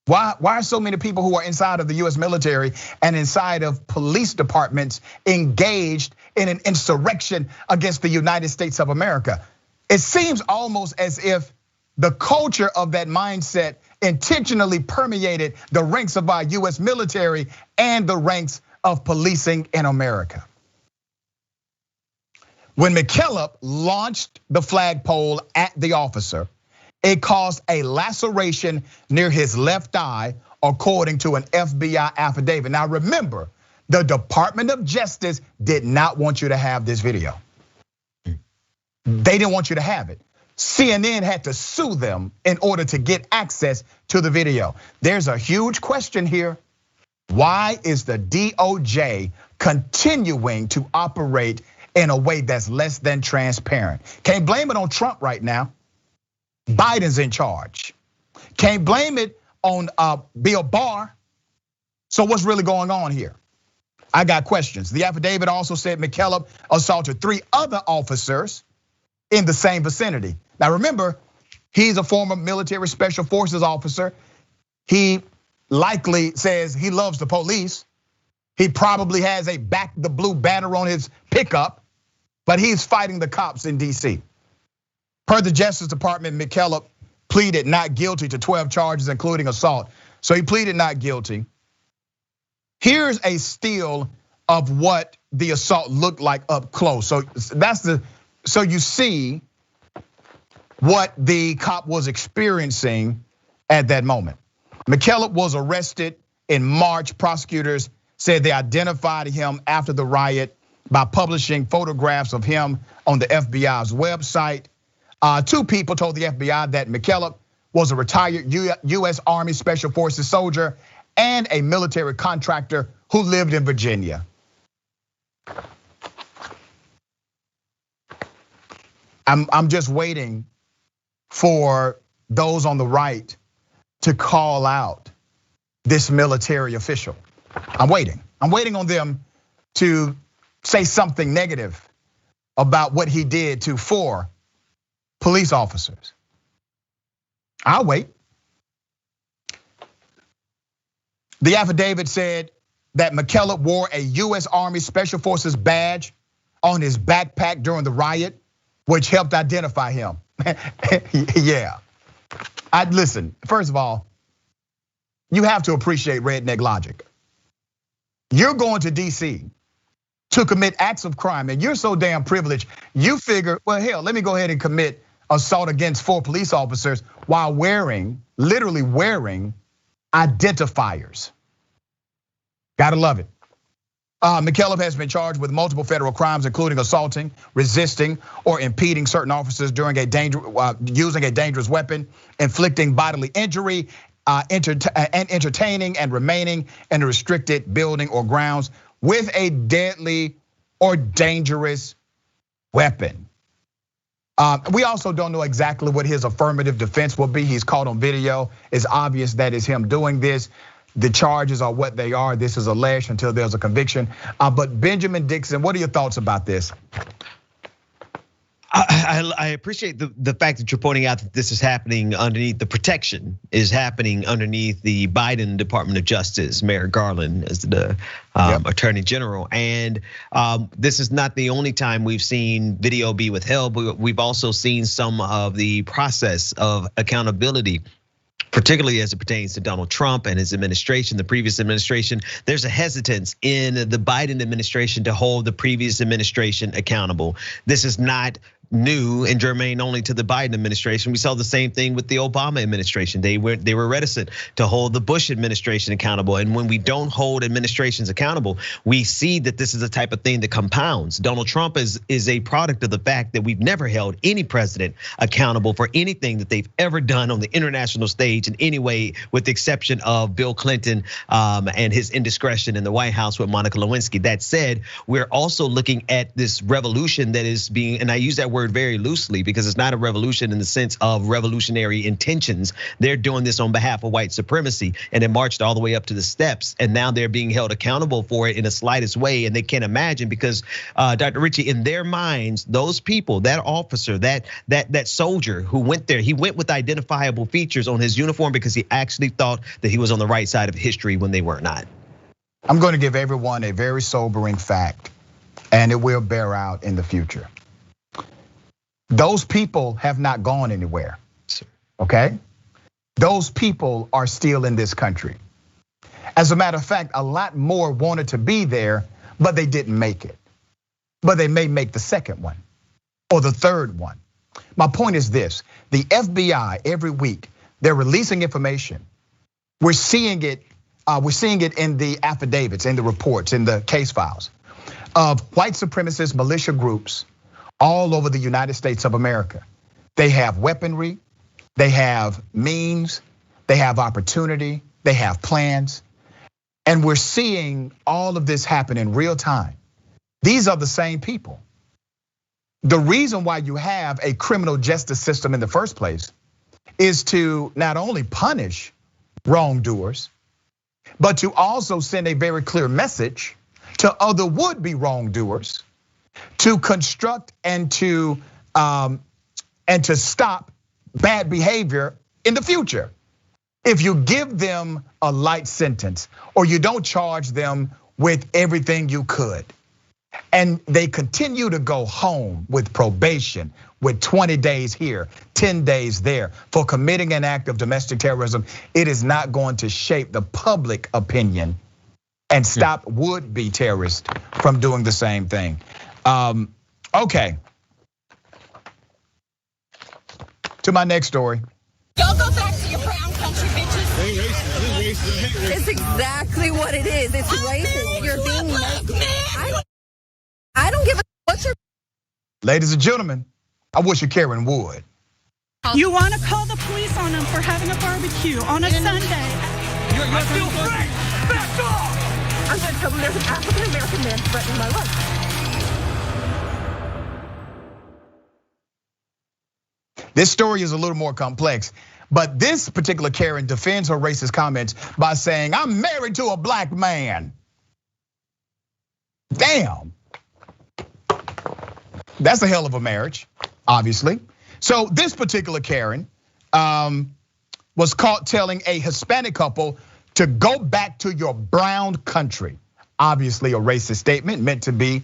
Why are so many people who are inside of the US military and inside of police departments engaged in an insurrection against the United States of America? It seems almost as if the culture of that mindset intentionally permeated the ranks of our US military and the ranks of policing in America. When McKillop launched the flagpole at the officer, it caused a laceration near his left eye, according to an FBI affidavit. Now remember, the Department of Justice did not want you to have this video. They didn't want you to have it. CNN had to sue them in order to get access to the video. There's a huge question here. Why is the DOJ continuing to operate in a way that's less than transparent? Can't blame it on Trump right now. Biden's in charge. Can't blame it on Bill Barr. So what's really going on here? I got questions. The affidavit also said McKillop assaulted 3 other officers in the same vicinity. Now remember, he's a former military special forces officer. He likely says he loves the police. He probably has a back the blue banner on his pickup, but he's fighting the cops in DC. Per the Justice Department, McKillop pleaded not guilty to 12 charges, including assault. So he pleaded not guilty. Here's a still of what the assault looked like up close. So you see what the cop was experiencing at that moment. McKillop was arrested in March. Prosecutors said they identified him after the riot by publishing photographs of him on the FBI's website. 2 people told the FBI that McKillop was a retired US Army Special Forces soldier and a military contractor who lived in Virginia. I'm just waiting for those on the right to call out this military official. I'm waiting on them to say something negative about what he did to 4 police officers. I'll wait. The affidavit said that McKillop wore a US Army Special Forces badge on his backpack during the riot, which helped identify him. Yeah. Listen, first of all, you have to appreciate redneck logic. You're going to DC to commit acts of crime, and you're so damn privileged, you figure, well, hell, let me go ahead and commit assault against 4 police officers while literally wearing identifiers. Gotta love it. McKillop has been charged with multiple federal crimes, including assaulting, resisting, or impeding certain officers during using a dangerous weapon, inflicting bodily injury, and entertaining and remaining in a restricted building or grounds with a deadly or dangerous weapon. We also don't know exactly what his affirmative defense will be. He's caught on video. It's obvious that it's him doing this. The charges are what they are. This is alleged until there's a conviction. But Benjamin Dixon, what are your thoughts about this? I appreciate the fact that you're pointing out that this is happening underneath, the protection is happening underneath the Biden Department of Justice, Merrick Garland as the Attorney General. And this is not the only time we've seen video be withheld, but we've also seen some of the process of accountability, particularly as it pertains to Donald Trump and his administration, the previous administration. There's a hesitance in the Biden administration to hold the previous administration accountable. This is not new and germane only to the Biden administration. We saw the same thing with the Obama administration. They were reticent to hold the Bush administration accountable. And when we don't hold administrations accountable, we see that this is the type of thing that compounds. Donald Trump is a product of the fact that we've never held any president accountable for anything that they've ever done on the international stage in any way, with the exception of Bill Clinton and his indiscretion in the White House with Monica Lewinsky. That said, we're also looking at this revolution that is being, and I use that word very loosely because it's not a revolution in the sense of revolutionary intentions. They're doing this on behalf of white supremacy, and it marched all the way up to the steps, and now they're being held accountable for it in the slightest way. And they can't imagine, because Dr. Richie, in their minds, those people, that officer, that soldier who went there, he went with identifiable features on his uniform because he actually thought that he was on the right side of history when they were not. I'm going to give everyone a very sobering fact, and it will bear out in the future. Those people have not gone anywhere, okay? Those people are still in this country. As a matter of fact, a lot more wanted to be there, but they didn't make it. But they may make the second one or the third one. My point is this: the FBI every week, they're releasing information. We're seeing it in the affidavits, in the reports, in the case files of white supremacist militia groups all over the United States of America They have weaponry, they have means, they have opportunity, they have plans. And we're seeing all of this happen in real time. These are the same people. The reason why you have a criminal justice system in the first place is to not only punish wrongdoers, but to also send a very clear message to other would-be wrongdoers to construct and to stop bad behavior in the future. If you give them a light sentence or you don't charge them with everything you could, and they continue to go home with probation, with 20 days here, 10 days there for committing an act of domestic terrorism, it is not going to shape the public opinion and stop would-be terrorists from doing the same thing. Okay. To my next story. Y'all go back to your brown country, bitches. It's exactly what it is. It's racist. You're being I don't give a what's your. Ladies and gentlemen, I wish you Karen would. You want to call the police on them for having a barbecue on a Sunday. You're still free. Back off. I'm going to tell them there's an African-American man threatening my life. This story is a little more complex, but this particular Karen defends her racist comments by saying, I'm married to a black man. Damn. That's a hell of a marriage, obviously. So this particular Karen was caught telling a Hispanic couple to go back to your brown country. Obviously a racist statement meant to be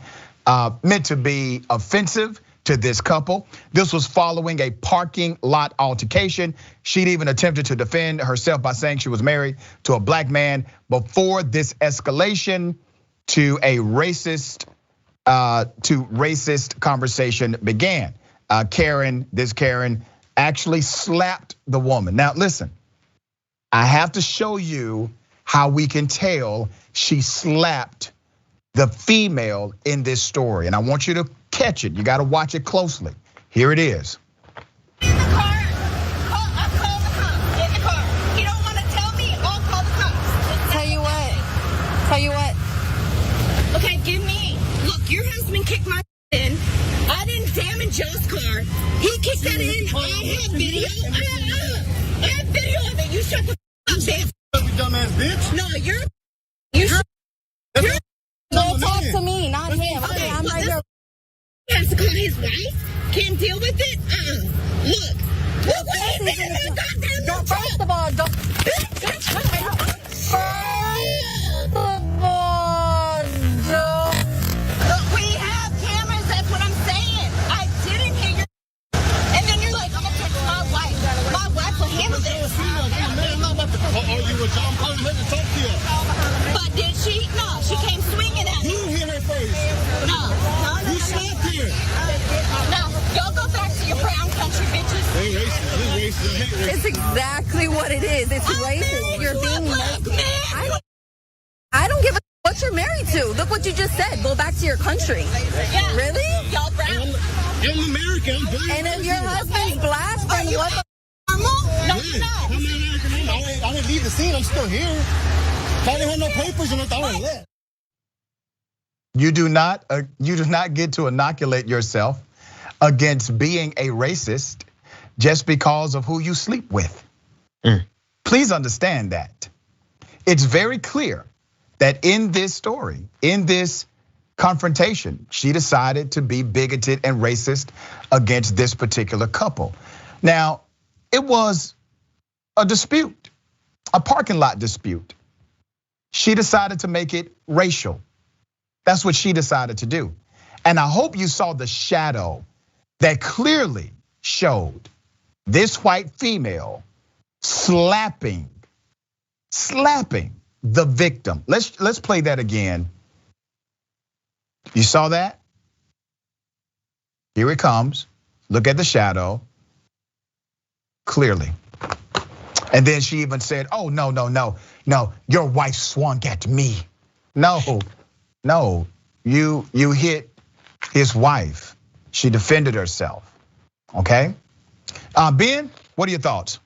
offensive to this couple. This was following a parking lot altercation. She'd even attempted to defend herself by saying she was married to a black man before this escalation to a racist conversation began. This Karen actually slapped the woman. Now listen, I have to show you how we can tell she slapped the female in this story. And I want you to catch it. You got to watch it closely. Here it is. In the car. Call the cops. In the car. You don't want to tell me? I'll call the cops. Tell you what. Okay, give me. Look, your husband kicked my in. I didn't damage Joe's car. He kicked that in. I have video. I have video of it. You shut the up, bitch. You dumbass bitch. No, you're. Don't talk to me, not him. Okay, I'm right here. He has to call his wife? Can't deal with it? Look what is in that goddamn First of all, don't. Look, we have cameras, that's what I'm saying. I didn't hear your. And then you're like, I'm gonna text my wife. My wife will handle this. I'm not about to argue with you. I'm calling her to talk to you. But did she? No, she came swinging at me. You hit her first. No. You slapped her. No, y'all go back to your brown country, bitches. They racist. It's exactly what it is. It's racist. You're being I don't give a what you're married to. Look what you just said. Go back to your country. Yeah. Really? Y'all brown. I'm American. I'm black. And if your husband's black, then what the No, you're not. I'm American. I didn't leave the scene. I'm still here. If I didn't have no papers or nothing, I would have left. You do not get to inoculate yourself against being a racist just because of who you sleep with. Please understand that. It's very clear that in this story, in this confrontation, she decided to be bigoted and racist against this particular couple. Now, it was a dispute, a parking lot dispute. She decided to make it racial. That's what she decided to do. And I hope you saw the shadow that clearly showed this white female slapping the victim. Let's play that again. You saw that? Here it comes. Look at the shadow. Clearly. And then she even said, oh, no, your wife swung at me. No, you hit his wife. She defended herself, okay? Ben, what are your thoughts?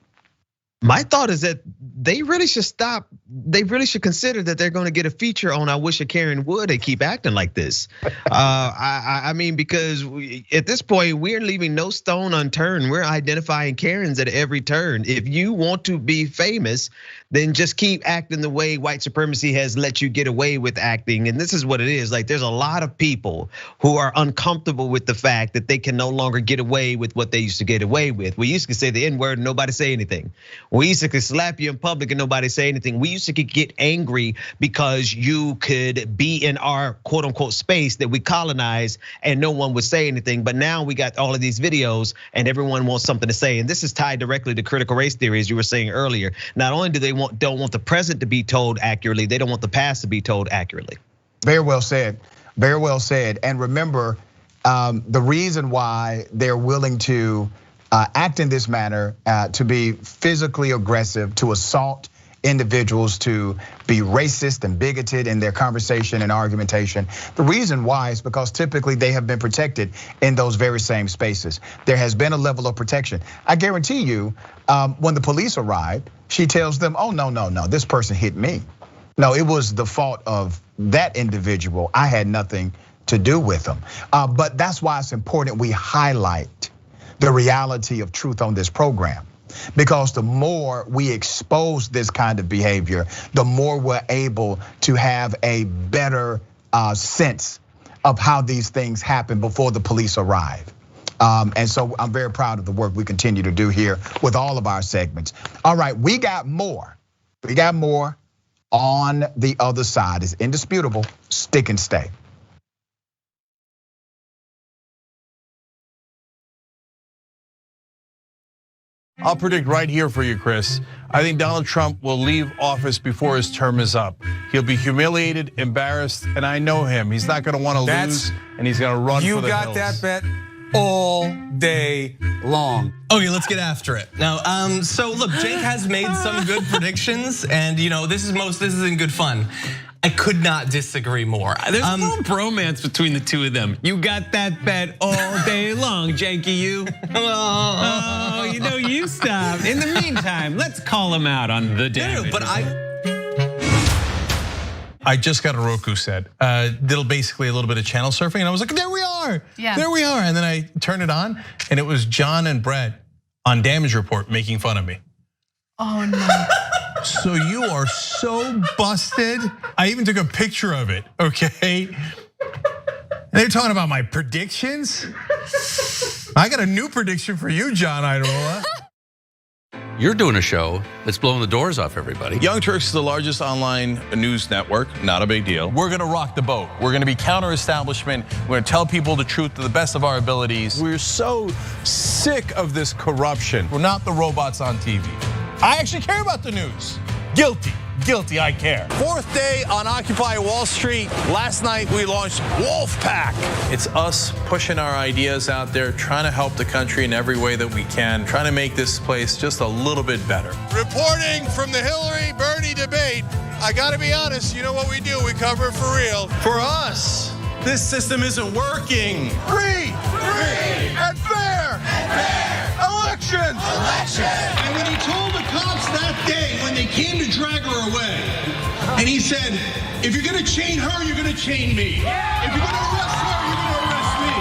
My thought is that they really should stop. They really should consider that they're going to get a feature on "I Wish a Karen Would" and keep acting like this. I mean, because at this point we're leaving no stone unturned. We're identifying Karens at every turn. If you want to be famous, then just keep acting the way white supremacy has let you get away with acting. And this is what it is. Like, there's a lot of people who are uncomfortable with the fact that they can no longer get away with what they used to get away with. We used to say the N-word and nobody say anything. We used to slap you in public and nobody say anything. We used to get angry because you could be in our quote unquote space that we colonized and no one would say anything. But now we got all of these videos and everyone wants something to say. And this is tied directly to critical race theory, as you were saying earlier. Not only do they don't want the present to be told accurately, they don't want the past to be told accurately. Very well said, very well said. And remember, the reason why they're willing to act in this manner, to be physically aggressive, to assault individuals, to be racist and bigoted in their conversation and argumentation. The reason why is because typically they have been protected in those very same spaces. There has been a level of protection. I guarantee you, when the police arrived, she tells them, oh, no, this person hit me. No, it was the fault of that individual. I had nothing to do with them. But that's why it's important we highlight the reality of truth on this program. Because the more we expose this kind of behavior, the more we're able to have a better sense of how these things happen before the police arrive. And so I'm very proud of the work we continue to do here with all of our segments. All right, we got more. We got more on the other side. It's indisputable. Stick and stay. I'll predict right here for you, Chris. I think Donald Trump will leave office before his term is up. He'll be humiliated, embarrassed, and I know him. He's not gonna wanna lose, and he's gonna run for the hills. You got that bet all day long. Okay, let's get after it. Now, so look, Jake has made some good predictions, and this is in good fun. I could not disagree more. There's no bromance between the two of them. You got that bet all day long, Janky, you. Oh, you stop. In the meantime, let's call him out on the damage. But I just got a Roku set. Did basically a little bit of channel surfing, and I was like, there we are. Yeah. There we are. And then I turned it on, and it was John and Brett on Damage Report making fun of me. Oh no. So you are so busted. I even took a picture of it, okay? They're talking about my predictions. I got a new prediction for you, John Iadarola. You're doing a show that's blowing the doors off everybody. Young Turks is the largest online news network, not a big deal. We're gonna rock the boat. We're gonna be counter-establishment. We're gonna tell people the truth to the best of our abilities. We're so sick of this corruption. We're not the robots on TV. I actually care about the news. Guilty, I care. Fourth day on Occupy Wall Street. Last night we launched Wolfpack. It's us pushing our ideas out there, trying to help the country in every way that we can, trying to make this place just a little bit better. Reporting from the Hillary-Bernie debate, I gotta be honest, you know what we do, we cover it for real. For us, this system isn't working. Free and fair elections. And when he told the cops that day, when they came to drag her away, and he said, if you're gonna chain her, you're gonna chain me. If you're gonna arrest her, you're gonna arrest me.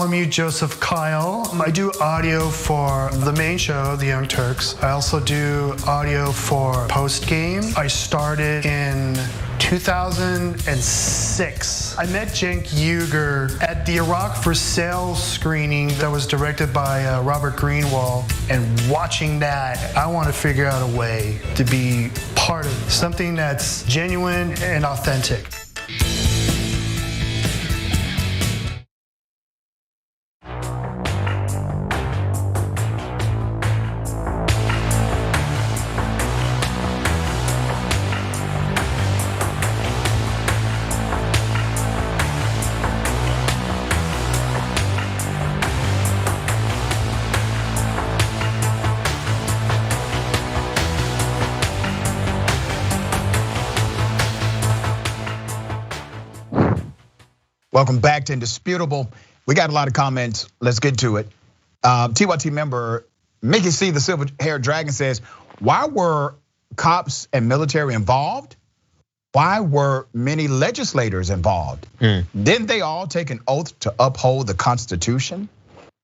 Bartholomew Joseph Kyle. I do audio for the main show, The Young Turks. I also do audio for Post Game. I started in 2006. I met Cenk Uygur at the Iraq for Sale screening that was directed by Robert Greenwald. And watching that, I want to figure out a way to be part of something that's genuine and authentic. Welcome back to Indisputable. We got a lot of comments. Let's get to it. TYT member Mickey C, the silver-haired dragon, says, why were cops and military involved? Why were many legislators involved? Didn't they all take an oath to uphold the Constitution?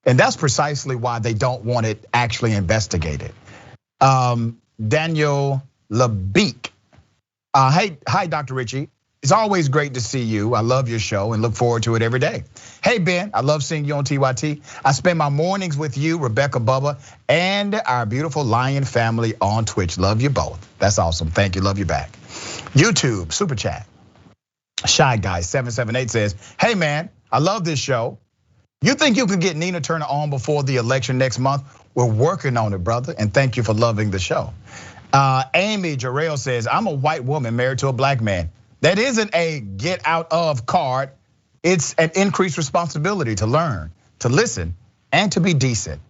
And that's precisely why they don't want it actually investigated. Daniel Lebeek. Hi, Dr. Richie. It's always great to see you. I love your show and look forward to it every day. Hey, Ben, I love seeing you on TYT. I spend my mornings with you, Rebecca, Bubba, and our beautiful Lion family on Twitch. Love you both. That's awesome. Thank you. Love you back. YouTube, super chat. Shy Guy 778 says, hey, man, I love this show. You think you can get Nina Turner on before the election next month? We're working on it, brother, and thank you for loving the show. Amy Jarrell says, I'm a white woman married to a black man. That isn't a get out of card. It's an increased responsibility to learn, to listen, and to be decent.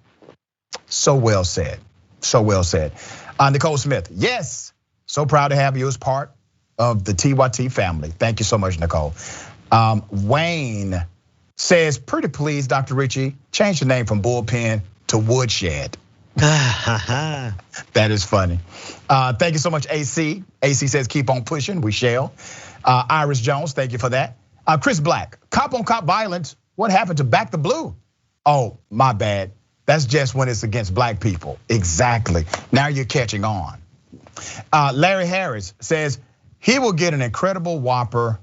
So well said, so well said. Nicole Smith, yes, so proud to have you as part of the TYT family. Thank you so much, Nicole. Wayne says, pretty please, Dr. Richie, change the name from bullpen to woodshed. That is funny. Thank you so much, AC. AC says, keep on pushing, we shall. Iris Jones, thank you for that. Chris Black, cop on cop violence. What happened to Back the Blue? Oh, my bad. That's just when it's against black people. Exactly. Now you're catching on. Larry Harris says, he will get an incredible whopper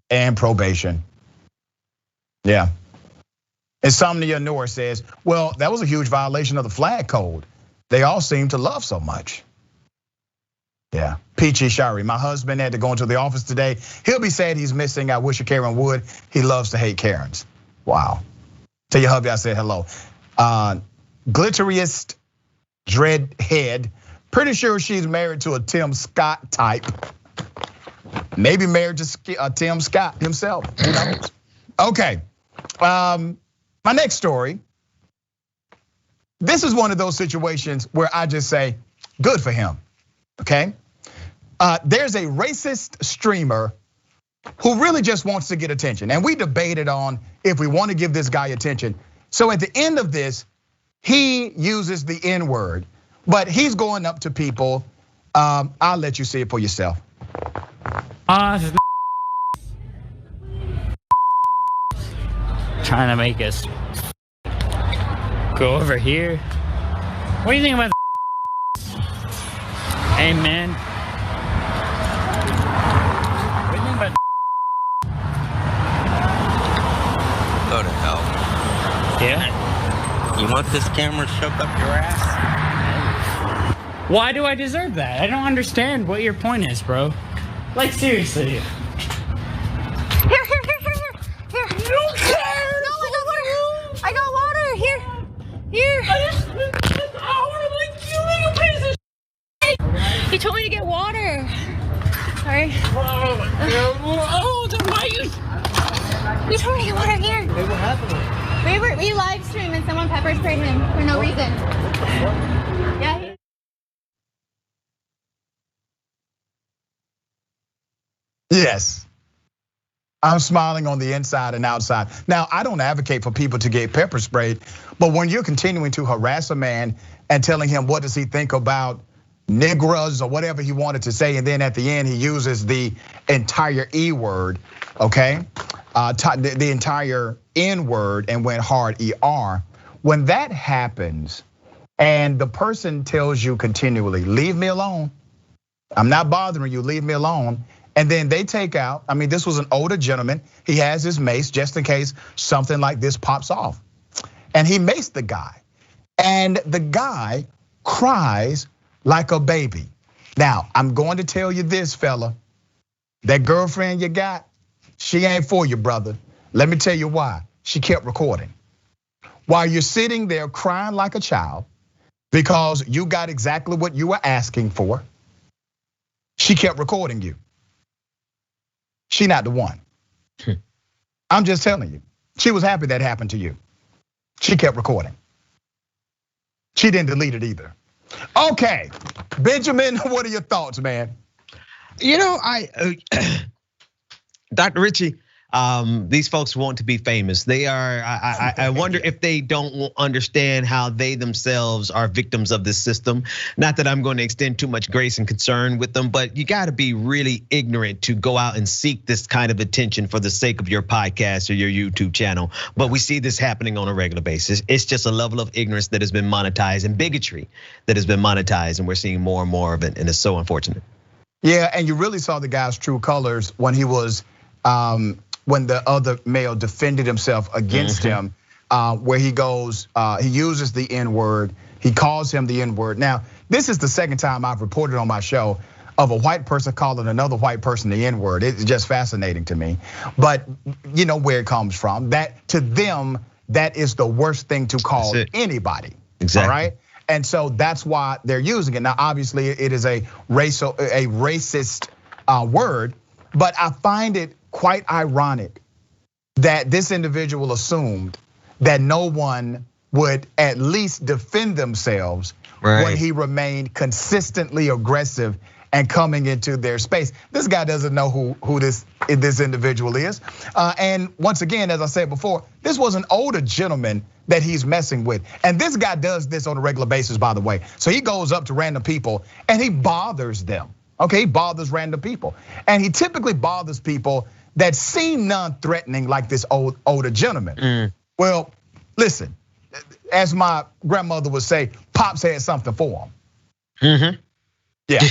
and probation. Yeah. Insomnia Noor says, well, that was a huge violation of the flag code. They all seem to love so much. Yeah, Peachy Shari, my husband had to go into the office today. He'll be sad he's missing. I wish a Karen would. He loves to hate Karens. Wow. Tell your hubby I said hello. Glitteriest Dreadhead, pretty sure she's married to a Tim Scott type. Maybe married to Tim Scott himself, who knows? Okay, my next story. This is one of those situations where I just say, good for him, okay? There's a racist streamer who really just wants to get attention. And we debated on if we want to give this guy attention. So at the end of this, he uses the N-word, but he's going up to people. I'll let you see it for yourself. Trying to make us go over here. What do you think about Hey, man. What do you think about Go to hell. Yeah. You want this camera shoved up your ass? Why do I deserve that? I don't understand what your point is, bro. Like, seriously. Here. No, I got water. Here. He told me to get water. Sorry. Oh, why you? He told me to get water here. Hey, what happened? We live streamed and someone pepper sprayed him for no reason. Yeah. Yes. I'm smiling on the inside and outside. Now, I don't advocate for people to get pepper sprayed, but when you're continuing to harass a man and telling him what does he think about nigras or whatever he wanted to say, and then at the end he uses the entire E word, okay? The entire N word and went hard ER. When that happens and the person tells you continually, leave me alone, I'm not bothering you, leave me alone. And then they take out, I mean, this was an older gentleman. He has his mace just in case something like this pops off. And he maced the guy. And the guy cries like a baby. Now, I'm going to tell you this, fella. That girlfriend you got, she ain't for you, brother. Let me tell you why. She kept recording. While you're sitting there crying like a child because you got exactly what you were asking for, she kept recording you. She not the one. I'm just telling you. She was happy that happened to you. She kept recording. She didn't delete it either. Okay, Benjamin, what are your thoughts, man? You know, Dr. Richie, these folks want to be famous. They are, I wonder if they don't understand how they themselves are victims of this system. Not that I'm going to extend too much grace and concern with them, but you gotta be really ignorant to go out and seek this kind of attention for the sake of your podcast or your YouTube channel. But we see this happening on a regular basis. It's just a level of ignorance that has been monetized and bigotry that has been monetized, and we're seeing more and more of it, and it's so unfortunate. Yeah, and you really saw the guy's true colors when he was, when the other male defended himself against him, where he goes, he uses the N word, he calls him the N word. Now, this is the second time I've reported on my show of a white person calling another white person the N word. It's just fascinating to me. But you know where it comes from. That to them, that is the worst thing to call anybody. Exactly. All right. And so that's why they're using it. Now, obviously, it is a racist word, but I find it quite ironic that this individual assumed that no one would at least defend themselves when he remained consistently aggressive and coming into their space. This guy doesn't know who this individual is. And once again, as I said before, this was an older gentleman that he's messing with. And this guy does this on a regular basis, by the way. So he goes up to random people and he bothers them. Okay, he bothers random people. And he typically bothers people that seem non-threatening, like this older gentleman. Well, listen, as my grandmother would say, Pops had something for him. Yeah.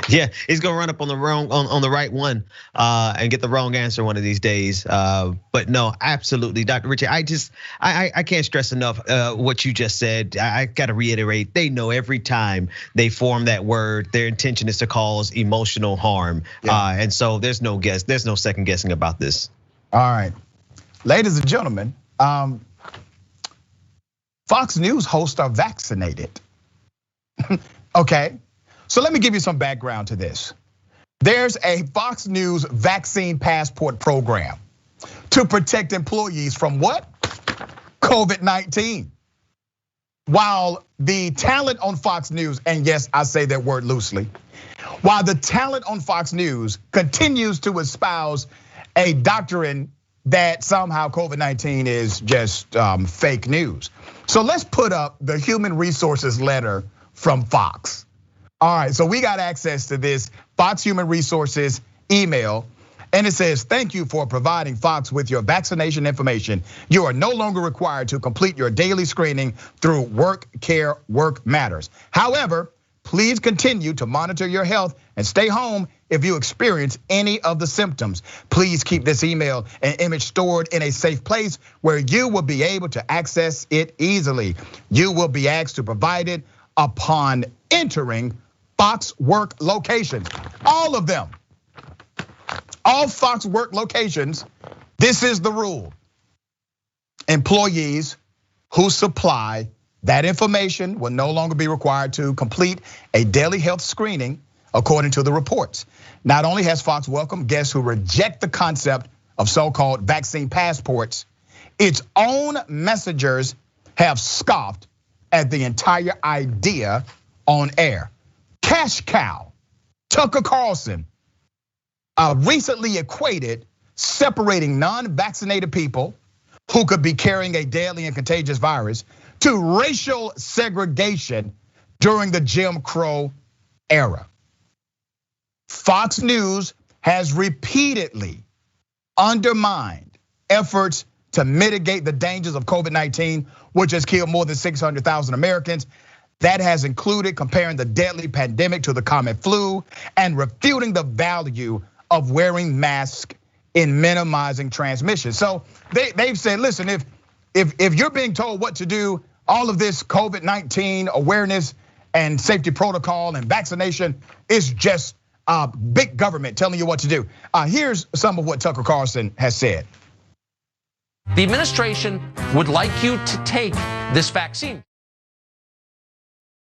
Yeah, he's gonna run up on the right one and get the wrong answer one of these days. But no, absolutely, Dr. Richie. I can't stress enough what you just said. I gotta reiterate, they know every time they form that word, their intention is to cause emotional harm. And so there's no second guessing about this. All right, ladies and gentlemen, Fox News hosts are vaccinated. Okay. So let me give you some background to this. There's a Fox News vaccine passport program to protect employees from what? COVID-19. While the talent on Fox News, and yes, I say that word loosely, while the talent on Fox News continues to espouse a doctrine that somehow COVID-19 is just fake news. So let's put up the human resources letter from Fox. All right, so we got access to this Fox Human Resources email, and it says, thank you for providing Fox with your vaccination information. You are no longer required to complete your daily screening through Work Care Work Matters. However, please continue to monitor your health and stay home if you experience any of the symptoms. Please keep this email and image stored in a safe place where you will be able to access it easily. You will be asked to provide it upon entering Fox work locations, all of them, all Fox work locations. This is the rule. Employees who supply that information will no longer be required to complete a daily health screening, according to the reports. Not only has Fox welcomed guests who reject the concept of so-called vaccine passports, its own messengers have scoffed at the entire idea on air. Cash cow, Tucker Carlson, recently equated separating non-vaccinated people who could be carrying a deadly and contagious virus to racial segregation during the Jim Crow era. Fox News has repeatedly undermined efforts to mitigate the dangers of COVID-19, which has killed more than 600,000 Americans. That has included comparing the deadly pandemic to the common flu and refuting the value of wearing masks in minimizing transmission. So they've said, listen, if you're being told what to do, all of this COVID-19 awareness and safety protocol and vaccination is just big government telling you what to do. Here's some of what Tucker Carlson has said. The administration would like you to take this vaccine.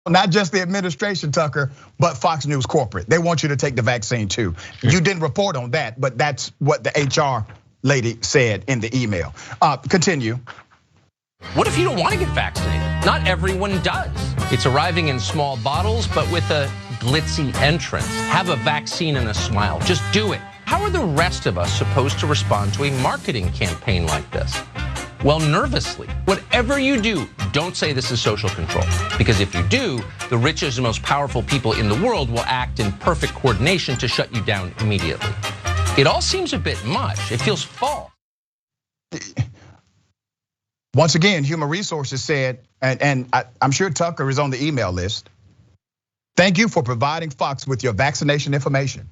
Not just the administration, Tucker, but Fox News corporate. They want you to take the vaccine too. You didn't report on that, but that's what the HR lady said in the email. Continue. What if you don't want to get vaccinated? Not everyone does. It's arriving in small bottles, but with a glitzy entrance. Have a vaccine and a smile. Just do it. How are the rest of us supposed to respond to a marketing campaign like this? Well, nervously. Whatever you do, don't say this is social control. Because if you do, the richest and most powerful people in the world will act in perfect coordination to shut you down immediately. It all seems a bit much. It feels false. Once again, Human Resources said, and I'm sure Tucker is on the email list. Thank you for providing Fox with your vaccination information.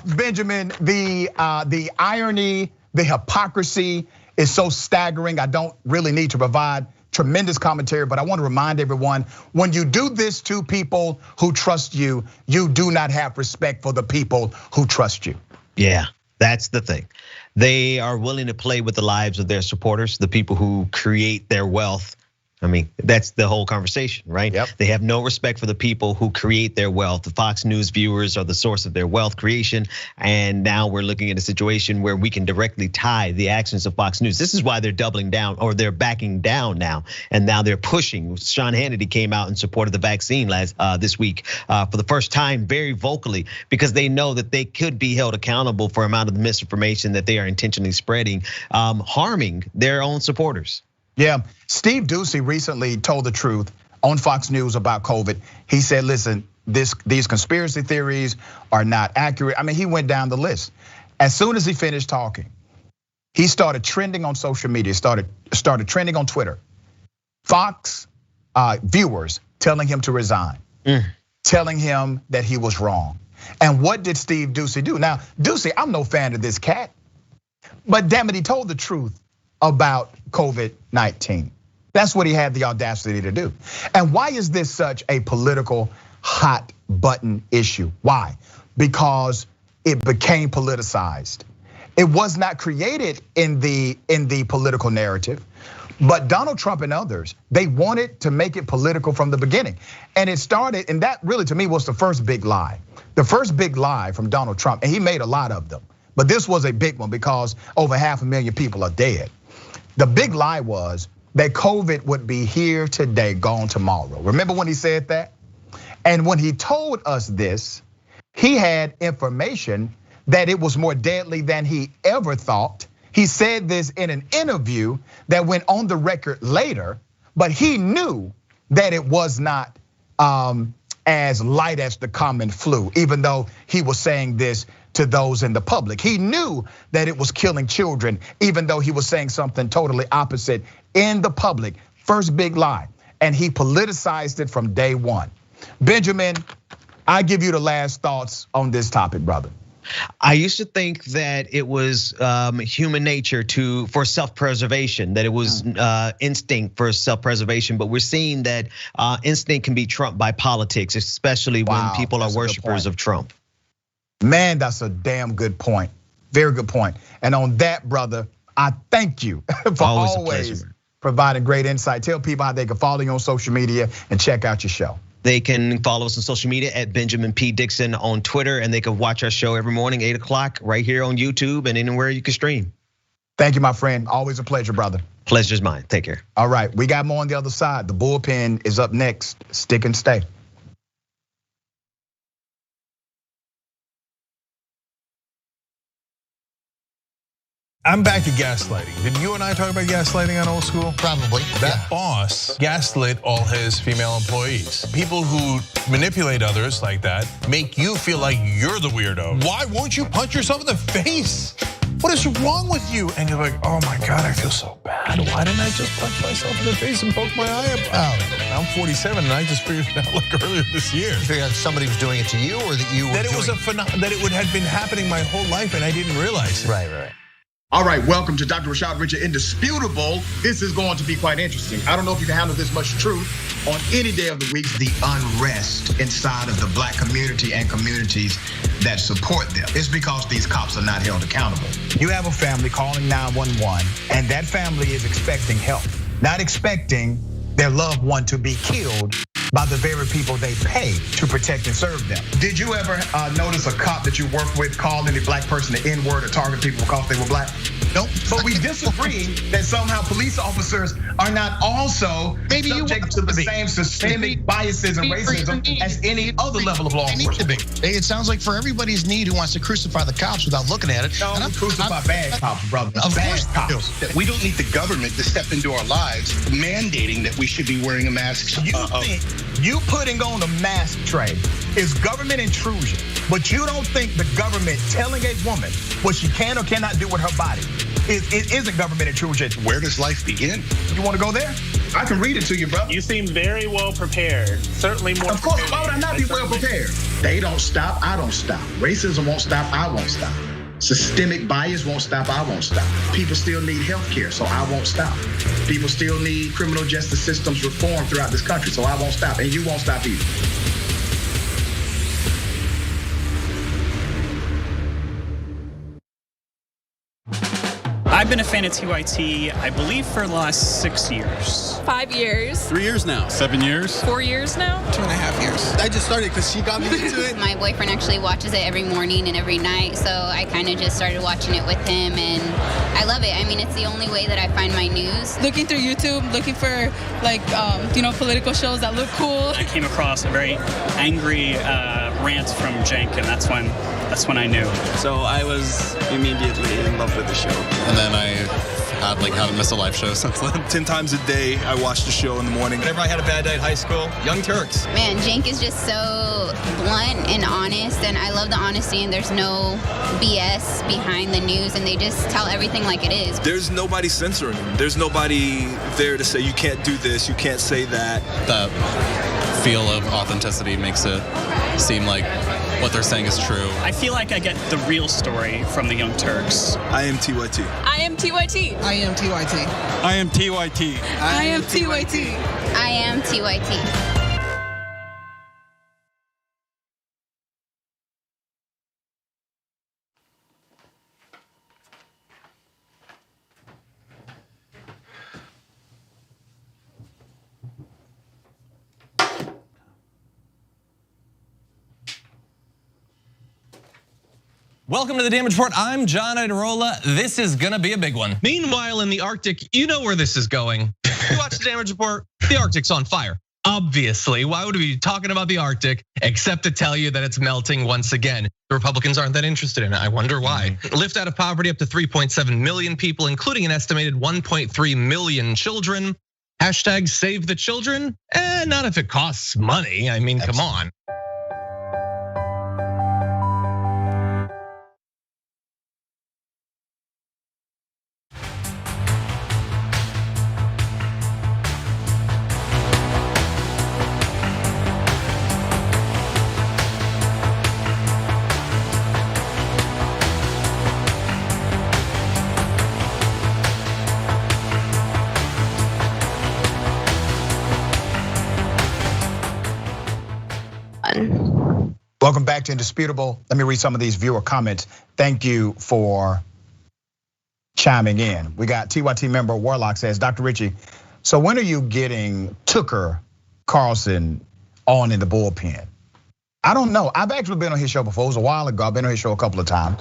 Benjamin, the irony, the hypocrisy is so staggering. I don't really need to provide tremendous commentary, but I want to remind everyone, when you do this to people who trust you, you do not have respect for the people who trust you. Yeah, that's the thing. They are willing to play with the lives of their supporters, the people who create their wealth. I mean, that's the whole conversation, right? Yep. They have no respect for the people who create their wealth. The Fox News viewers are the source of their wealth creation. And now we're looking at a situation where we can directly tie the actions of Fox News. This is why they're doubling down, or they're backing down now. And now they're pushing. Sean Hannity came out and supported the vaccine this week for the first time very vocally, because they know that they could be held accountable for the amount of misinformation that they are intentionally spreading, harming their own supporters. Yeah, Steve Doocy recently told the truth on Fox News about COVID. He said, listen, these conspiracy theories are not accurate. I mean, he went down the list. As soon as he finished talking, he started trending on social media, started trending on Twitter. Fox viewers telling him to resign, telling him that he was wrong. And what did Steve Doocy do? Now, Doocy, I'm no fan of this cat, but damn it, he told the truth about COVID-19. That's what he had the audacity to do. And why is this such a political hot button issue? Why? Because it became politicized. It was not created in the political narrative, but Donald Trump and others, they wanted to make it political from the beginning. And it started, and that really to me was the first big lie. The first big lie from Donald Trump, and he made a lot of them, but this was a big one because over 500,000 people are dead. The big lie was that COVID would be here today, gone tomorrow. Remember when he said that? And when he told us this, he had information that it was more deadly than he ever thought. He said this in an interview that went on the record later, but he knew that it was not as light as the common flu, even though he was saying this to those in the public. He knew that it was killing children, even though he was saying something totally opposite in the public. First big lie, and he politicized it from day one. Benjamin, I give you the last thoughts on this topic, brother. I used to think that it was human nature for self-preservation, that it was instinct for self-preservation, but we're seeing that instinct can be trumped by politics, especially when people are worshipers of Trump. Man, that's a damn good point. Very good point. And on that, brother, I thank you for always providing great insight. Tell people how they can follow you on social media and check out your show. They can follow us on social media at Benjamin P. Dixon on Twitter, and they can watch our show every morning, 8 o'clock, right here on YouTube and anywhere you can stream. Thank you, my friend. Always a pleasure, brother. Pleasure's mine. Take care. All right, we got more on the other side. The bullpen is up next. Stick and stay. I'm back to gaslighting. Did you and I talk about gaslighting on Old School? Probably. That boss gaslit all his female employees. People who manipulate others like that make you feel like you're the weirdo. Why won't you punch yourself in the face? What is wrong with you? And you're like, oh my God, I feel so bad. Why didn't I just punch myself in the face and poke my eye out? I'm 47 and I just figured it out like earlier this year. You figured out somebody was doing it to you, or that you were that it was that it would have been happening my whole life and I didn't realize it. Right. All right, welcome to Dr. Rashad Richard Indisputable. This is going to be quite interesting. I don't know if you can handle this much truth on any day of the week. The unrest inside of the black community and communities that support them. It's because these cops are not held accountable. You have a family calling 911, and that family is expecting help, not expecting their loved one to be killed by the very people they pay to protect and serve them. Did you ever notice a cop that you worked with call any black person the N-word or target people because they were black? Nope. But we disagree that somehow police officers are not also subject to the same systemic biases and racism as any other level of law enforcement. It sounds like for everybody's need who wants to crucify the cops without looking at it. No, crucify bad cops, brother. Of bad course. cops. We don't need the government to step into our lives mandating that we should be wearing a mask. You putting on a mask, Trey, is government intrusion. But you don't think the government telling a woman what she can or cannot do with her body isn't government intrusion. Where does life begin? You want to go there? I can read it to you, brother. You seem very well prepared. Certainly more. Of course, why would I not be well prepared? They don't stop, I don't stop. Racism won't stop, I won't stop. Systemic bias won't stop, I won't stop. People still need health care, so I won't stop. People still need criminal justice systems reform throughout this country, so I won't stop, and you won't stop either. I've been a fan of TYT, I believe, for the last 6 years. 5 years. 3 years now. 7 years. 4 years now. 2.5 years. I just started because she got me into it. My boyfriend actually watches it every morning and every night, so I kind of just started watching it with him, and I love it. I mean, it's the only way that I find my news. Looking through YouTube, looking for political shows that look cool. I came across a very angry rant from Cenk, and that's when I knew. So I was immediately in love with the show. And then I had haven't missed a live show since then. 10 times a day, I watched the show in the morning. Whenever I had a bad day at high school, Young Turks. Man, Cenk is just so blunt and honest, and I love the honesty, and there's no BS behind the news, and they just tell everything like it is. There's nobody censoring them. There's nobody there to say, you can't do this, you can't say that. That feel of authenticity makes it seem like what they're saying is true. I feel like I get the real story from the Young Turks. I am TYT. I am TYT. I am TYT. I am TYT. I am TYT. I am TYT. Welcome to the Damage Report. I'm John Iadarola. This is gonna be a big one. Meanwhile, in the Arctic, you know where this is going. You watch the Damage Report, the Arctic's on fire. Obviously, why would we be talking about the Arctic except to tell you that it's melting once again? The Republicans aren't that interested in it. I wonder why. Lift out of poverty up to 3.7 million people, including an estimated 1.3 million children. Hashtag save the children? Not if it costs money. I mean, come on. Welcome back to Indisputable. Let me read some of these viewer comments. Thank you for chiming in. We got TYT member Warlock says, Dr. Richie, so when are you getting Tucker Carlson on in the bullpen? I don't know. I've actually been on his show before. It was a while ago. I've been on his show a couple of times.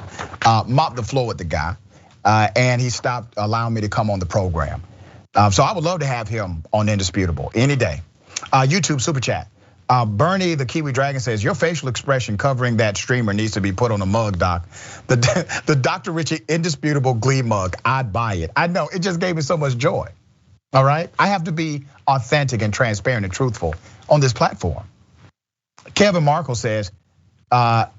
Mopped the floor with the guy, and he stopped allowing me to come on the program. So I would love to have him on Indisputable any day. YouTube super chat. Bernie, the Kiwi Dragon says, your facial expression covering that streamer needs to be put on a mug, Doc. The Dr. Richie indisputable Glee mug, I'd buy it. I know, it just gave me so much joy, all right? I have to be authentic and transparent and truthful on this platform. Kevin Markle says,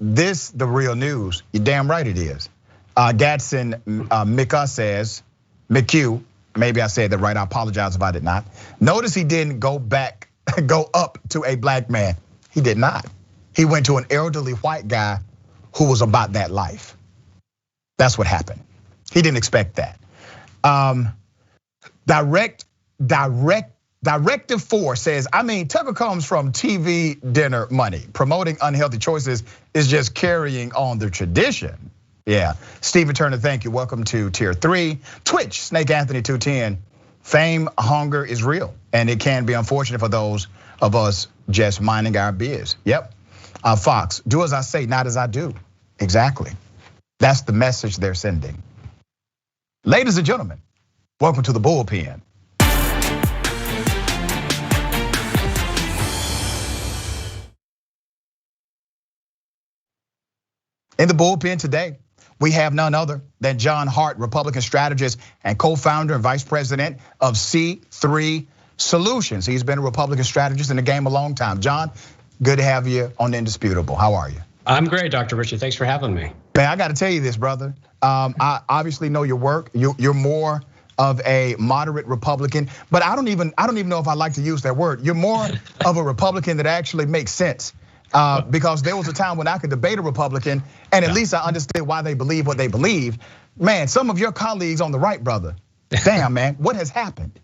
this the real news. You're damn right it is. Gadsden Mika says, McHugh, maybe I said that right, I apologize if I did not. Notice he didn't go up to a black man. He did not. He went to an elderly white guy who was about that life. That's what happened. He didn't expect that. Directive 4 says, I mean, Tucker comes from TV dinner money. Promoting unhealthy choices is just carrying on the tradition. Yeah, Stephen Turner, thank you. Welcome to tier 3. Twitch, Snake Anthony 210. Fame hunger is real, and it can be unfortunate for those of us just minding our biz. Yep. Fox, do as I say, not as I do. Exactly. That's the message they're sending. Ladies and gentlemen, welcome to the bullpen. In the bullpen today, we have none other than John Hart, Republican strategist and co-founder and vice president of C3 Solutions. He's been a Republican strategist in the game a long time. John, good to have you on Indisputable. How are you? I'm great, Dr. Richard. Thanks for having me. Man, I got to tell you this, brother. I obviously know your work. You're more of a moderate Republican, but I don't even know if I like to use that word. You're more of a Republican that actually makes sense. Because there was a time when I could debate a Republican, and at least I understood why they believe what they believe. Man, some of your colleagues on the right, brother, damn man, what has happened?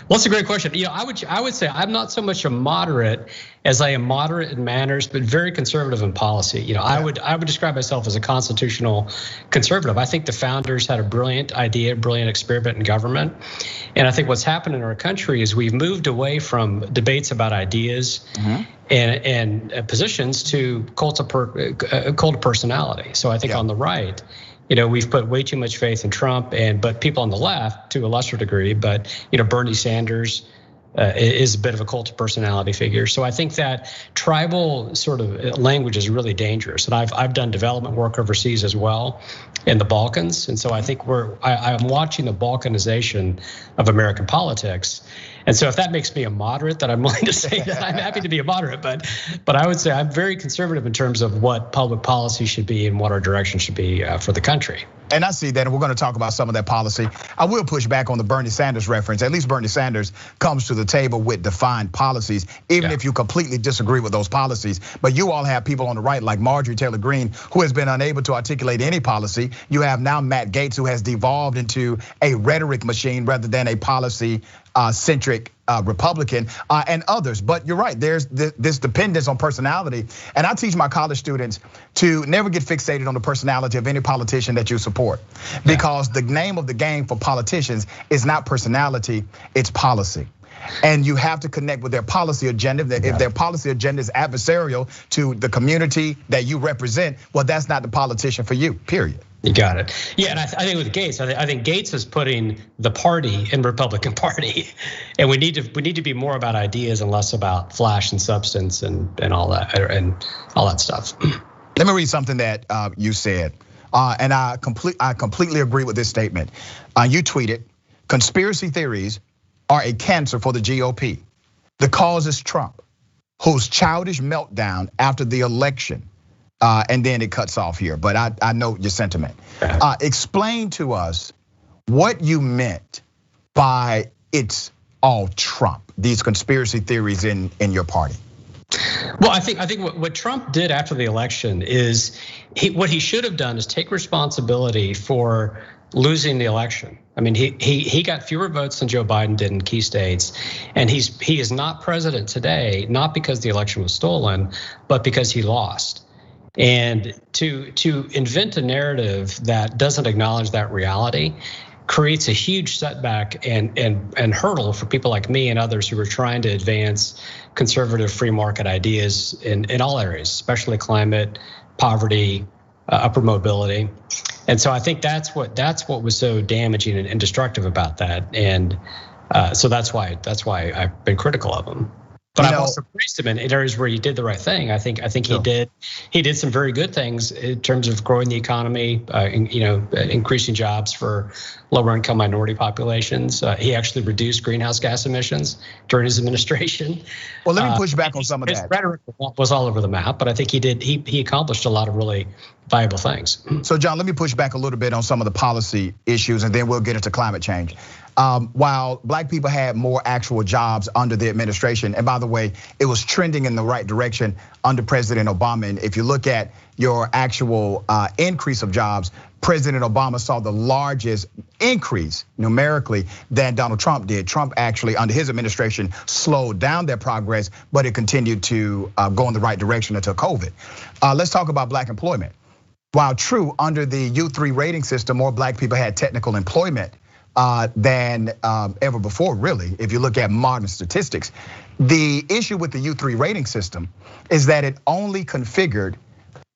Well, it's a great question. I would say I'm not so much a moderate as I am moderate in manners, but very conservative in policy. I would describe myself as a constitutional conservative. I think the founders had a brilliant idea, brilliant experiment in government. And I think what's happened in our country is we've moved away from debates about ideas and positions to cult of personality. So I think on the right, we've put way too much faith in Trump, but people on the left to a lesser degree. But Bernie Sanders is a bit of a cult of personality figure. So I think that tribal sort of language is really dangerous. And I've done development work overseas as well in the Balkans. And so I think I'm watching the Balkanization of American politics. And so if that makes me a moderate, then I'm willing to say that I'm happy to be a moderate. But I would say I'm very conservative in terms of what public policy should be and what our direction should be for the country. And I see that, and we're going to talk about some of that policy. I will push back on the Bernie Sanders reference. At least Bernie Sanders comes to the table with defined policies, even if you completely disagree with those policies. But you all have people on the right like Marjorie Taylor Greene, who has been unable to articulate any policy. You have now Matt Gaetz, who has devolved into a rhetoric machine rather than a policy centric Republican, and others. But you're right, there's this dependence on personality. And I teach my college students to never get fixated on the personality of any politician that you support. Because the name of the game for politicians is not personality, it's policy. And you have to connect with their policy agenda. If their policy agenda is adversarial to the community that you represent, well, that's not the politician for you, period. You got it. Yeah, and I think with Gaetz, I think Gaetz is putting the party in Republican Party, and we need to be more about ideas and less about flash and substance and all that stuff. Let me read something that you said, and I completely agree with this statement. You tweeted, "Conspiracy theories are a cancer for the GOP. The cause is Trump, whose childish meltdown after the election." And then it cuts off here, but I know your sentiment. Explain to us what you meant by it's all Trump, these conspiracy theories in your party. Well, I think what Trump did after the election is what he should have done is take responsibility for losing the election. I mean, he got fewer votes than Joe Biden did in key states, and he is not president today, not because the election was stolen, but because he lost. And to invent a narrative that doesn't acknowledge that reality creates a huge setback and hurdle for people like me and others who are trying to advance conservative free market ideas in all areas, especially climate, poverty, upper mobility. And so I think that's what was so damaging and destructive about that. And so that's why I've been critical of them. But I've also praised him in areas where he did the right thing. I think he did some very good things in terms of growing the economy, increasing jobs for lower income minority populations. He actually reduced greenhouse gas emissions during his administration. Well, let me push back on some of that. His rhetoric was all over the map, but I think he accomplished a lot of really valuable things. So John, let me push back a little bit on some of the policy issues, and then we'll get into climate change. While black people had more actual jobs under the administration, and by the way, it was trending in the right direction under President Obama. And if you look at your actual increase of jobs, President Obama saw the largest increase numerically than Donald Trump did. Trump actually, under his administration, slowed down their progress, but it continued to go in the right direction until COVID. Let's talk about black employment. While true, under the U3 rating system, more black people had technical employment than ever before, really, if you look at modern statistics. The issue with the U3 rating system is that it only configured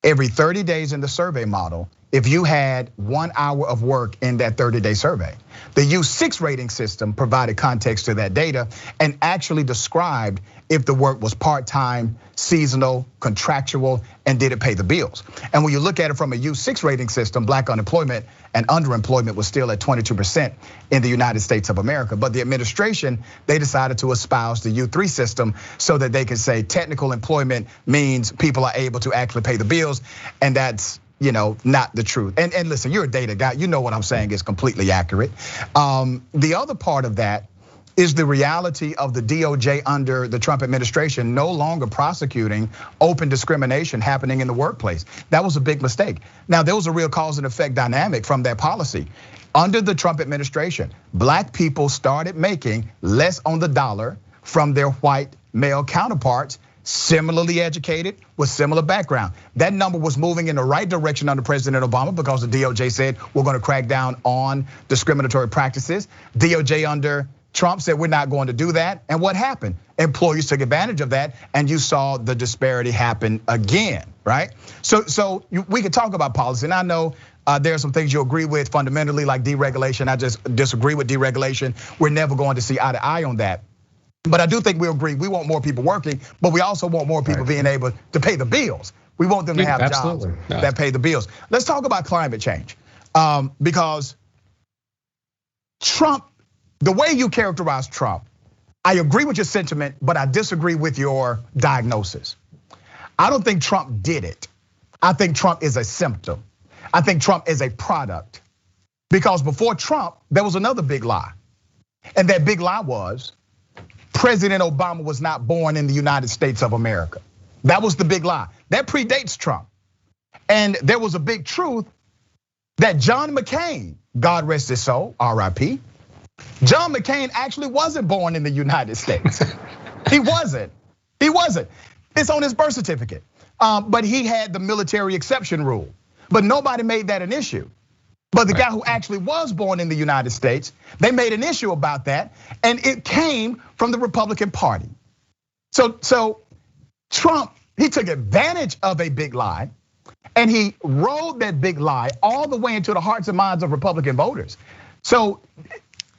every 30 days in the survey model if you had 1 hour of work in that 30-day survey. The U6 rating system provided context to that data and actually described if the work was part-time, seasonal, contractual, and did it pay the bills. And when you look at it from a U6 rating system, black unemployment and underemployment was still at 22% in the United States of America. But the administration, they decided to espouse the U3 system so that they could say technical employment means people are able to actually pay the bills, and that's not the truth. And listen, you're a data guy, you know what I'm saying is completely accurate. The other part of that is the reality of the DOJ under the Trump administration no longer prosecuting open discrimination happening in the workplace. That was a big mistake. Now, there was a real cause and effect dynamic from that policy. Under the Trump administration, black people started making less on the dollar from their white male counterparts, similarly educated with similar background. That number was moving in the right direction under President Obama because the DOJ said we're going to crack down on discriminatory practices. DOJ under Trump said we're not going to do that. And what happened? Employers took advantage of that, and you saw the disparity happen again, right? So we could talk about policy, and I know there are some things you agree with fundamentally, like deregulation. I just disagree with deregulation. We're never going to see eye to eye on that. But I do think we agree, we want more people working, but we also want more people being able to pay the bills. We want them to have jobs that pay the bills. Let's talk about climate change, because Trump, the way you characterize Trump, I agree with your sentiment, but I disagree with your diagnosis. I don't think Trump did it. I think Trump is a symptom. I think Trump is a product, because before Trump, there was another big lie. And that big lie was President Obama was not born in the United States of America. That was the big lie. That predates Trump. And there was a big truth that John McCain, God rest his soul, RIP, John McCain actually wasn't born in the United States. He wasn't. It's on his birth certificate. But he had the military exception rule. But nobody made that an issue. But the guy who actually was born in the United States, they made an issue about that, and it came from the Republican Party. So Trump, he took advantage of a big lie, and he rode that big lie all the way into the hearts and minds of Republican voters. So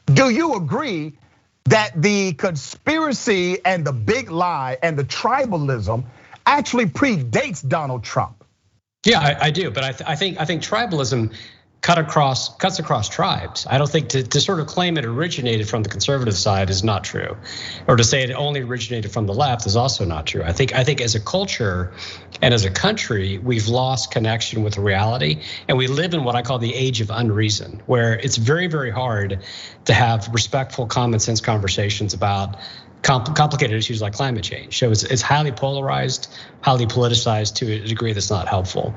do you agree that the conspiracy and the big lie and the tribalism actually predates Donald Trump? Yeah, I do, but I think tribalism cuts across tribes. I don't think to sort of claim it originated from the conservative side is not true, or to say it only originated from the left is also not true. I think as a culture and as a country, we've lost connection with reality, and we live in what I call the age of unreason, where it's very, very hard to have respectful, common sense conversations about complicated issues like climate change. So it's highly polarized, highly politicized to a degree that's not helpful.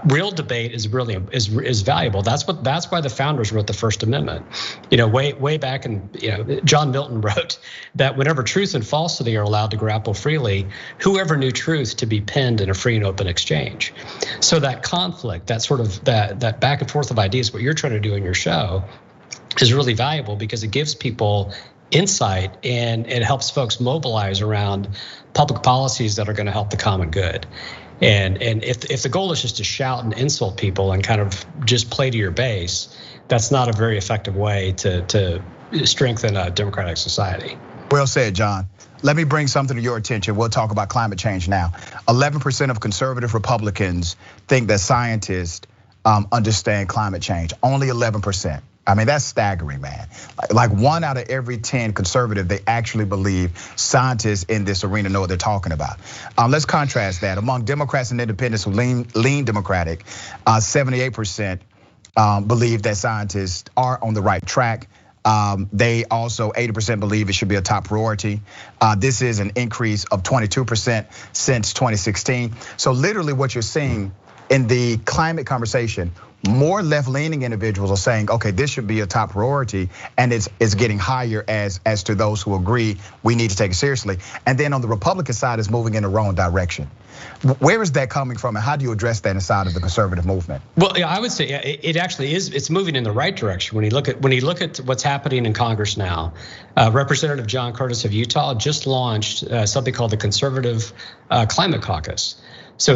Real debate is really is valuable. That's why the founders wrote the First Amendment. Way back in, John Milton wrote that whenever truth and falsity are allowed to grapple freely, whoever knew truth to be penned in a free and open exchange. So that conflict, that sort of that back and forth of ideas, what you're trying to do in your show, is really valuable because it gives people insight and it helps folks mobilize around public policies that are going to help the common good. And if the goal is just to shout and insult people and kind of just play to your base, that's not a very effective way to strengthen a democratic society. Well said, John. Let me bring something to your attention. We'll talk about climate change now. 11% of conservative Republicans think that scientists understand climate change. Only 11%. I mean, that's staggering, man. Like 1 out of every 10 conservative, they actually believe scientists in this arena know what they're talking about. Let's contrast that. Among Democrats and independents who lean Democratic, 78% believe that scientists are on the right track. They also 80% believe it should be a top priority. This is an increase of 22% since 2016. So literally what you're seeing in the climate conversation, more left-leaning individuals are saying, okay, this should be a top priority, and it's getting higher as to those who agree we need to take it seriously. And then on the Republican side, it's moving in the wrong direction. Where is that coming from, and how do you address that inside of the conservative movement? Well, yeah, I would say it actually is. It's moving in the right direction. When you look at what's happening in Congress now, Representative John Curtis of Utah just launched something called the Conservative Climate Caucus. So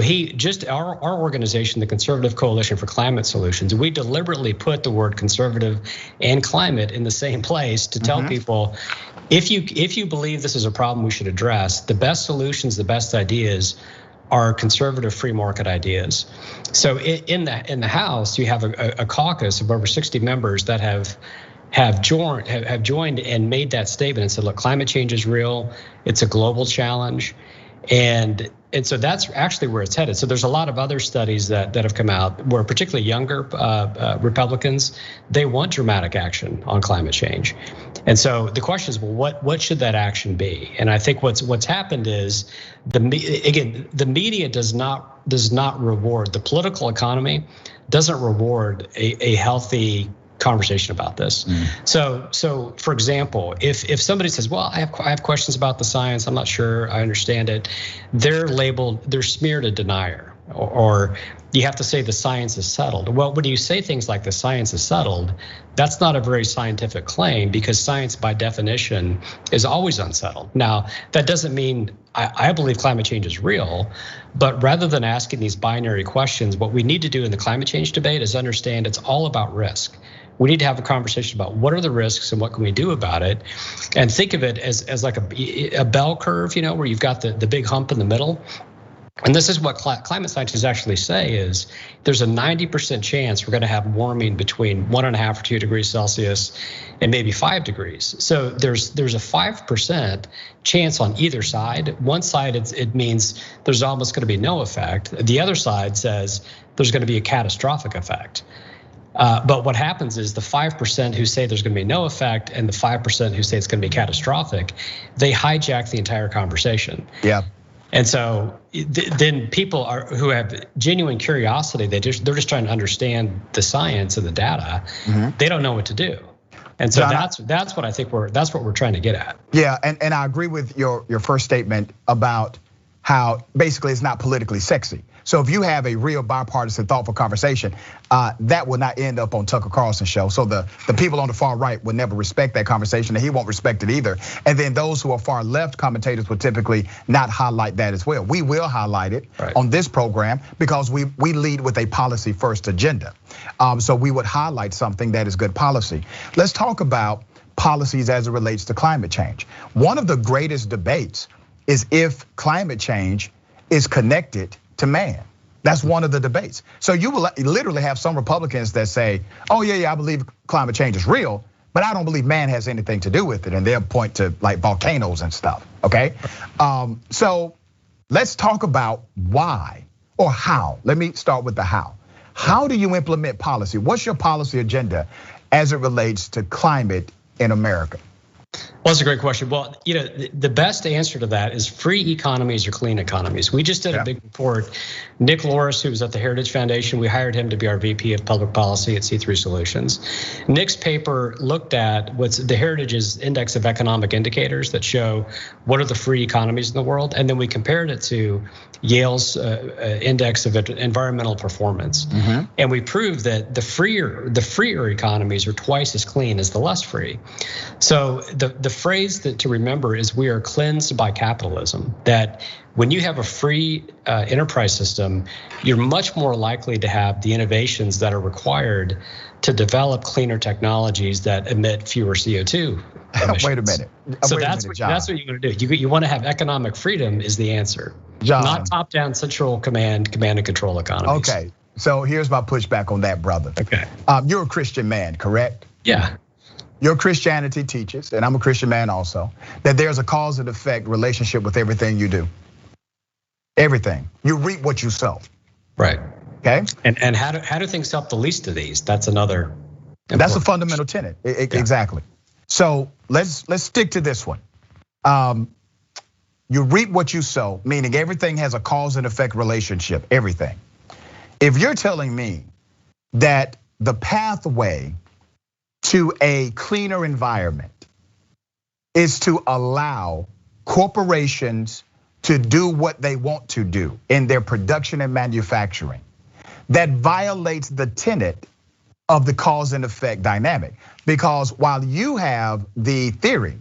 our organization, the Conservative Coalition for Climate Solutions, we deliberately put the word conservative and climate in the same place to tell people, if you believe this is a problem we should address, the best solutions, the best ideas are conservative free market ideas. So in the House, you have a caucus of over 60 members that have joined and made that statement and said, look, climate change is real. It's a global challenge. And so that's actually where it's headed. So there's a lot of other studies that have come out where particularly younger Republicans, they want dramatic action on climate change. And so the question is, well, what should that action be? And I think what's happened is the media does not reward, the political economy doesn't reward a healthy conversation about this. So for example, if somebody says, well, I have questions about the science, I'm not sure I understand it, they're smeared a denier, or you have to say the science is settled. Well, when you say things like the science is settled, that's not a very scientific claim, because science by definition is always unsettled. Now, that doesn't mean I believe climate change is real, but rather than asking these binary questions, what we need to do in the climate change debate is understand it's all about risk. We need to have a conversation about what are the risks and what can we do about it, and think of it as like a bell curve, where you've got the big hump in the middle. And this is what climate scientists actually say is there's a 90% chance we're going to have warming between 1.5 or 2 degrees Celsius and maybe 5 degrees. So there's a 5% chance on either side. One side it means there's almost going to be no effect. The other side says there's going to be a catastrophic effect. But what happens is the 5% who say there's going to be no effect and the 5% who say it's going to be catastrophic, they hijack the entire conversation. Yeah. And so then people who have genuine curiosity, they're just trying to understand the science and the data. They don't know what to do. And so John, that's what I think that's what we're trying to get at. Yeah, and I agree with your first statement about how basically it's not politically sexy. So if you have a real bipartisan, thoughtful conversation, that will not end up on Tucker Carlson's show. So the people on the far right would never respect that conversation, and he won't respect it either. And then those who are far left commentators would typically not highlight that as well. We will highlight it on this program because we lead with a policy first agenda. So we would highlight something that is good policy. Let's talk about policies as it relates to climate change. One of the greatest debates is if climate change is connected to man. That's one of the debates. So you will literally have some Republicans that say, oh yeah, I believe climate change is real, but I don't believe man has anything to do with it. And they'll point to like volcanoes and stuff, okay? So let's talk about why or how. Let me start with the how. How do you implement policy? What's your policy agenda as it relates to climate in America? Well, that's a great question. Well, the best answer to that is free economies or clean economies. We just did a big report. Nick Loris, who was at the Heritage Foundation, we hired him to be our VP of Public Policy at C3 Solutions. Nick's paper looked at what's the Heritage's index of economic indicators that show what are the free economies in the world, and then we compared it to Yale's index of environmental performance, and we proved that the freer economies are twice as clean as the less free. So the phrase that to remember is we are cleansed by capitalism. That when you have a free enterprise system, you're much more likely to have the innovations that are required to develop cleaner technologies that emit fewer CO2 emissions. Wait a minute. So that's what you want to do. You want to have economic freedom is the answer. John. Not top-down central command and control economies. Okay, so here's my pushback on that, brother. Okay. You're a Christian man, correct? Yeah. Your Christianity teaches, and I'm a Christian man also, that there's a cause and effect relationship with everything you do. Everything. You reap what you sow. Right. Okay. And how do things help the least of these? That's another. That's a fundamental tenet. Exactly. So let's stick to this one. You reap what you sow, meaning everything has a cause and effect relationship, everything. If you're telling me that the pathway to a cleaner environment is to allow corporations to do what they want to do in their production and manufacturing, that violates the tenet of the cause and effect dynamic. Because while you have the theory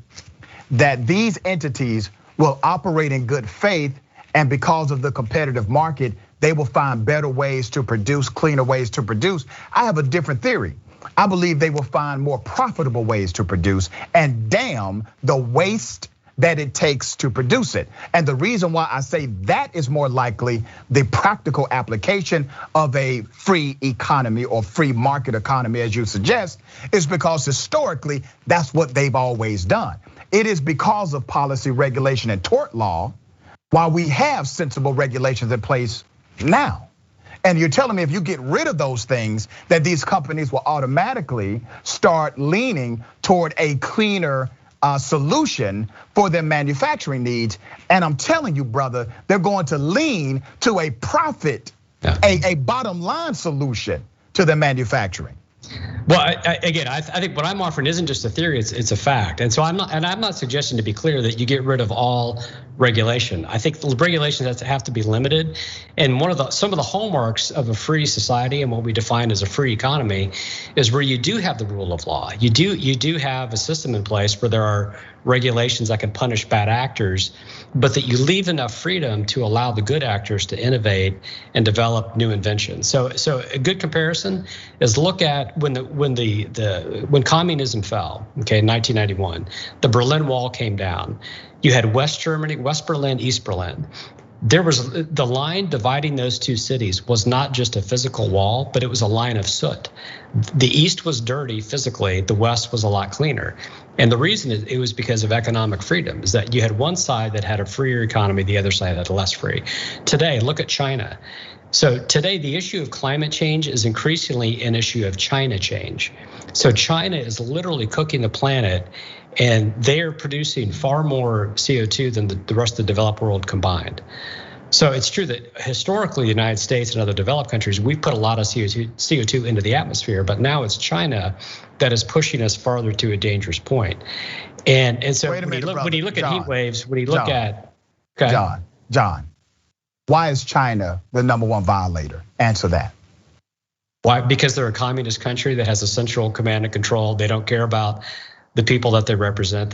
that these entities will operate in good faith, and because of the competitive market, they will find better ways to produce, cleaner ways to produce, I have a different theory. I believe they will find more profitable ways to produce and damn the waste that it takes to produce it. And the reason why I say that is more likely the practical application of a free economy or free market economy, as you suggest, is because historically, that's what they've always done. It is because of policy, regulation, and tort law why we have sensible regulations in place now. And you're telling me if you get rid of those things, that these companies will automatically start leaning toward a cleaner solution for their manufacturing needs. And I'm telling you, brother, they're going to lean to a profit, a bottom line solution to their manufacturing. Well, again, I think what I'm offering isn't just a theory; it's a fact. And so I'm not suggesting, to be clear, that you get rid of all regulation. I think the regulations have to be limited. And some of the hallmarks of a free society and what we define as a free economy is where you do have the rule of law. You do have a system in place where there are regulations that can punish bad actors, but that you leave enough freedom to allow the good actors to innovate and develop new inventions. So a good comparison is look at when communism fell, okay, in 1991, the Berlin Wall came down. You had West Germany, West Berlin, East Berlin. There was the line dividing those two cities was not just a physical wall, but it was a line of soot. The East was dirty physically, the West was a lot cleaner. And the reason it was because of economic freedom, is that you had one side that had a freer economy, the other side had less free. Today, look at China. So today, the issue of climate change is increasingly an issue of China change. So China is literally cooking the planet, and they are producing far more CO2 than the rest of the developed world combined. So it's true that historically, the United States and other developed countries, we put a lot of CO2 into the atmosphere, but now it's China that is pushing us farther to a dangerous point. And so when you look at heat waves, when you look at John, why is China the #1 violator? Answer that. Why? Because they're a communist country that has a central command and control. They don't care about the people that they represent.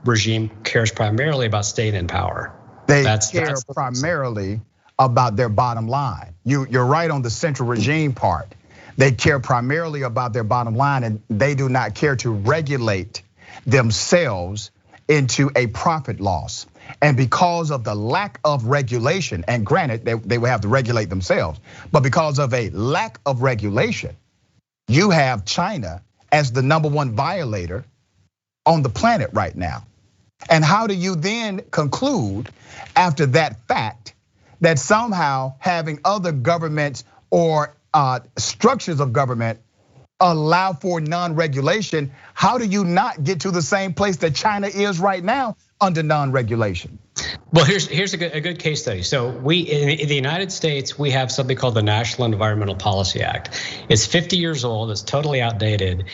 Regime cares primarily about staying in power. They care primarily about their bottom line. You're right on the central regime part. They care primarily about their bottom line, and they do not care to regulate themselves into a profit loss. And because of the lack of regulation, and granted, they will have to regulate themselves, but because of a lack of regulation, you have China as the #1 violator on the planet right now. And how do you then conclude after that fact that somehow having other governments or structures of government allow for non-regulation? How do you not get to the same place that China is right now under non-regulation? Well, here's a good case study. So in the United States, we have something called the National Environmental Policy Act. It's 50 years old, it's totally outdated.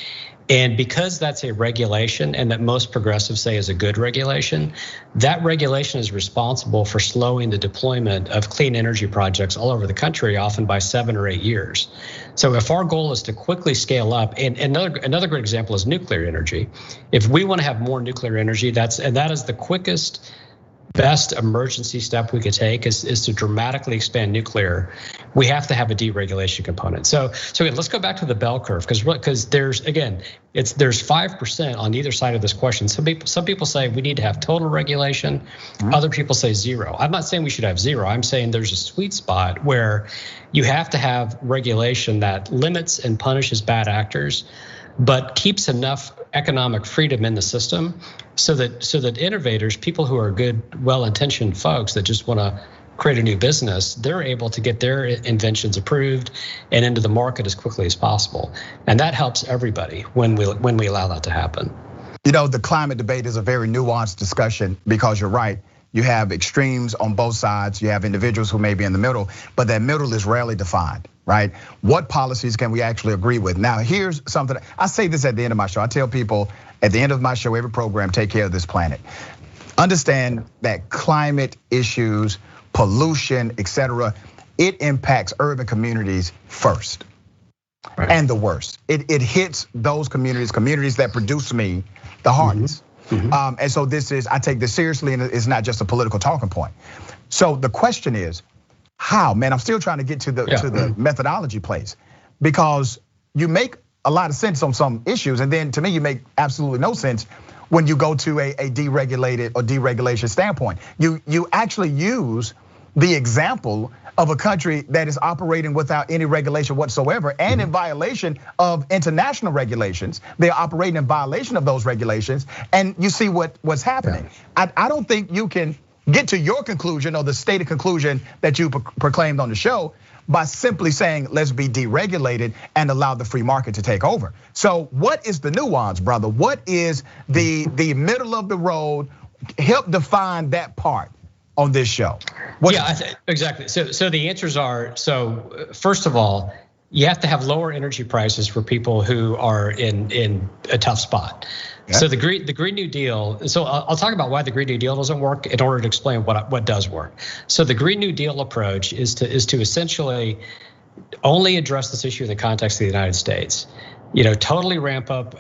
And because that's a regulation and that most progressives say is a good regulation, that regulation is responsible for slowing the deployment of clean energy projects all over the country, often by 7 or 8 years. So if our goal is to quickly scale up, and another great example is nuclear energy. If we want to have more nuclear energy, that is the quickest, best emergency step we could take is to dramatically expand nuclear. We have to have a deregulation component. So again, let's go back to the bell curve because there's 5% on either side of this question. Some people say we need to have total regulation. Other people say zero. I'm not saying we should have zero. I'm saying there's a sweet spot where you have to have regulation that limits and punishes bad actors, but keeps enough economic freedom in the system so that innovators, people who are good, well-intentioned folks that just want to create a new business, they're able to get their inventions approved and into the market as quickly as possible. And that helps everybody when we allow that to happen. You know, the climate debate is a very nuanced discussion because you're right. You have extremes on both sides. You have individuals who may be in the middle, but that middle is rarely defined, right? What policies can we actually agree with? Now, here's something, I say this at the end of my show. I tell people at the end of my show, every program, take care of this planet. Understand that climate issues, pollution, etc., it impacts urban communities first and the worst. It hits those communities that produce me the hardest. And so I take this seriously, and it's not just a political talking point. So the question is, how? Man, I'm still trying to get to the methodology place, because you make a lot of sense on some issues, and then to me, you make absolutely no sense when you go to a deregulated or deregulation standpoint. You actually use the example of a country that is operating without any regulation whatsoever and in violation of international regulations. They're operating in violation of those regulations, and you see what's happening. I don't think you can get to your conclusion or the stated conclusion that you proclaimed on the show by simply saying, let's be deregulated and allow the free market to take over. So what is the nuance, brother? What is the middle of the road? Help define that part on this show. Exactly. So the answers are, first of all, you have to have lower energy prices for people who are in a tough spot. Okay. So the Green New Deal, so I'll talk about why the Green New Deal doesn't work in order to explain what does work. So the Green New Deal approach is to essentially only address this issue in the context of the United States. Totally ramp up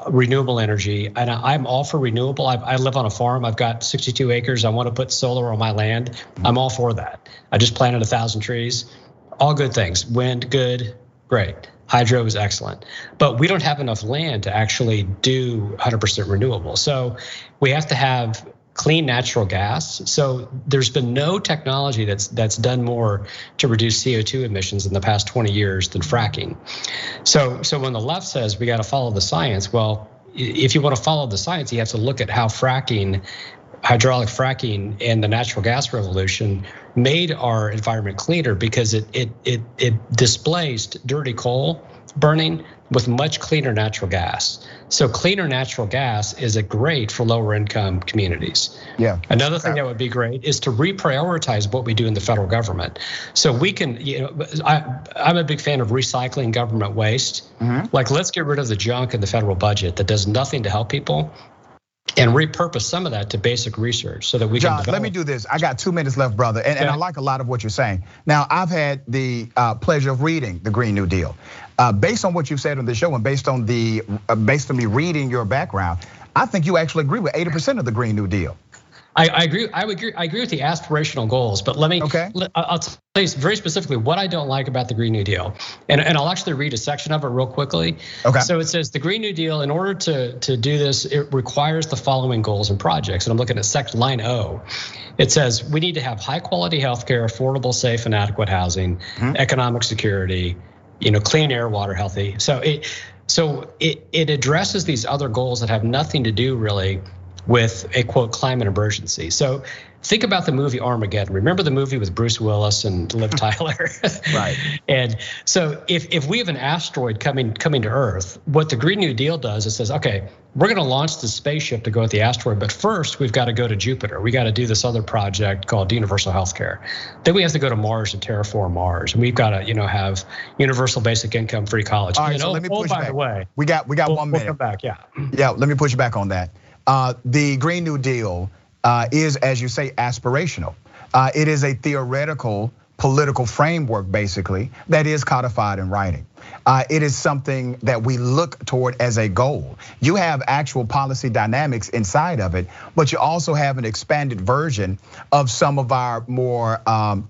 renewable energy, and I'm all for renewable. I live on a farm. I've got 62 acres. I want to put solar on my land. I'm all for that. I just planted 1,000 trees. All good things. Wind, good, great. Hydro is excellent, but we don't have enough land to actually do 100% renewable. So we have to have clean natural gas. So there's been no technology that's done more to reduce CO2 emissions in the past 20 years than fracking. So when the left says we got to follow the science, well, if you want to follow the science, you have to look at how hydraulic fracking and the natural gas revolution made our environment cleaner, because it displaced dirty coal burning with much cleaner natural gas. So cleaner natural gas is great for lower income communities. Yeah. Another thing that would be great is to reprioritize what we do in the federal government. So we can, I'm a big fan of recycling government waste. Like, let's get rid of the junk in the federal budget that does nothing to help people, and repurpose some of that to basic research so that we can develop. Let me do this. I got 2 minutes left, brother, and I like a lot of what you're saying. Now, I've had the pleasure of reading the Green New Deal. Based on what you've said on the show and based on me reading your background, I think you actually agree with 80% of the Green New Deal. I agree. I agree with the aspirational goals, but I'll tell you very specifically what I don't like about the Green New Deal, and I'll actually read a section of it real quickly. Okay. So it says the Green New Deal, in order to do this, it requires the following goals and projects. And I'm looking at line O. It says we need to have high quality healthcare, affordable, safe, and adequate housing, economic security, clean air, water, healthy. So it addresses these other goals that have nothing to do really with a quote climate emergency. So think about the movie Armageddon. Remember the movie with Bruce Willis and Liv Tyler? Right. And so if we have an asteroid coming to Earth, what the Green New Deal does is says, okay, we're going to launch the spaceship to go at the asteroid, but first we've got to go to Jupiter. We got to do this other project called universal healthcare. Then we have to go to Mars and terraform Mars, and we've got to, have universal basic income, free college. All right, so let me push by back. the way, we got 1 minute. We'll come back, yeah. Yeah, let me push back on that. The Green New Deal is, as you say, aspirational. It is a theoretical political framework, basically, that is codified in writing. It is something that we look toward as a goal. You have actual policy dynamics inside of it, but you also have an expanded version of some of our more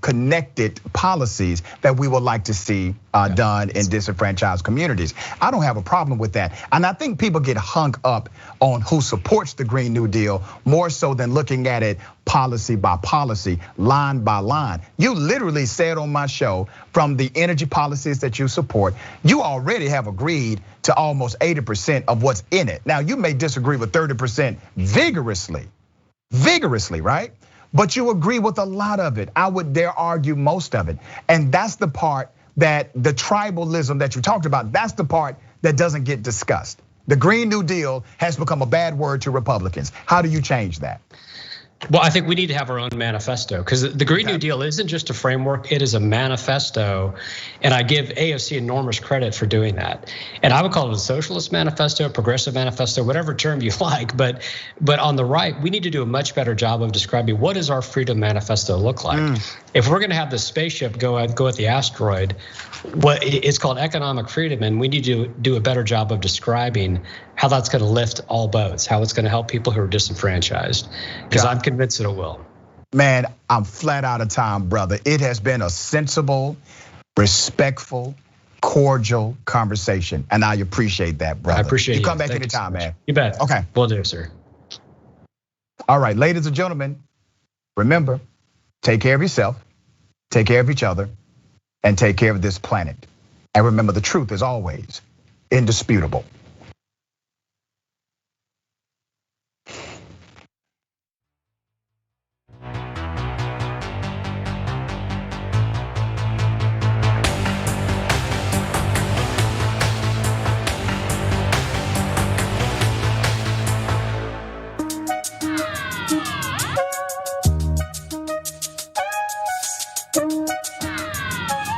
connected policies that we would like to see done in disenfranchised communities. I don't have a problem with that. And I think people get hung up on who supports the Green New Deal more so than looking at it policy by policy, line by line. You literally said on my show, from the energy policies that you support, you already have agreed to almost 80% of what's in it. Now, you may disagree with 30% vigorously, right? But you agree with a lot of it. I would dare argue most of it. And that's the part that the tribalism that you talked about, that's the part that doesn't get discussed. The Green New Deal has become a bad word to Republicans. How do you change that? Well, I think we need to have our own manifesto, because the Green New Deal isn't just a framework, it is a manifesto. And I give AOC enormous credit for doing that. And I would call it a socialist manifesto, progressive manifesto, whatever term you like. But on the right, we need to do a much better job of describing what does our freedom manifesto look like. If we're gonna have the spaceship go at the asteroid, what it's called economic freedom, and we need to do a better job of describing how that's gonna lift all boats, how it's gonna help people who are disenfranchised, because I'm convinced it will. Man, I'm flat out of time, brother. It has been a sensible, respectful, cordial conversation, and I appreciate that, brother. I appreciate you. Come Thank back anytime, so man. You bet. Okay. Will do, sir. All right, ladies and gentlemen, remember, take care of yourself, take care of each other, and take care of this planet. And remember, the truth is always indisputable.